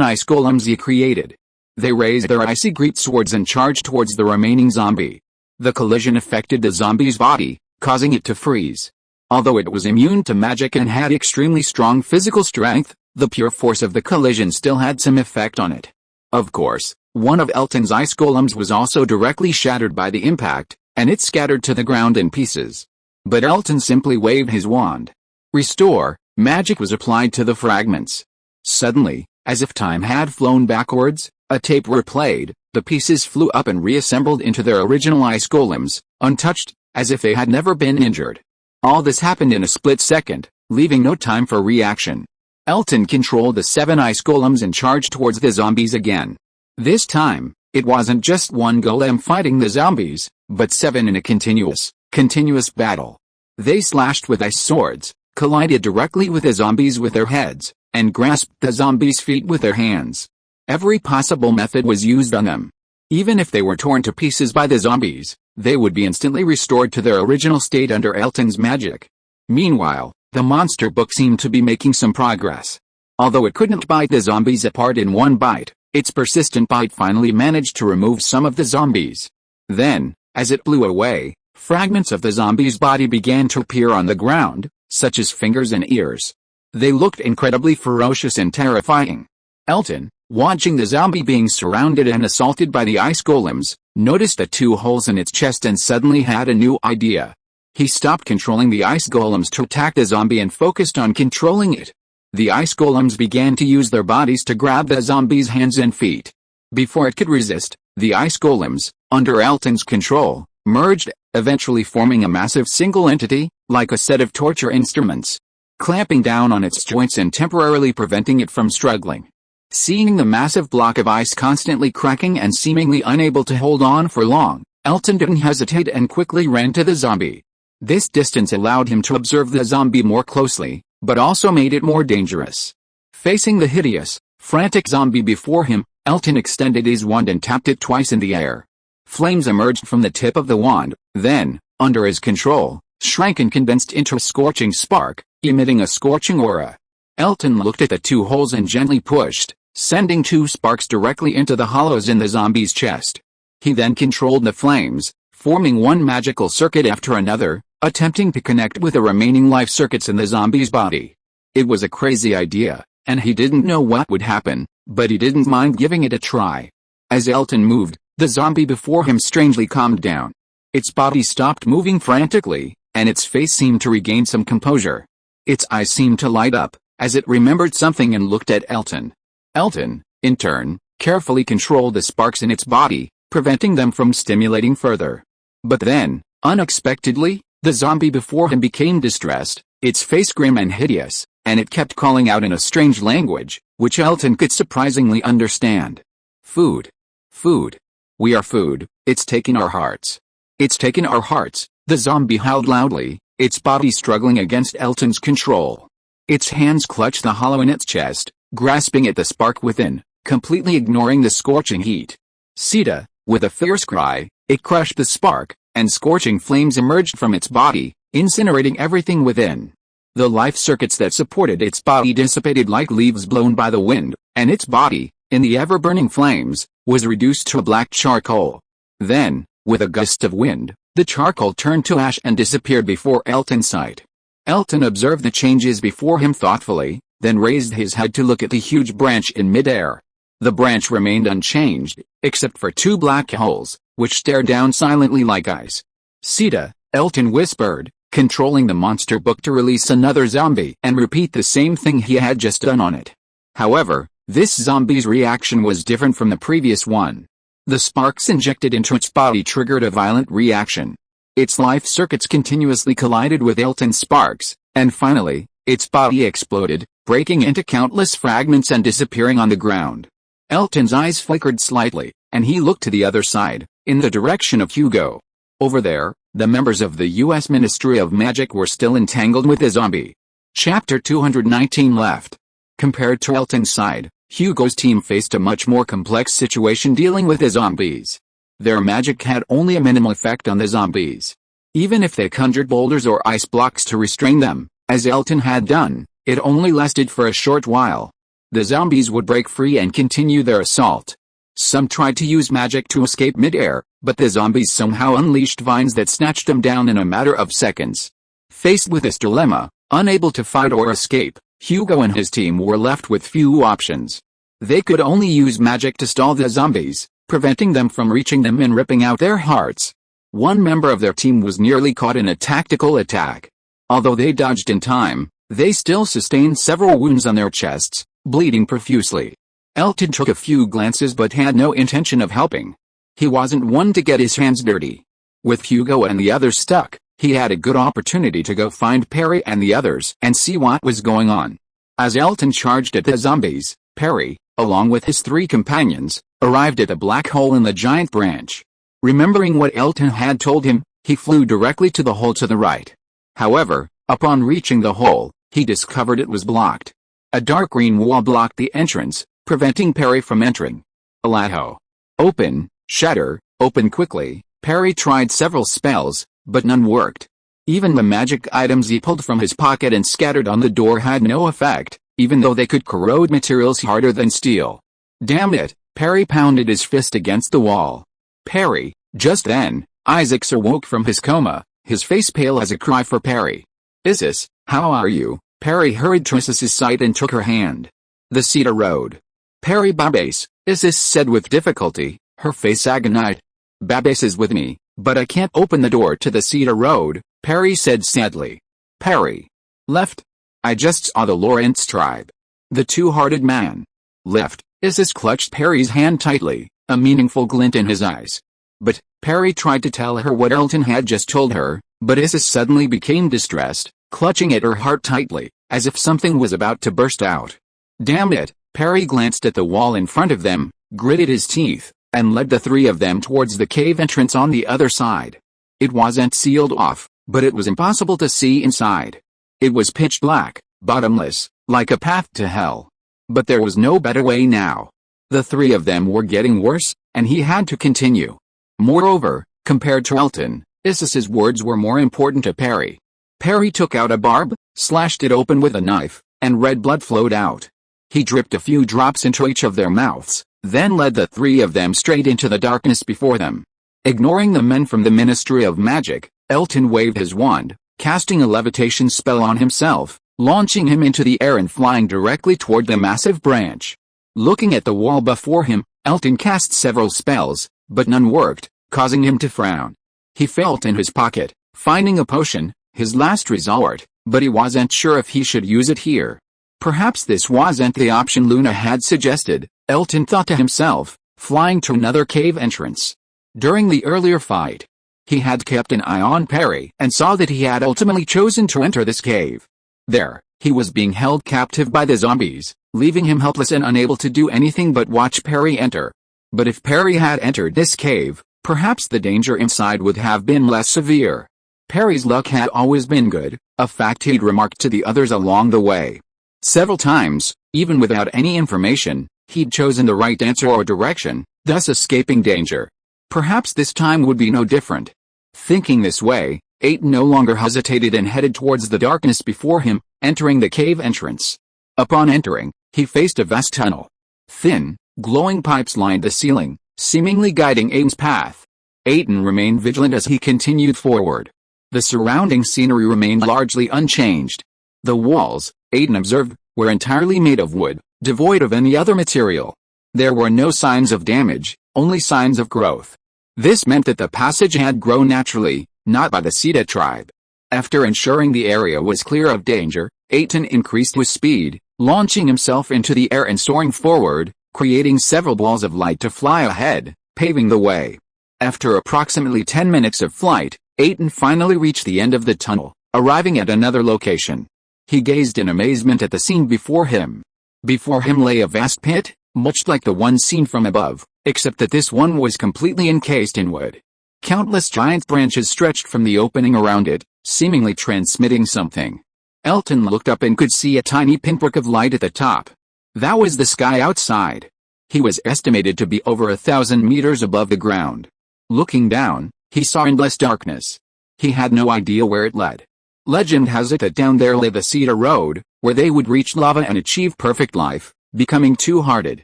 ice golems he created. They raised their icy greatswords and charged towards the remaining zombie. The collision affected the zombie's body, causing it to freeze. Although it was immune to magic and had extremely strong physical strength, the pure force of the collision still had some effect on it. Of course, one of Elton's ice golems was also directly shattered by the impact, and it scattered to the ground in pieces. But Elton simply waved his wand. Restore, magic was applied to the fragments. Suddenly, as if time had flown backwards, a tape replayed, the pieces flew up and reassembled into their original ice golems, untouched, as if they had never been injured. All this happened in a split second, leaving no time for reaction. Elton controlled the 7 ice golems and charged towards the zombies again. This time, it wasn't just one golem fighting the zombies, but 7 in a continuous battle. They slashed with ice swords, collided directly with the zombies with their heads, and grasped the zombies' feet with their hands. Every possible method was used on them. Even if they were torn to pieces by the zombies, they would be instantly restored to their original state under Elton's magic. Meanwhile, the monster book seemed to be making some progress. Although it couldn't bite the zombies apart in one bite, its persistent bite finally managed to remove some of the zombies. Then, as it blew away, fragments of the zombie's body began to appear on the ground, such as fingers and ears. They looked incredibly ferocious and terrifying. Elton, watching the zombie being surrounded and assaulted by the ice golems, noticed the 2 holes in its chest and suddenly had a new idea. He stopped controlling the ice golems to attack the zombie and focused on controlling it. The ice golems began to use their bodies to grab the zombie's hands and feet. Before it could resist, the ice golems, under Elton's control, merged, eventually forming a massive single entity, like a set of torture instruments, clamping down on its joints and temporarily preventing it from struggling. Seeing the massive block of ice constantly cracking and seemingly unable to hold on for long, Elton didn't hesitate and quickly ran to the zombie. This distance allowed him to observe the zombie more closely, but also made it more dangerous. Facing the hideous, frantic zombie before him, Elton extended his wand and tapped it twice in the air. Flames emerged from the tip of the wand, then, under his control, shrank and condensed into a scorching spark, emitting a scorching aura. Elton looked at the 2 holes and gently pushed, sending 2 sparks directly into the hollows in the zombie's chest. He then controlled the flames, forming one magical circuit after another, attempting to connect with the remaining life circuits in the zombie's body. It was a crazy idea, and he didn't know what would happen, but he didn't mind giving it a try. As Elton moved, the zombie before him strangely calmed down. Its body stopped moving frantically, and its face seemed to regain some composure. Its eyes seemed to light up, as it remembered something and looked at Elton. Elton, in turn, carefully controlled the sparks in its body, preventing them from stimulating further. But then, unexpectedly, the zombie before him became distressed, its face grim and hideous, and it kept calling out in a strange language, which Elton could surprisingly understand. Food. Food. We are food, it's taken our hearts. It's taken our hearts, the zombie howled loudly, its body struggling against Elton's control. Its hands clutched the hollow in its chest, grasping at the spark within, completely ignoring the scorching heat. Sita, with a fierce cry, it crushed the spark, and scorching flames emerged from its body, incinerating everything within. The life circuits that supported its body dissipated like leaves blown by the wind, and its body, in the ever-burning flames, was reduced to a black charcoal. Then, with a gust of wind, the charcoal turned to ash and disappeared before Elton's sight. Elton observed the changes before him thoughtfully, then raised his head to look at the huge branch in midair. The branch remained unchanged, except for 2 black holes, which stared down silently like eyes. Sita, Elton whispered, controlling the monster book to release another zombie and repeat the same thing he had just done on it. However, this zombie's reaction was different from the previous one. The sparks injected into its body triggered a violent reaction. Its life circuits continuously collided with Elton's sparks, and finally, its body exploded, breaking into countless fragments and disappearing on the ground. Elton's eyes flickered slightly, and he looked to the other side, in the direction of Hugo. Over there, the members of the U.S. Ministry of Magic were still entangled with the zombie. Chapter 219 left. Compared to Elton's side, Hugo's team faced a much more complex situation dealing with the zombies. Their magic had only a minimal effect on the zombies. Even if they conjured boulders or ice blocks to restrain them, as Elton had done, it only lasted for a short while. The zombies would break free and continue their assault. Some tried to use magic to escape midair, but the zombies somehow unleashed vines that snatched them down in a matter of seconds. Faced with this dilemma, unable to fight or escape, Hugo and his team were left with few options. They could only use magic to stall the zombies, preventing them from reaching them and ripping out their hearts. One member of their team was nearly caught in a tactical attack. Although they dodged in time, they still sustained several wounds on their chests, bleeding profusely. Elton took a few glances but had no intention of helping. He wasn't one to get his hands dirty. With Hugo and the others stuck, he had a good opportunity to go find Perry and the others and see what was going on. As Elton charged at the zombies, Perry, along with his 3 companions, arrived at a black hole in the giant branch. Remembering what Elton had told him, he flew directly to the hole to the right. However, upon reaching the hole, he discovered it was blocked. A dark green wall blocked the entrance, preventing Perry from entering. Alaho. Open, shatter, open quickly. Perry tried several spells, but none worked. Even the magic items he pulled from his pocket and scattered on the door had no effect, even though they could corrode materials harder than steel. Damn it, Perry pounded his fist against the wall. Perry. Just then, Isaacs awoke from his coma, his face pale as a cry for Perry. Isis, how are you? Perry hurried to Isis's side and took her hand. The cedar road. Perry Babase, Isis said with difficulty, her face agonized. Babase is with me, but I can't open the door to the cedar road, Perry said sadly. Perry. Left? I just saw the Lawrence tribe. The two-hearted man. Left. Isis clutched Perry's hand tightly, a meaningful glint in his eyes. But, Perry tried to tell her what Elton had just told her, but Isis suddenly became distressed, clutching at her heart tightly, as if something was about to burst out. Damn it, Perry glanced at the wall in front of them, gritted his teeth, and led the 3 of them towards the cave entrance on the other side. It wasn't sealed off, but it was impossible to see inside. It was pitch black, bottomless, like a path to hell. But there was no better way now. The 3 of them were getting worse, and he had to continue. Moreover, compared to Elton, Isis's words were more important to Perry. Perry took out a barb, slashed it open with a knife, and red blood flowed out. He dripped a few drops into each of their mouths, then led the 3 of them straight into the darkness before them. Ignoring the men from the Ministry of Magic, Elton waved his wand, casting a levitation spell on himself, launching him into the air and flying directly toward the massive branch. Looking at the wall before him, Elton cast several spells, but none worked, causing him to frown. He felt in his pocket, finding a potion, his last resort, but he wasn't sure if he should use it here. Perhaps this wasn't the option Luna had suggested, Elton thought to himself, flying to another cave entrance. During the earlier fight, he had kept an eye on Perry and saw that he had ultimately chosen to enter this cave. There, he was being held captive by the zombies, leaving him helpless and unable to do anything but watch Perry enter. But if Perry had entered this cave, perhaps the danger inside would have been less severe. Perry's luck had always been good, a fact he'd remarked to the others along the way. Several times, even without any information, he'd chosen the right answer or direction, thus escaping danger. Perhaps this time would be no different. Thinking this way, Aiton no longer hesitated and headed towards the darkness before him, entering the cave entrance. Upon entering, he faced a vast tunnel. Thin, glowing pipes lined the ceiling, seemingly guiding Aiton's path. Aiton remained vigilant as he continued forward. The surrounding scenery remained largely unchanged. The walls, Aiton observed, were entirely made of wood, devoid of any other material. There were no signs of damage, only signs of growth. This meant that the passage had grown naturally, not by the Ceta tribe. After ensuring the area was clear of danger, Aiton increased his speed, launching himself into the air and soaring forward, creating several balls of light to fly ahead, paving the way. After approximately 10 minutes of flight, Aiton finally reached the end of the tunnel, arriving at another location. He gazed in amazement at the scene before him. Before him lay a vast pit, much like the one seen from above, except that this one was completely encased in wood. Countless giant branches stretched from the opening around it, seemingly transmitting something. Elton looked up and could see a tiny pinprick of light at the top. That was the sky outside. He was estimated to be over 1,000 meters above the ground. Looking down, he saw endless darkness. He had no idea where it led. Legend has it that down there lay the Cedar Road, where they would reach lava and achieve perfect life, becoming two-hearted.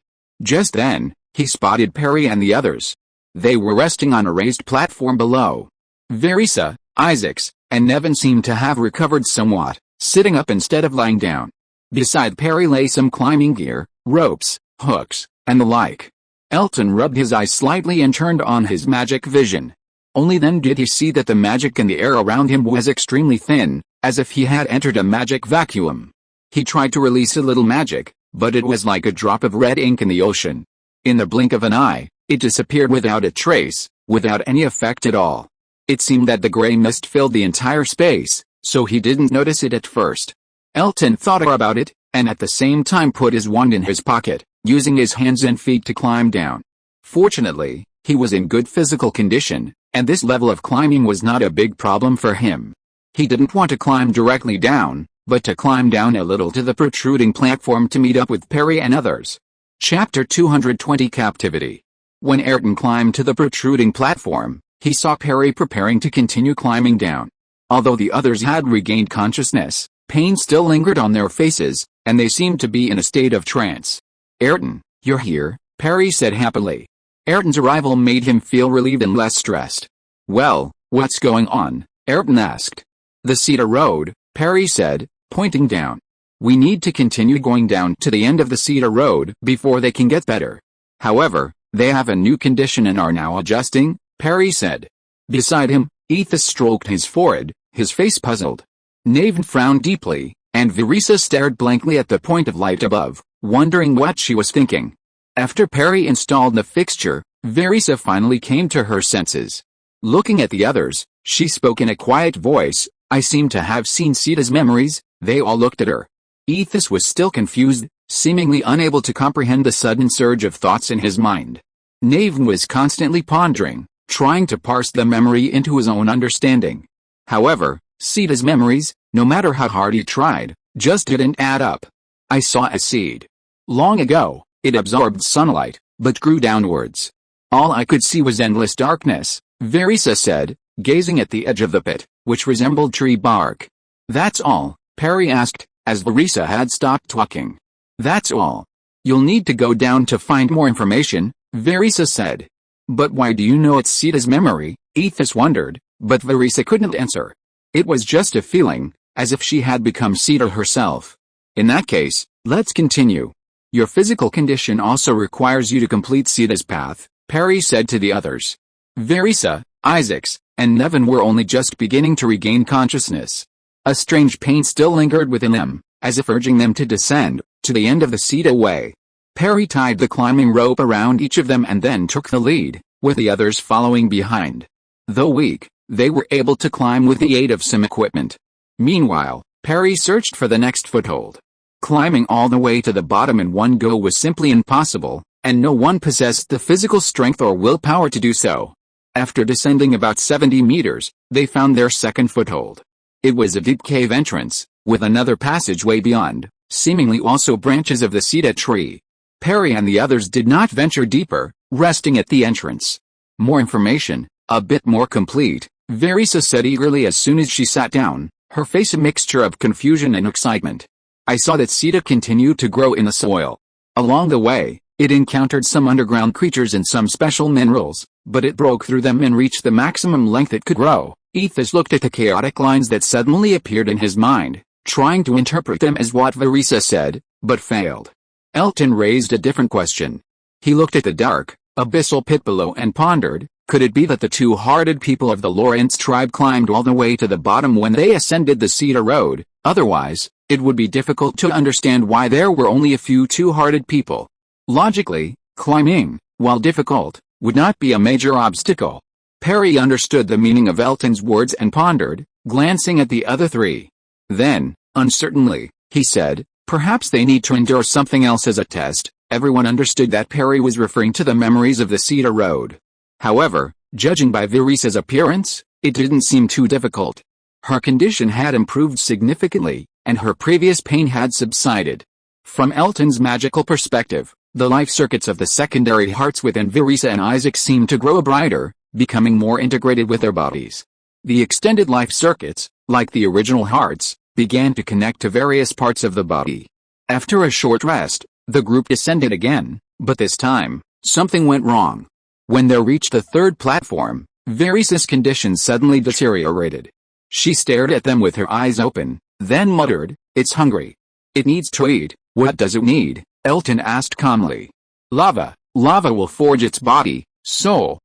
Just then, he spotted Perry and the others. They were resting on a raised platform below. Verissa, Isaacs, and Nevin seemed to have recovered somewhat, sitting up instead of lying down. Beside Perry lay some climbing gear, ropes, hooks, and the like. Elton rubbed his eyes slightly and turned on his magic vision. Only then did he see that the magic in the air around him was extremely thin, as if he had entered a magic vacuum. He tried to release a little magic, but it was like a drop of red ink in the ocean. In the blink of an eye, it disappeared without a trace, without any effect at all. It seemed that the gray mist filled the entire space, so he didn't notice it at first. Elton thought about it, and at the same time put his wand in his pocket, using his hands and feet to climb down. Fortunately, he was in good physical condition, and this level of climbing was not a big problem for him. He didn't want to climb directly down, but to climb down a little to the protruding platform to meet up with Perry and others. Chapter 220 Captivity. When Ayrton climbed to the protruding platform, he saw Perry preparing to continue climbing down. Although the others had regained consciousness, pain still lingered on their faces, and they seemed to be in a state of trance. "Ayrton, you're here," Perry said happily. Ayrton's arrival made him feel relieved and less stressed. "Well, what's going on?" Ayrton asked. "The Cedar Road," Perry said, pointing down. "We need to continue going down to the end of the Cedar Road before they can get better. However, they have a new condition and are now adjusting," Perry said. Beside him, Ethos stroked his forehead, his face puzzled. Naven frowned deeply, and Verissa stared blankly at the point of light above, wondering what she was thinking. After Perry installed the fixture, Verissa finally came to her senses. Looking at the others, she spoke in a quiet voice, "I seem to have seen Sita's memories." They all looked at her. Ethos was still confused, seemingly unable to comprehend the sudden surge of thoughts in his mind. Naven was constantly pondering, trying to parse the memory into his own understanding. However, Sita's memories, no matter how hard he tried, just didn't add up. "I saw a seed. Long ago, it absorbed sunlight, but grew downwards. All I could see was endless darkness," Verissa said, gazing at the edge of the pit, which resembled tree bark. "That's all?" Perry asked, as Verissa had stopped talking. "That's all. You'll need to go down to find more information," Verissa said. "But why do you know it's Sita's memory?" Ethos wondered, but Verissa couldn't answer. It was just a feeling, as if she had become Sita herself. "In that case, let's continue. Your physical condition also requires you to complete Sita's path," Perry said to the others. Verissa, Isaacs, and Nevin were only just beginning to regain consciousness. A strange pain still lingered within them, as if urging them to descend to the end of the Sita way. Perry tied the climbing rope around each of them and then took the lead, with the others following behind. Though weak, they were able to climb with the aid of some equipment. Meanwhile, Perry searched for the next foothold. Climbing all the way to the bottom in one go was simply impossible, and no one possessed the physical strength or willpower to do so. After descending about 70 meters, they found their second foothold. It was a deep cave entrance, with another passageway beyond, seemingly also branches of the Sita tree. Perry and the others did not venture deeper, resting at the entrance. "More information, a bit more complete," Verissa said eagerly as soon as she sat down, her face a mixture of confusion and excitement. "I saw that Sita continued to grow in the soil. Along the way, it encountered some underground creatures and some special minerals, but it broke through them and reached the maximum length it could grow." Ethos looked at the chaotic lines that suddenly appeared in his mind, trying to interpret them as what Verissa said, but failed. Elton raised a different question. He looked at the dark, abyssal pit below and pondered, could it be that the two-hearted people of the Lawrence tribe climbed all the way to the bottom when they ascended the Cedar Road? Otherwise, it would be difficult to understand why there were only a few two-hearted people. Logically, climbing, while difficult, would not be a major obstacle. Perry understood the meaning of Elton's words and pondered, glancing at the other three. Then, uncertainly, he said, "Perhaps they need to endure something else as a test." Everyone understood that Perry was referring to the memories of the Cedar Road. However, judging by Verissa's appearance, it didn't seem too difficult. Her condition had improved significantly, and her previous pain had subsided. From Elton's magical perspective, the life circuits of the secondary hearts within Verisa and Isaac seemed to grow brighter, becoming more integrated with their bodies. The extended life circuits, like the original hearts, began to connect to various parts of the body. After a short rest, the group descended again, but this time, something went wrong. When they reached the third platform, Verisa's condition suddenly deteriorated. She stared at them with her eyes open, then muttered, "It's hungry. It needs to eat." "What does it need?" Elton asked calmly. "Lava. Lava will forge its body. Soul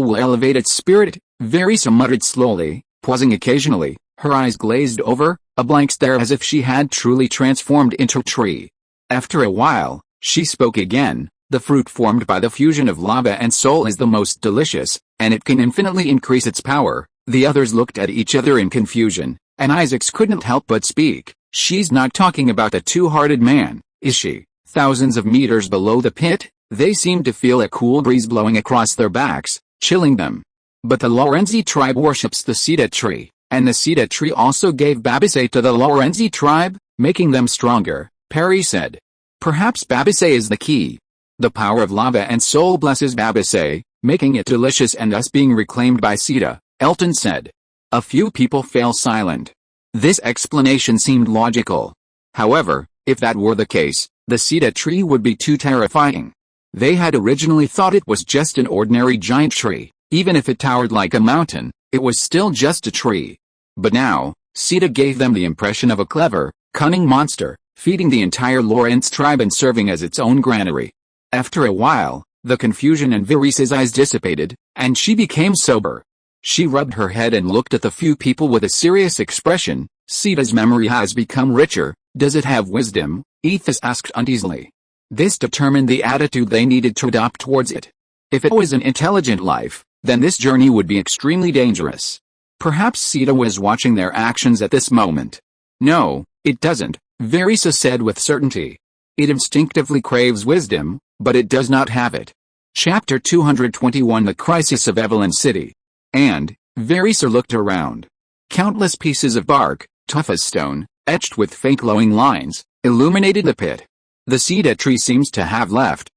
will elevate its spirit," Verisa muttered slowly, pausing occasionally, her eyes glazed over, a blank stare as if she had truly transformed into a tree. After a while, she spoke again. "The fruit formed by the fusion of lava and soul is the most delicious, and it can infinitely increase its power." The others looked at each other in confusion, and Isaacs couldn't help but speak. "She's not talking about the two-hearted man, is she?" Thousands of meters below the pit, they seemed to feel a cool breeze blowing across their backs, chilling them. "But the Lorenzi tribe worships the cedar tree, and the cedar tree also gave Babase to the Lorenzi tribe, making them stronger," Perry said. "Perhaps Babase is the key. The power of lava and soul blesses Babase, making it delicious and thus being reclaimed by Sita," Elton said. A few people fell silent. This explanation seemed logical. However, if that were the case, the Sita tree would be too terrifying. They had originally thought it was just an ordinary giant tree. Even if it towered like a mountain, it was still just a tree. But now, Sita gave them the impression of a clever, cunning monster, feeding the entire Lorenz tribe and serving as its own granary. After a while, the confusion in Verisa's eyes dissipated, and she became sober. She rubbed her head and looked at the few people with a serious expression. "Sita's memory has become richer. Does it have wisdom?" Ethos asked uneasily. This determined the attitude they needed to adopt towards it. If it was an intelligent life, then this journey would be extremely dangerous. Perhaps Sita was watching their actions at this moment. "No, it doesn't," Verisa said with certainty. "It instinctively craves wisdom, but it does not have it." Chapter 221 The Crisis of Evelyn City. And, Verisa looked around. Countless pieces of bark, tough as stone, etched with faint glowing lines, illuminated the pit. "The cedar tree seems to have left,"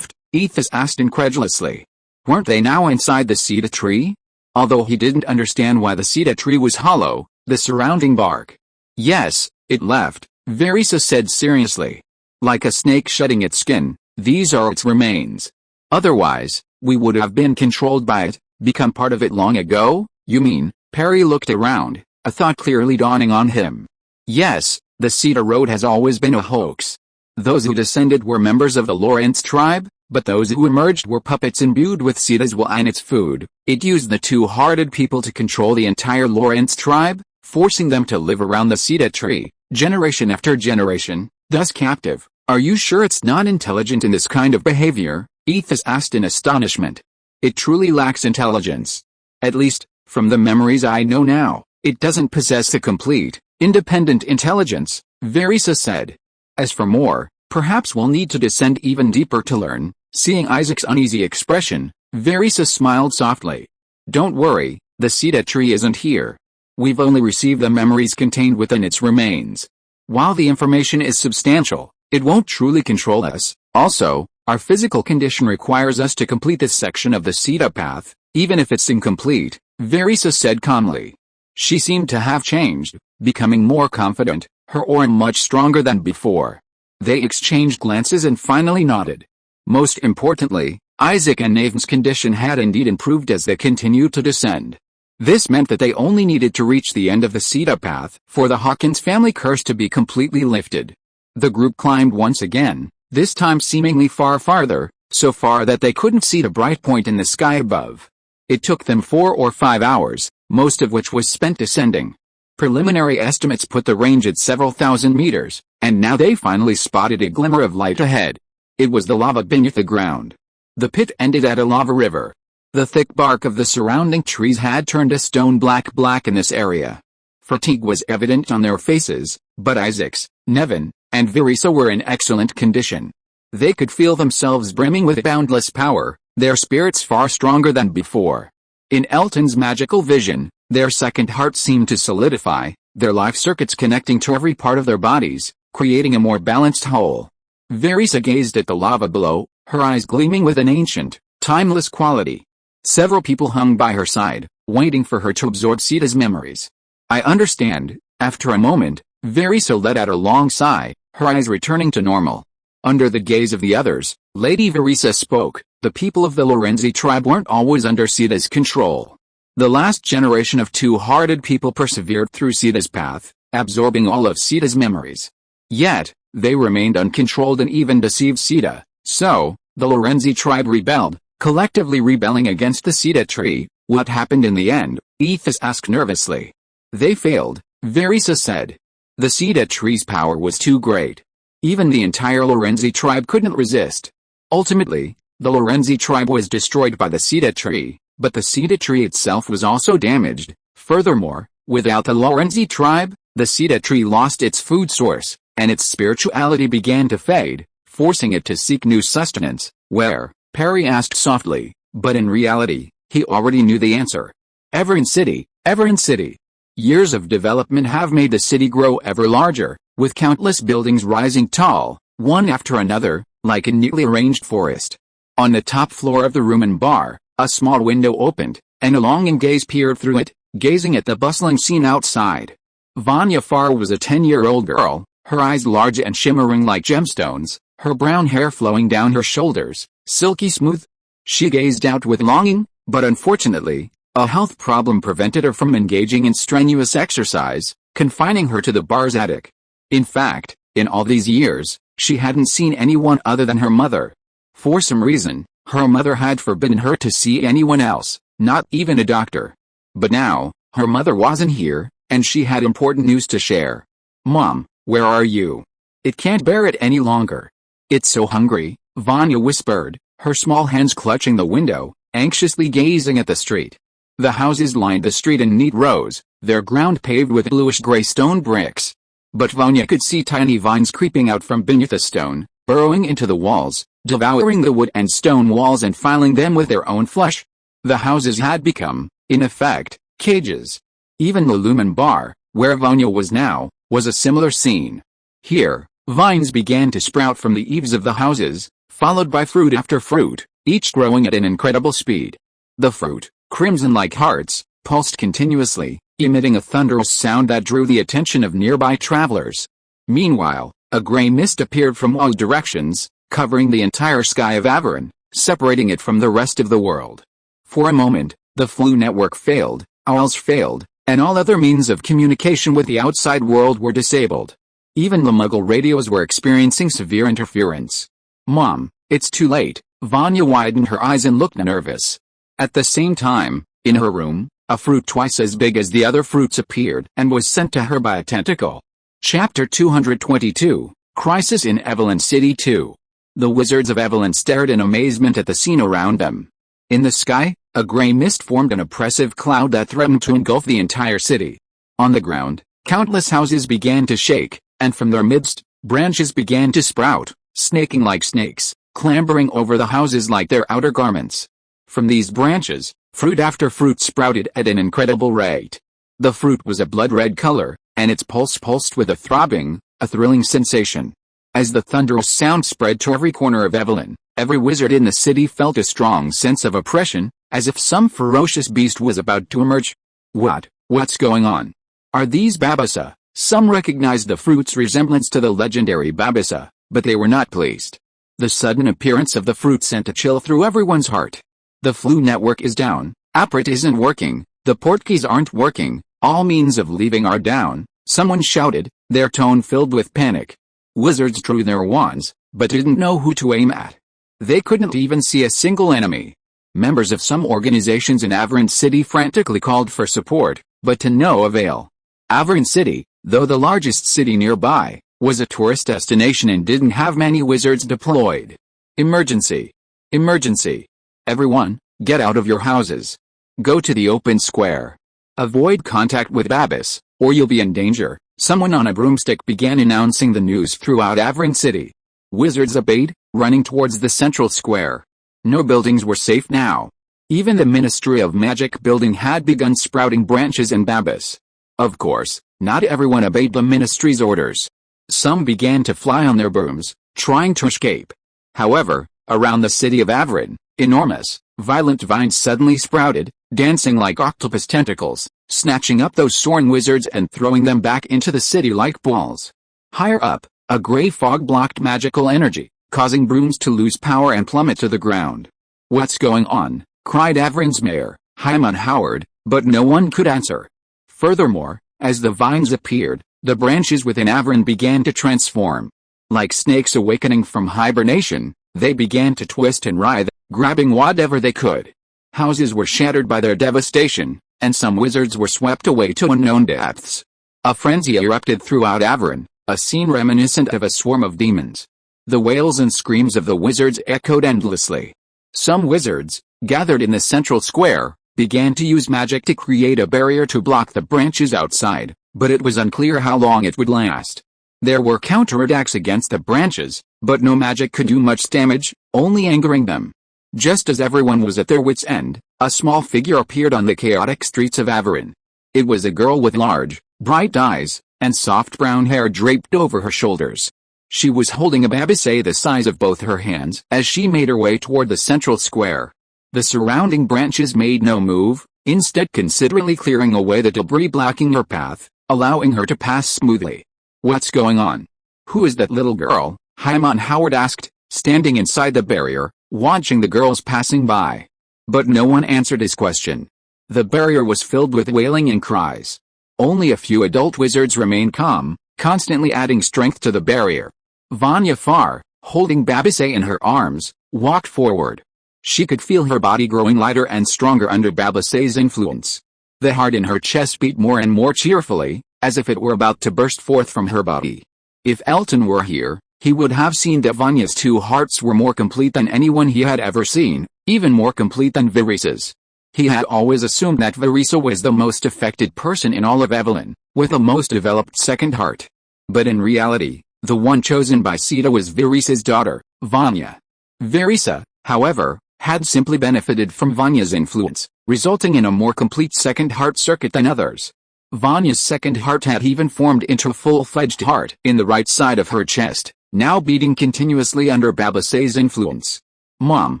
Ethos asked incredulously. Weren't they now inside the cedar tree? Although he didn't understand why the cedar tree was hollow, the surrounding bark. "Yes, it left," Verisa said seriously. "Like a snake shedding its skin, these are its remains. Otherwise, we would have been controlled by it, become part of it long ago." "You mean?" Perry looked around, a thought clearly dawning on him. "Yes, the Cedar Road has always been a hoax. Those who descended were members of the Lorenz tribe, but those who emerged were puppets imbued with Cedar's will and its food. It used the two-hearted people to control the entire Lorenz tribe, forcing them to live around the cedar tree, generation after generation, thus captive." "Are you sure it's not intelligent in this kind of behavior?" Ethos asked in astonishment. "It truly lacks intelligence. At least, from the memories I know now, it doesn't possess a complete, independent intelligence," Verisa said. "As for more, perhaps we'll need to descend even deeper to learn." Seeing Isaac's uneasy expression, Verisa smiled softly. "Don't worry, the cedar tree isn't here. We've only received the memories contained within its remains. While the information is substantial, it won't truly control us. Also, our physical condition requires us to complete this section of the cedar path, even if it's incomplete," Verisa said calmly. She seemed to have changed, becoming more confident, her aura much stronger than before. They exchanged glances and finally nodded. Most importantly, Isaac and Nathan's condition had indeed improved as they continued to descend. This meant that they only needed to reach the end of the cedar path for the Hawkins family curse to be completely lifted. The group climbed once again, this time seemingly far farther, so far that they couldn't see the bright point in the sky above. It took them 4 or 5 hours, most of which was spent descending. Preliminary estimates put the range at several thousand meters, and now they finally spotted a glimmer of light ahead. It was the lava beneath the ground. The pit ended at a lava river. The thick bark of the surrounding trees had turned a stone black in this area. Fatigue was evident on their faces, but Isaac's, Nevin, and Verisa were in excellent condition. They could feel themselves brimming with boundless power, their spirits far stronger than before. In Elton's magical vision, their second heart seemed to solidify, their life circuits connecting to every part of their bodies, creating a more balanced whole. Verisa gazed at the lava below, her eyes gleaming with an ancient, timeless quality. Several people hung by her side, waiting for her to absorb Sita's memories. I understand. After a moment, Verisa let out a long sigh, her eyes returning to normal. Under the gaze of the others, Lady Verisa spoke. The people of the Lorenzi tribe weren't always under Sita's control. The last generation of two-hearted people persevered through Sita's path, absorbing all of Sita's memories. Yet, they remained uncontrolled and even deceived Sita. So, the Lorenzi tribe rebelled, collectively rebelling against the Sita tree. What happened in the end? Ethos asked nervously. They failed, Verisa said. The Sita tree's power was too great. Even the entire Lorenzi tribe couldn't resist. Ultimately, the Lorenzi tribe was destroyed by the Sita tree, but the Sita tree itself was also damaged. Furthermore, without the Lorenzi tribe, the Sita tree lost its food source, and its spirituality began to fade, forcing it to seek new sustenance. Where? Perry asked softly, but in reality, he already knew the answer. Everin City, Everin City. Years of development have made the city grow ever larger, with countless buildings rising tall, one after another, like a neatly arranged forest. On the top floor of the room and bar, a small window opened, and a longing gaze peered through it, gazing at the bustling scene outside. Vanya Farr was a 10-year-old girl, her eyes large and shimmering like gemstones, her brown hair flowing down her shoulders, silky smooth. She gazed out with longing, but unfortunately, a health problem prevented her from engaging in strenuous exercise, confining her to the bar's attic. In fact, in all these years, she hadn't seen anyone other than her mother. For some reason, her mother had forbidden her to see anyone else, not even a doctor. But now, her mother wasn't here, and she had important news to share. Mom, where are you? It can't bear it any longer. It's so hungry, Vanya whispered, her small hands clutching the window, anxiously gazing at the street. The houses lined the street in neat rows, their ground paved with bluish-gray stone bricks. But Vanya could see tiny vines creeping out from beneath the stone, burrowing into the walls, devouring the wood and stone walls and filing them with their own flesh. The houses had become, in effect, cages. Even the Lumen Bar, where Vanya was now, was a similar scene. Here, vines began to sprout from the eaves of the houses, followed by fruit after fruit, each growing at an incredible speed. The fruit, crimson like hearts, pulsed continuously, emitting a thunderous sound that drew the attention of nearby travelers. Meanwhile, a gray mist appeared from all directions, covering the entire sky of Averin, separating it from the rest of the world. For a moment, the flu network failed, owls failed, and all other means of communication with the outside world were disabled. Even the Muggle radios were experiencing severe interference. Mom, it's too late. Vanya widened her eyes and looked nervous. At the same time, in her room, a fruit twice as big as the other fruits appeared and was sent to her by a tentacle. Chapter 222, Crisis in Evelyn City 2. The wizards of Evelyn stared in amazement at the scene around them. In the sky, a gray mist formed an oppressive cloud that threatened to engulf the entire city. On the ground, countless houses began to shake, and from their midst, branches began to sprout, snaking like snakes, clambering over the houses like their outer garments. From these branches, fruit after fruit sprouted at an incredible rate. The fruit was a blood-red color, and its pulse pulsed with a throbbing, a thrilling sensation. As the thunderous sound spread to every corner of Evelyn, every wizard in the city felt a strong sense of oppression, as if some ferocious beast was about to emerge. What's going on? Are these Babassa? Some recognized the fruit's resemblance to the legendary Babassa, but they were not pleased. The sudden appearance of the fruit sent a chill through everyone's heart. The flu network is down, Aprit isn't working, the portkeys aren't working, all means of leaving are down, someone shouted, their tone filled with panic. Wizards drew their wands, but didn't know who to aim at. They couldn't even see a single enemy. Members of some organizations in Averin City frantically called for support, but to no avail. Averin City, though the largest city nearby, was a tourist destination and didn't have many wizards deployed. Emergency! Emergency! Everyone, get out of your houses. Go to the open square. Avoid contact with Babas, or you'll be in danger. Someone on a broomstick began announcing the news throughout Averin City. Wizards obeyed, running towards the central square. No buildings were safe now. Even the Ministry of Magic building had begun sprouting branches and Babas. Of course, not everyone obeyed the ministry's orders. Some began to fly on their brooms, trying to escape. However, around the city of Averin, enormous, violent vines suddenly sprouted, dancing like octopus tentacles, snatching up those soaring wizards and throwing them back into the city like balls. Higher up, a gray fog blocked magical energy, causing brooms to lose power and plummet to the ground. "What's going on?" cried Averin's mayor, Hyman Howard, but no one could answer. Furthermore, as the vines appeared, the branches within Averin began to transform. Like snakes awakening from hibernation, they began to twist and writhe, grabbing whatever they could. Houses were shattered by their devastation, and some wizards were swept away to unknown depths. A frenzy erupted throughout Averin, a scene reminiscent of a swarm of demons. The wails and screams of the wizards echoed endlessly. Some wizards, gathered in the central square, began to use magic to create a barrier to block the branches outside, but it was unclear how long it would last. There were counterattacks against the branches, but no magic could do much damage, only angering them. Just as everyone was at their wits' end, a small figure appeared on the chaotic streets of Averin. It was a girl with large, bright eyes, and soft brown hair draped over her shoulders. She was holding a babysay the size of both her hands as she made her way toward the central square. The surrounding branches made no move, instead considerately clearing away the debris blocking her path, allowing her to pass smoothly. "What's going on? Who is that little girl?" Hyman Howard asked, standing inside the barrier, watching the girls passing by. But no one answered his question. The barrier was filled with wailing and cries. Only a few adult wizards remained calm, constantly adding strength to the barrier. Vanya Farr, holding Babysay in her arms, walked forward. She could feel her body growing lighter and stronger under Babysay's influence. The heart in her chest beat more and more cheerfully, as if it were about to burst forth from her body. If Elton were here, he would have seen that Vanya's two hearts were more complete than anyone he had ever seen, even more complete than Virissa's. He had always assumed that Virissa was the most affected person in all of Evelyn, with a most developed second heart. But in reality, the one chosen by Sita was Virissa's daughter, Vanya. Virissa, however, had simply benefited from Vanya's influence, resulting in a more complete second heart circuit than others. Vanya's second heart had even formed into a full-fledged heart in the right side of her chest, now beating continuously under Babysay's influence. "Mom,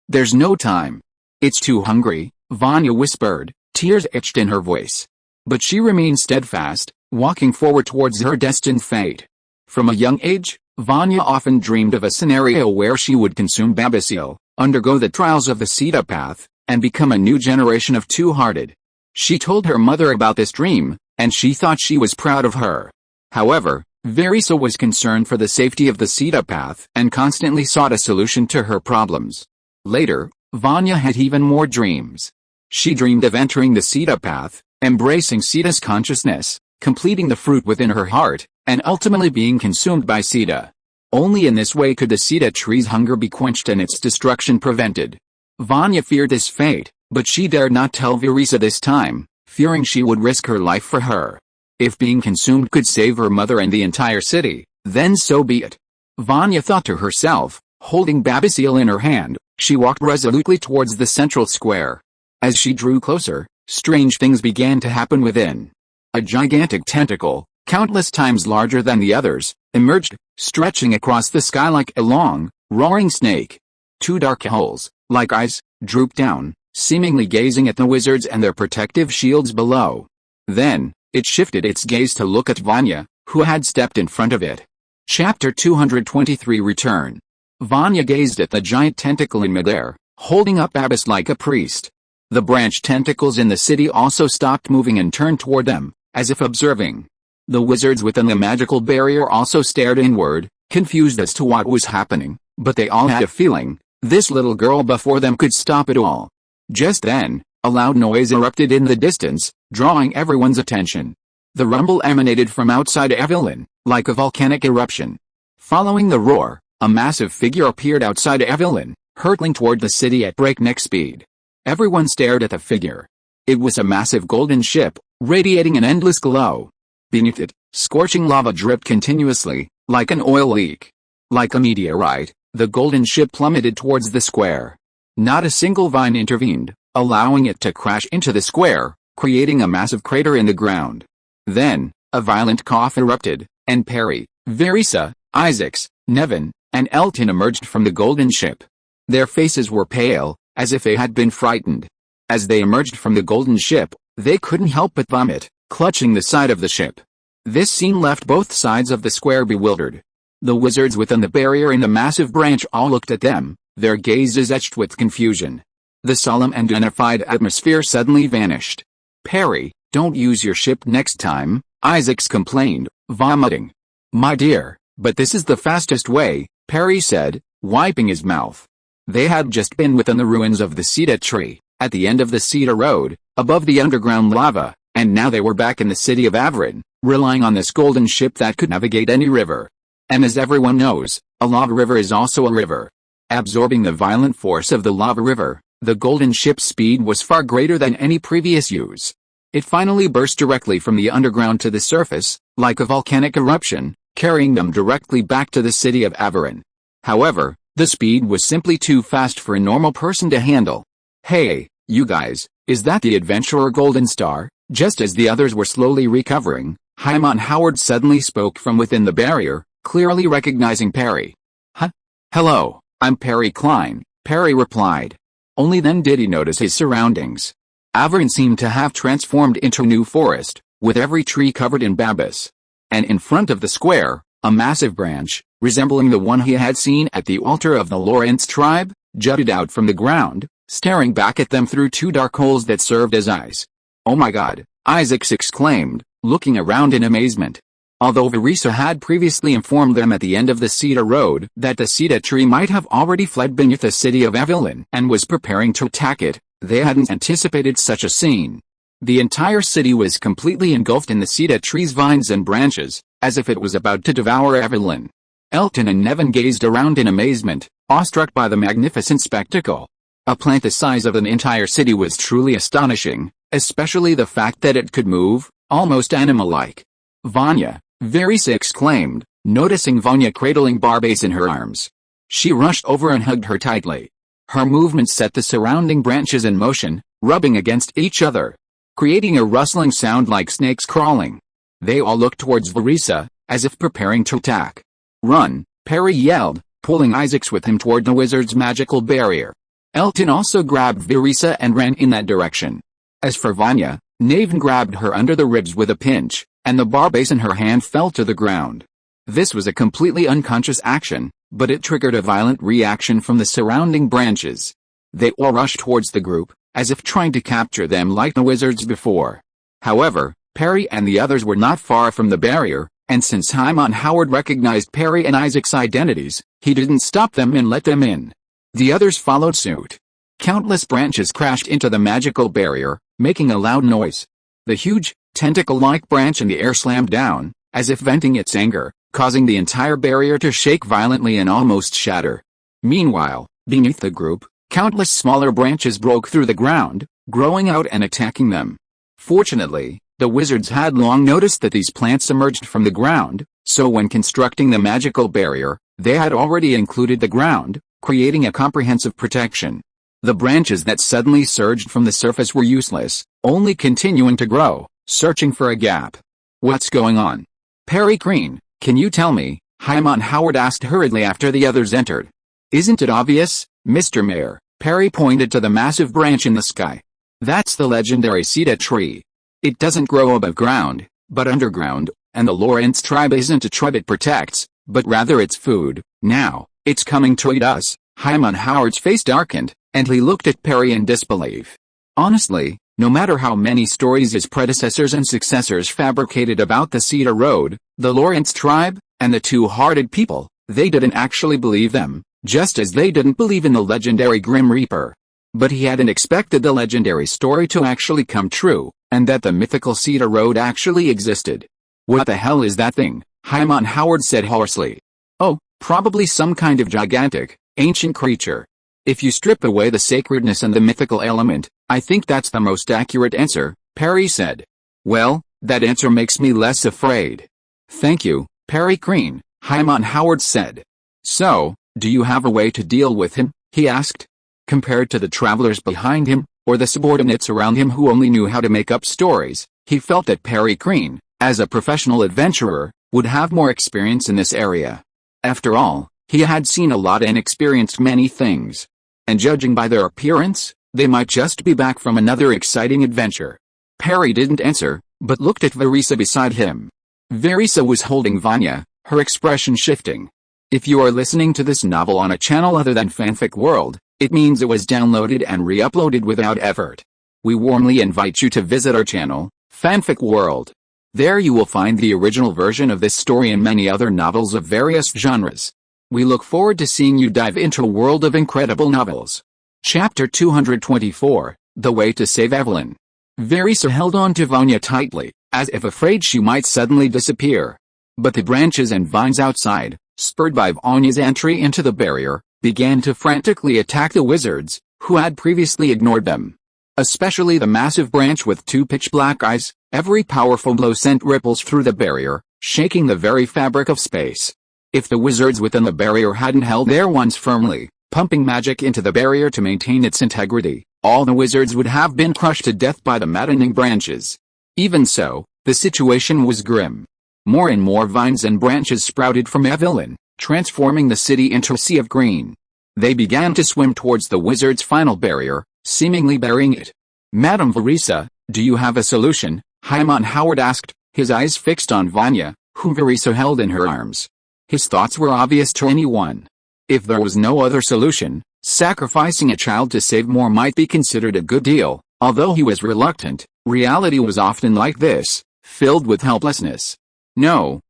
there's no time. It's too hungry," Vanya whispered, tears etched in her voice. But she remained steadfast, walking forward towards her destined fate. From a young age, Vanya often dreamed of a scenario where she would consume Babysay, undergo the trials of the Sita path, and become a new generation of two-hearted. She told her mother about this dream, and she thought she was proud of her. However, Virissa was concerned for the safety of the Sita path and constantly sought a solution to her problems. Later, Vanya had even more dreams. She dreamed of entering the Sita path, embracing Sita's consciousness, completing the fruit within her heart, and ultimately being consumed by Sita. Only in this way could the Sita tree's hunger be quenched and its destruction prevented. Vanya feared this fate, but she dared not tell Virissa this time, fearing she would risk her life for her. If being consumed could save her mother and the entire city, then so be it. Vanya thought to herself, holding Babysay in her hand, she walked resolutely towards the central square. As she drew closer, strange things began to happen within. A gigantic tentacle, countless times larger than the others, emerged, stretching across the sky like a long, roaring snake. Two dark holes, like eyes, drooped down, seemingly gazing at the wizards and their protective shields below. Then, it shifted its gaze to look at Vanya, who had stepped in front of it. Chapter 223 Return. Vanya gazed at the giant tentacle in midair, holding up Abyss like a priest. The branch tentacles in the city also stopped moving and turned toward them, as if observing. The wizards within the magical barrier also stared inward, confused as to what was happening, but they all had a feeling, this little girl before them could stop it all. Just then, a loud noise erupted in the distance, drawing everyone's attention. The rumble emanated from outside Evelyn, like a volcanic eruption. Following the roar, a massive figure appeared outside Evelyn, hurtling toward the city at breakneck speed. Everyone stared at the figure. It was a massive golden ship, radiating an endless glow. Beneath it, scorching lava dripped continuously, like an oil leak. Like a meteorite, the golden ship plummeted towards the square. Not a single vine intervened, allowing it to crash into the square, creating a massive crater in the ground. Then, a violent cough erupted, and Perry, Verisa, Isaacs, Nevin, and Elton emerged from the golden ship. Their faces were pale, as if they had been frightened. As they emerged from the golden ship, they couldn't help but vomit, clutching the side of the ship. This scene left both sides of the square bewildered. The wizards within the barrier and the massive branch all looked at them, their gazes etched with confusion. The solemn and unified atmosphere suddenly vanished. "Perry, don't use your ship next time," Isaacs complained, vomiting. "My dear, but this is the fastest way," Perry said, wiping his mouth. They had just been within the ruins of the cedar tree, at the end of the cedar road, above the underground lava, and now they were back in the city of Averin, relying on this golden ship that could navigate any river. And as everyone knows, a lava river is also a river. Absorbing the violent force of the lava river, the golden ship's speed was far greater than any previous use. It finally burst directly from the underground to the surface, like a volcanic eruption, carrying them directly back to the city of Averin. However, the speed was simply too fast for a normal person to handle. "Hey, you guys, is that the adventurer Golden Star?" Just as the others were slowly recovering, Hyman Howard suddenly spoke from within the barrier, clearly recognizing Perry. "Huh? Hello, I'm Perry Klein," Perry replied. Only then did he notice his surroundings. Averin seemed to have transformed into a new forest, with every tree covered in bambus. And in front of the square, a massive branch, resembling the one he had seen at the altar of the Lawrence tribe, jutted out from the ground, staring back at them through two dark holes that served as eyes. "Oh my God," Isaacs exclaimed, looking around in amazement. Although Verisa had previously informed them at the end of the cedar road that the cedar tree might have already fled beneath the city of Avalon and was preparing to attack it, they hadn't anticipated such a scene. The entire city was completely engulfed in the cedar tree's vines and branches, as if it was about to devour Avalon. Elton and Nevin gazed around in amazement, awestruck by the magnificent spectacle. A plant the size of an entire city was truly astonishing, especially the fact that it could move, almost animal-like. "Vanya," Verisa exclaimed, noticing Vanya cradling Barbase in her arms. She rushed over and hugged her tightly. Her movements set the surrounding branches in motion, rubbing against each other, creating a rustling sound like snakes crawling. They all looked towards Verisa, as if preparing to attack. "Run," Perry yelled, pulling Isaacs with him toward the wizard's magical barrier. Elton also grabbed Verisa and ran in that direction. As for Vanya, Nevin grabbed her under the ribs with a pinch, and the barbase in her hand fell to the ground. This was a completely unconscious action, but it triggered a violent reaction from the surrounding branches. They all rushed towards the group, as if trying to capture them like the wizards before. However, Perry and the others were not far from the barrier, and since Hyman Howard recognized Perry and Isaac's identities, he didn't stop them and let them in. The others followed suit. Countless branches crashed into the magical barrier, making a loud noise. The huge, tentacle-like branch in the air slammed down, as if venting its anger, causing the entire barrier to shake violently and almost shatter. Meanwhile, beneath the group, countless smaller branches broke through the ground, growing out and attacking them. Fortunately, the wizards had long noticed that these plants emerged from the ground, so when constructing the magical barrier, they had already included the ground, creating a comprehensive protection. The branches that suddenly surged from the surface were useless, only continuing to grow, searching for a gap. "What's going on? Perry Green, can you tell me?" Hyman Howard asked hurriedly after the others entered. "Isn't it obvious, Mr. Mayor?" Perry pointed to the massive branch in the sky. "That's the legendary cedar tree. It doesn't grow above ground, but underground, and the Lawrence tribe isn't a tribe it protects, but rather its food. Now, it's coming to eat us." Hyman Howard's face darkened, and he looked at Perry in disbelief. Honestly, no matter how many stories his predecessors and successors fabricated about the Cedar Road, the Lawrence tribe, and the Two-Hearted People, they didn't actually believe them, just as they didn't believe in the legendary Grim Reaper. But he hadn't expected the legendary story to actually come true, and that the mythical Cedar Road actually existed. "What the hell is that thing?" Hyman Howard said hoarsely. "Oh, probably some kind of gigantic, ancient creature. If you strip away the sacredness and the mythical element, I think that's the most accurate answer," Perry said. "Well, that answer makes me less afraid." "Thank you, Perry Green," Hyman Howard said. "So, do you have a way to deal with him?" he asked. Compared to the travelers behind him, or the subordinates around him who only knew how to make up stories, he felt that Perry Green, as a professional adventurer, would have more experience in this area. After all, he had seen a lot and experienced many things. And judging by their appearance, they might just be back from another exciting adventure. Perry didn't answer, but looked at Verisa beside him. Verisa was holding Vanya, her expression shifting. If you are listening to this novel on a channel other than Fanfic World, it means it was downloaded and re-uploaded without effort. We warmly invite you to visit our channel, Fanfic World. There you will find the original version of this story and many other novels of various genres. We look forward to seeing you dive into a world of incredible novels. Chapter 224, The Way to Save Evelyn. Verisa held on to Vanya tightly, as if afraid she might suddenly disappear. But the branches and vines outside, spurred by Vanya's entry into the barrier, began to frantically attack the wizards, who had previously ignored them. Especially the massive branch with two pitch-black eyes. Every powerful blow sent ripples through the barrier, shaking the very fabric of space. If the wizards within the barrier hadn't held their wands firmly, pumping magic into the barrier to maintain its integrity, all the wizards would have been crushed to death by the maddening branches. Even so, the situation was grim. More and more vines and branches sprouted from Evelyn, transforming the city into a sea of green. They began to swim towards the wizard's final barrier, seemingly burying it. Madame Verisa, do you have a solution? Hyman Howard asked, his eyes fixed on Vanya, whom Verisa held in her arms. His thoughts were obvious to anyone. If there was no other solution, sacrificing a child to save more might be considered a good deal. Although he was reluctant, reality was often like this, filled with helplessness. No,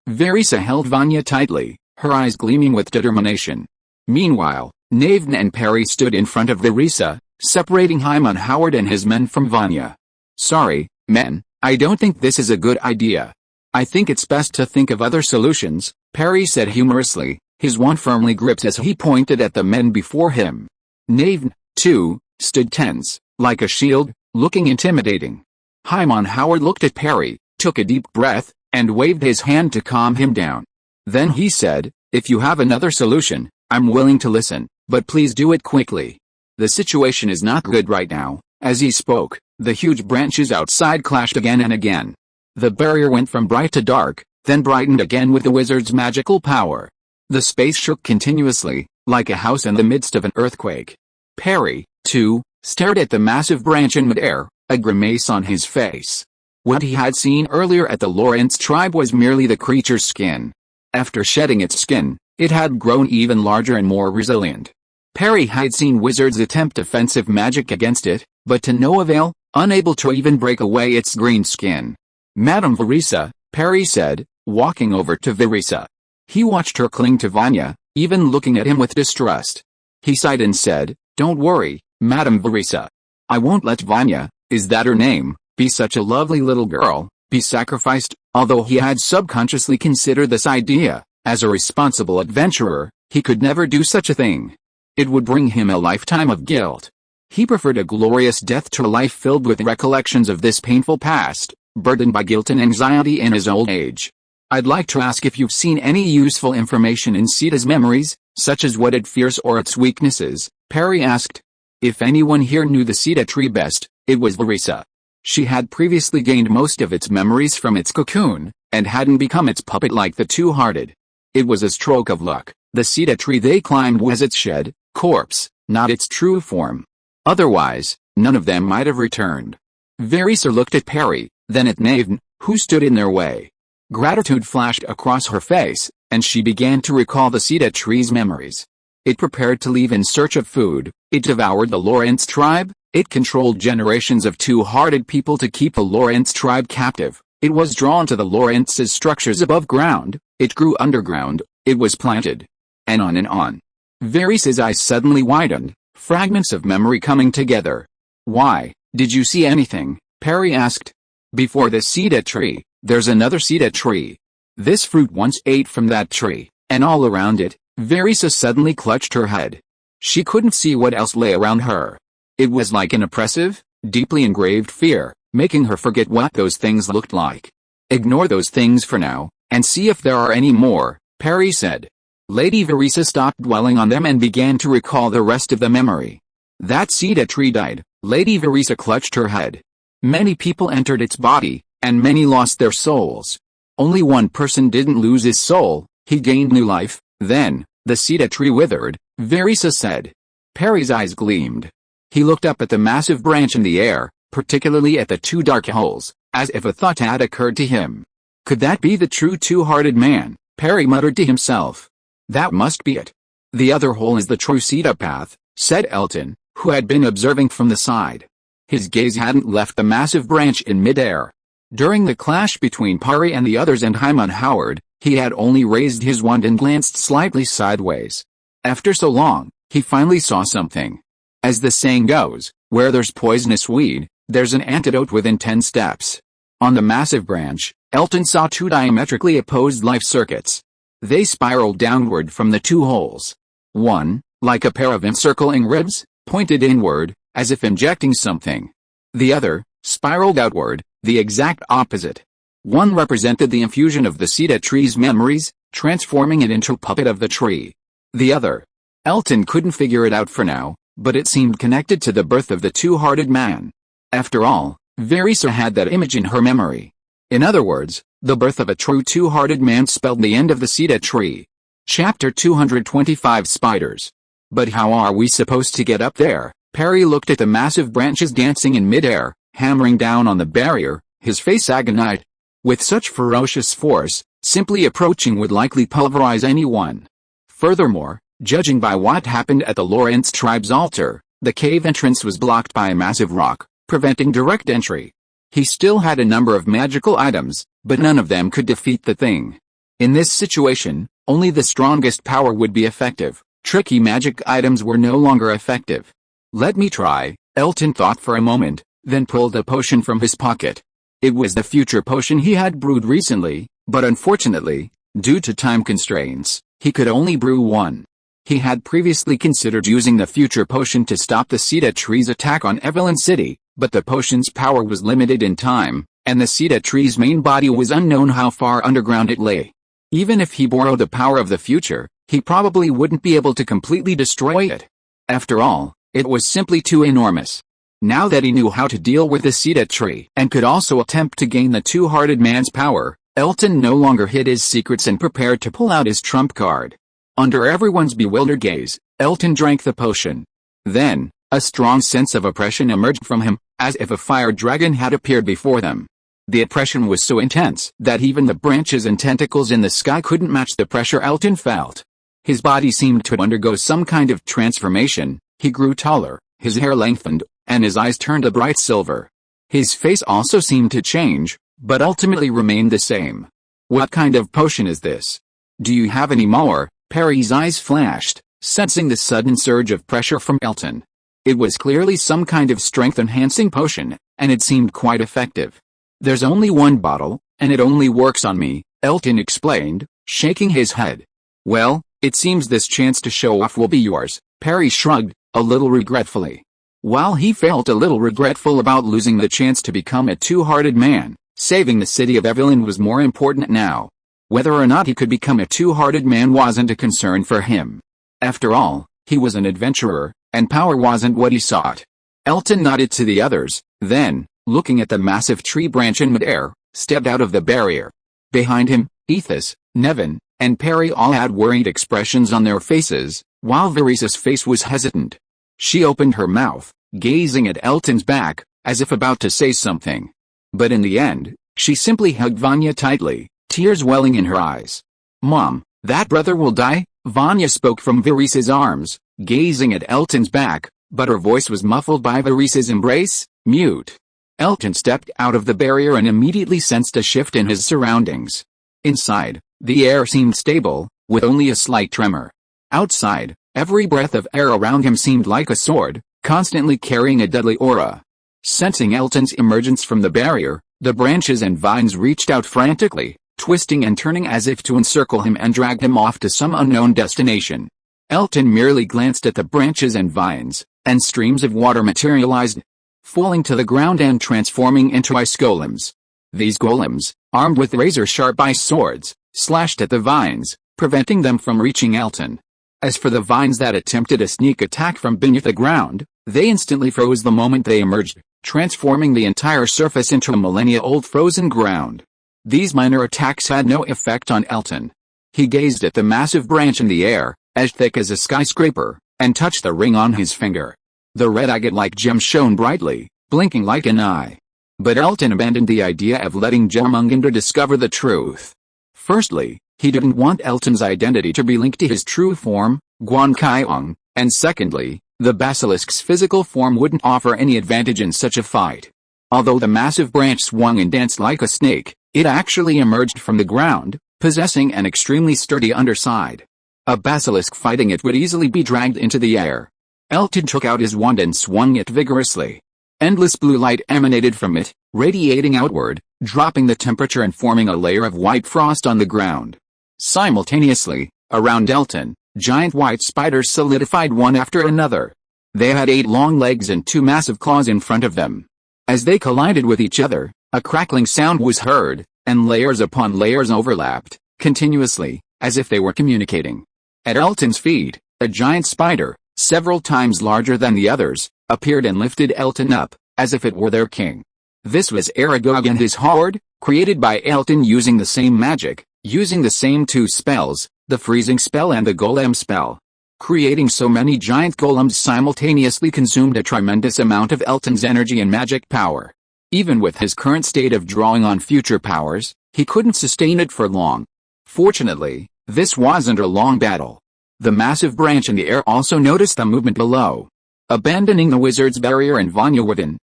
Verisa held Vanya tightly, her eyes gleaming with determination. Meanwhile, Naven and Perry stood in front of Verisa, separating Hyman Howard and his men from Vanya. Sorry, men, I don't think this is a good idea. I think it's best to think of other solutions, Perry said humorously, his wand firmly gripped as he pointed at the men before him. Naven, too, stood tense, like a shield, looking intimidating. Hyman Howard looked at Perry, took a deep breath, and waved his hand to calm him down. Then he said, if you have another solution, I'm willing to listen, but please do it quickly. The situation is not good right now. As he spoke, the huge branches outside clashed again and again. The barrier went from bright to dark, then brightened again with the wizard's magical power. The space shook continuously, like a house in the midst of an earthquake. Perry, too, stared at the massive branch in midair, a grimace on his face. What he had seen earlier at the Lawrence tribe was merely the creature's skin. After shedding its skin, it had grown even larger and more resilient. Perry had seen wizards attempt offensive magic against it, but to no avail, unable to even break away its green skin. Madame Verisa, Perry said, walking over to Verisa. He watched her cling to Vanya, even looking at him with distrust. He sighed and said, don't worry, Madame Verisa. I won't let Vanya, is that her name, be such a lovely little girl, be sacrificed. Although he had subconsciously considered this idea, as a responsible adventurer, he could never do such a thing. It would bring him a lifetime of guilt. He preferred a glorious death to a life filled with recollections of this painful past, burdened by guilt and anxiety in his old age. I'd like to ask if you've seen any useful information in Sita's memories, such as what it fears or its weaknesses, Perry asked. If anyone here knew the Sita tree best, it was Verisa. She had previously gained most of its memories from its cocoon, and hadn't become its puppet like the Two-Hearted. It was a stroke of luck. The Sita tree they climbed was its shed corpse, not its true form. Otherwise, none of them might have returned. Verisa looked at Perry, then at Naven, who stood in their way. Gratitude flashed across her face, and she began to recall the Sita tree's memories. It prepared to leave in search of food, it devoured the Lawrence tribe, it controlled generations of Two-Hearted people to keep the Lawrence tribe captive, it was drawn to the Lawrence's structures above ground, it grew underground, it was planted. And on and on. Verisa's eyes suddenly widened, fragments of memory coming together. Why, did you see anything? Perry asked. Before the Sita tree, there's another Sita tree. This fruit once ate from that tree, and all around it, Verisa suddenly clutched her head. She couldn't see what else lay around her. It was like an oppressive, deeply engraved fear, making her forget what those things looked like. Ignore those things for now, and see if there are any more, Perry said. Lady Verisa stopped dwelling on them and began to recall the rest of the memory. That Sita tree died, Lady Verisa clutched her head. Many people entered its body, and many lost their souls. Only one person didn't lose his soul, he gained new life. Then, the cedar tree withered, Verisa said. Perry's eyes gleamed. He looked up at the massive branch in the air, particularly at the two dark holes, as if a thought had occurred to him. Could that be the true two-hearted man? Perry muttered to himself. That must be it. The other hole is the true cedar path, said Elton, who had been observing from the side. His gaze hadn't left the massive branch in midair. During the clash between Perry and the others and Hyman Howard, he had only raised his wand and glanced slightly sideways. After so long, he finally saw something. As the saying goes, where there's poisonous weed, there's an antidote within 10 steps. On the massive branch, Elton saw two diametrically opposed life circuits. They spiraled downward from the two holes. One, like a pair of encircling ribs, pointed inward, as if injecting something. The other, spiraled outward, the exact opposite. One represented the infusion of the cedar tree's memories, transforming it into a puppet of the tree. The other, Elton couldn't figure it out for now, but it seemed connected to the birth of the two-hearted man. After all, Verisa had that image in her memory. In other words, the birth of a true two-hearted man spelled the end of the cedar tree. Chapter 225 Spiders. But how are we supposed to get up there? Perry looked at the massive branches dancing in midair, hammering down on the barrier, his face agonized. With such ferocious force, simply approaching would likely pulverize anyone. Furthermore, judging by what happened at the Lawrence tribe's altar, the cave entrance was blocked by a massive rock, preventing direct entry. He still had a number of magical items, but none of them could defeat the thing. In this situation, only the strongest power would be effective. Tricky magic items were no longer effective. Let me try, Elton thought for a moment, then pulled a potion from his pocket. It was the future potion he had brewed recently, but unfortunately, due to time constraints, he could only brew one. He had previously considered using the future potion to stop the cedar tree's attack on Evelyn City, but the potion's power was limited in time, and the cedar tree's main body was unknown how far underground it lay. Even if he borrowed the power of the future, he probably wouldn't be able to completely destroy it. After all, it was simply too enormous. Now that he knew how to deal with the cedar tree and could also attempt to gain the two-hearted man's power, Elton no longer hid his secrets and prepared to pull out his trump card. Under everyone's bewildered gaze, Elton drank the potion. Then, a strong sense of oppression emerged from him, as if a fire dragon had appeared before them. The oppression was so intense that even the branches and tentacles in the sky couldn't match the pressure Elton felt. His body seemed to undergo some kind of transformation. He grew taller, his hair lengthened, and his eyes turned a bright silver. His face also seemed to change, but ultimately remained the same. What kind of potion is this? Do you have any more? Perry's eyes flashed, sensing the sudden surge of pressure from Elton. It was clearly some kind of strength-enhancing potion, and it seemed quite effective. There's only one bottle, and it only works on me, Elton explained, shaking his head. Well, it seems this chance to show off will be yours, Perry shrugged, a little regretfully. While he felt a little regretful about losing the chance to become a two-hearted man, saving the city of Evelyn was more important now. Whether or not he could become a two-hearted man wasn't a concern for him. After all, he was an adventurer, and power wasn't what he sought. Elton nodded to the others, then, looking at the massive tree branch in midair, stepped out of the barrier. Behind him, Ethos, Nevin, and Perry all had worried expressions on their faces, while Verisa's face was hesitant. She opened her mouth, gazing at Elton's back, as if about to say something. But in the end, she simply hugged Vanya tightly, tears welling in her eyes. Mom, that brother will die? Vanya spoke from Verisa's arms, gazing at Elton's back, but her voice was muffled by Verisa's embrace. Mute. Elton stepped out of the barrier and immediately sensed a shift in his surroundings. Inside, the air seemed stable, with only a slight tremor. Outside, every breath of air around him seemed like a sword, constantly carrying a deadly aura. Sensing Elton's emergence from the barrier, the branches and vines reached out frantically, twisting and turning as if to encircle him and drag him off to some unknown destination. Elton merely glanced at the branches and vines, and streams of water materialized, falling to the ground and transforming into ice golems. These golems, armed with razor-sharp ice swords, slashed at the vines, preventing them from reaching Elton. As for the vines that attempted a sneak attack from beneath the ground, they instantly froze the moment they emerged, transforming the entire surface into a millennia-old frozen ground. These minor attacks had no effect on Elton. He gazed at the massive branch in the air, as thick as a skyscraper, and touched the ring on his finger. The red agate-like gem shone brightly, blinking like an eye. But Elton abandoned the idea of letting Jemungandr discover the truth. Firstly, he didn't want Elton's identity to be linked to his true form, Guan Qiong, and secondly, the basilisk's physical form wouldn't offer any advantage in such a fight. Although the massive branch swung and danced like a snake, it actually emerged from the ground, possessing an extremely sturdy underside. A basilisk fighting it would easily be dragged into the air. Elton took out his wand and swung it vigorously. Endless blue light emanated from it, radiating outward, dropping the temperature and forming a layer of white frost on the ground. Simultaneously, around Elton, giant white spiders solidified one after another. They had 8 long legs and 2 massive claws in front of them. As they collided with each other, a crackling sound was heard, and layers upon layers overlapped, continuously, as if they were communicating. At Elton's feet, a giant spider, several times larger than the others, appeared and lifted Elton up, as if it were their king. This was Aragog and his horde, created by Elton using the same magic, using the same 2 spells, the freezing spell and the golem spell. Creating so many giant golems simultaneously consumed a tremendous amount of Elton's energy and magic power. Even with his current state of drawing on future powers, he couldn't sustain it for long. Fortunately, this wasn't a long battle. The massive branch in the air also noticed the movement below. Abandoning the wizard's barrier and Vanya,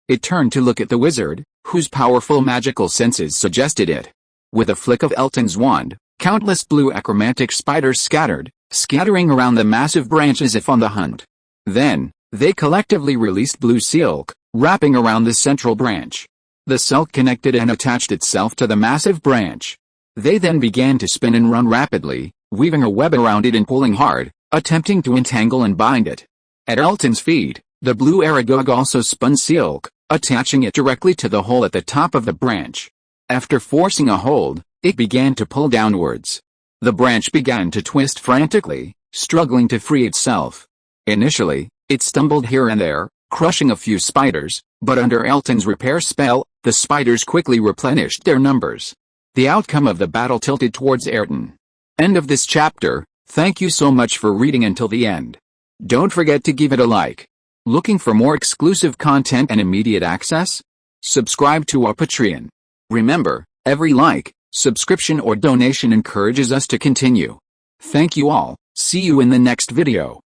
it turned to look at the wizard, whose powerful magical senses suggested it. With a flick of Elton's wand, countless blue achromatic spiders scattered, scattering around the massive branch as if on the hunt. Then, they collectively released blue silk, wrapping around the central branch. The silk connected and attached itself to the massive branch. They then began to spin and run rapidly, weaving a web around it and pulling hard, attempting to entangle and bind it. At Elton's feet, the blue Aragog also spun silk, attaching it directly to the hole at the top of the branch. After forcing a hold, it began to pull downwards. The branch began to twist frantically, struggling to free itself. Initially, it stumbled here and there, crushing a few spiders, but under Elton's repair spell, the spiders quickly replenished their numbers. The outcome of the battle tilted towards Ayrton. End of this chapter. Thank you so much for reading until the end. Don't forget to give it a like. Looking for more exclusive content and immediate access? Subscribe to our Patreon. Remember, every like, subscription or donation encourages us to continue. Thank you all. See you in the next video.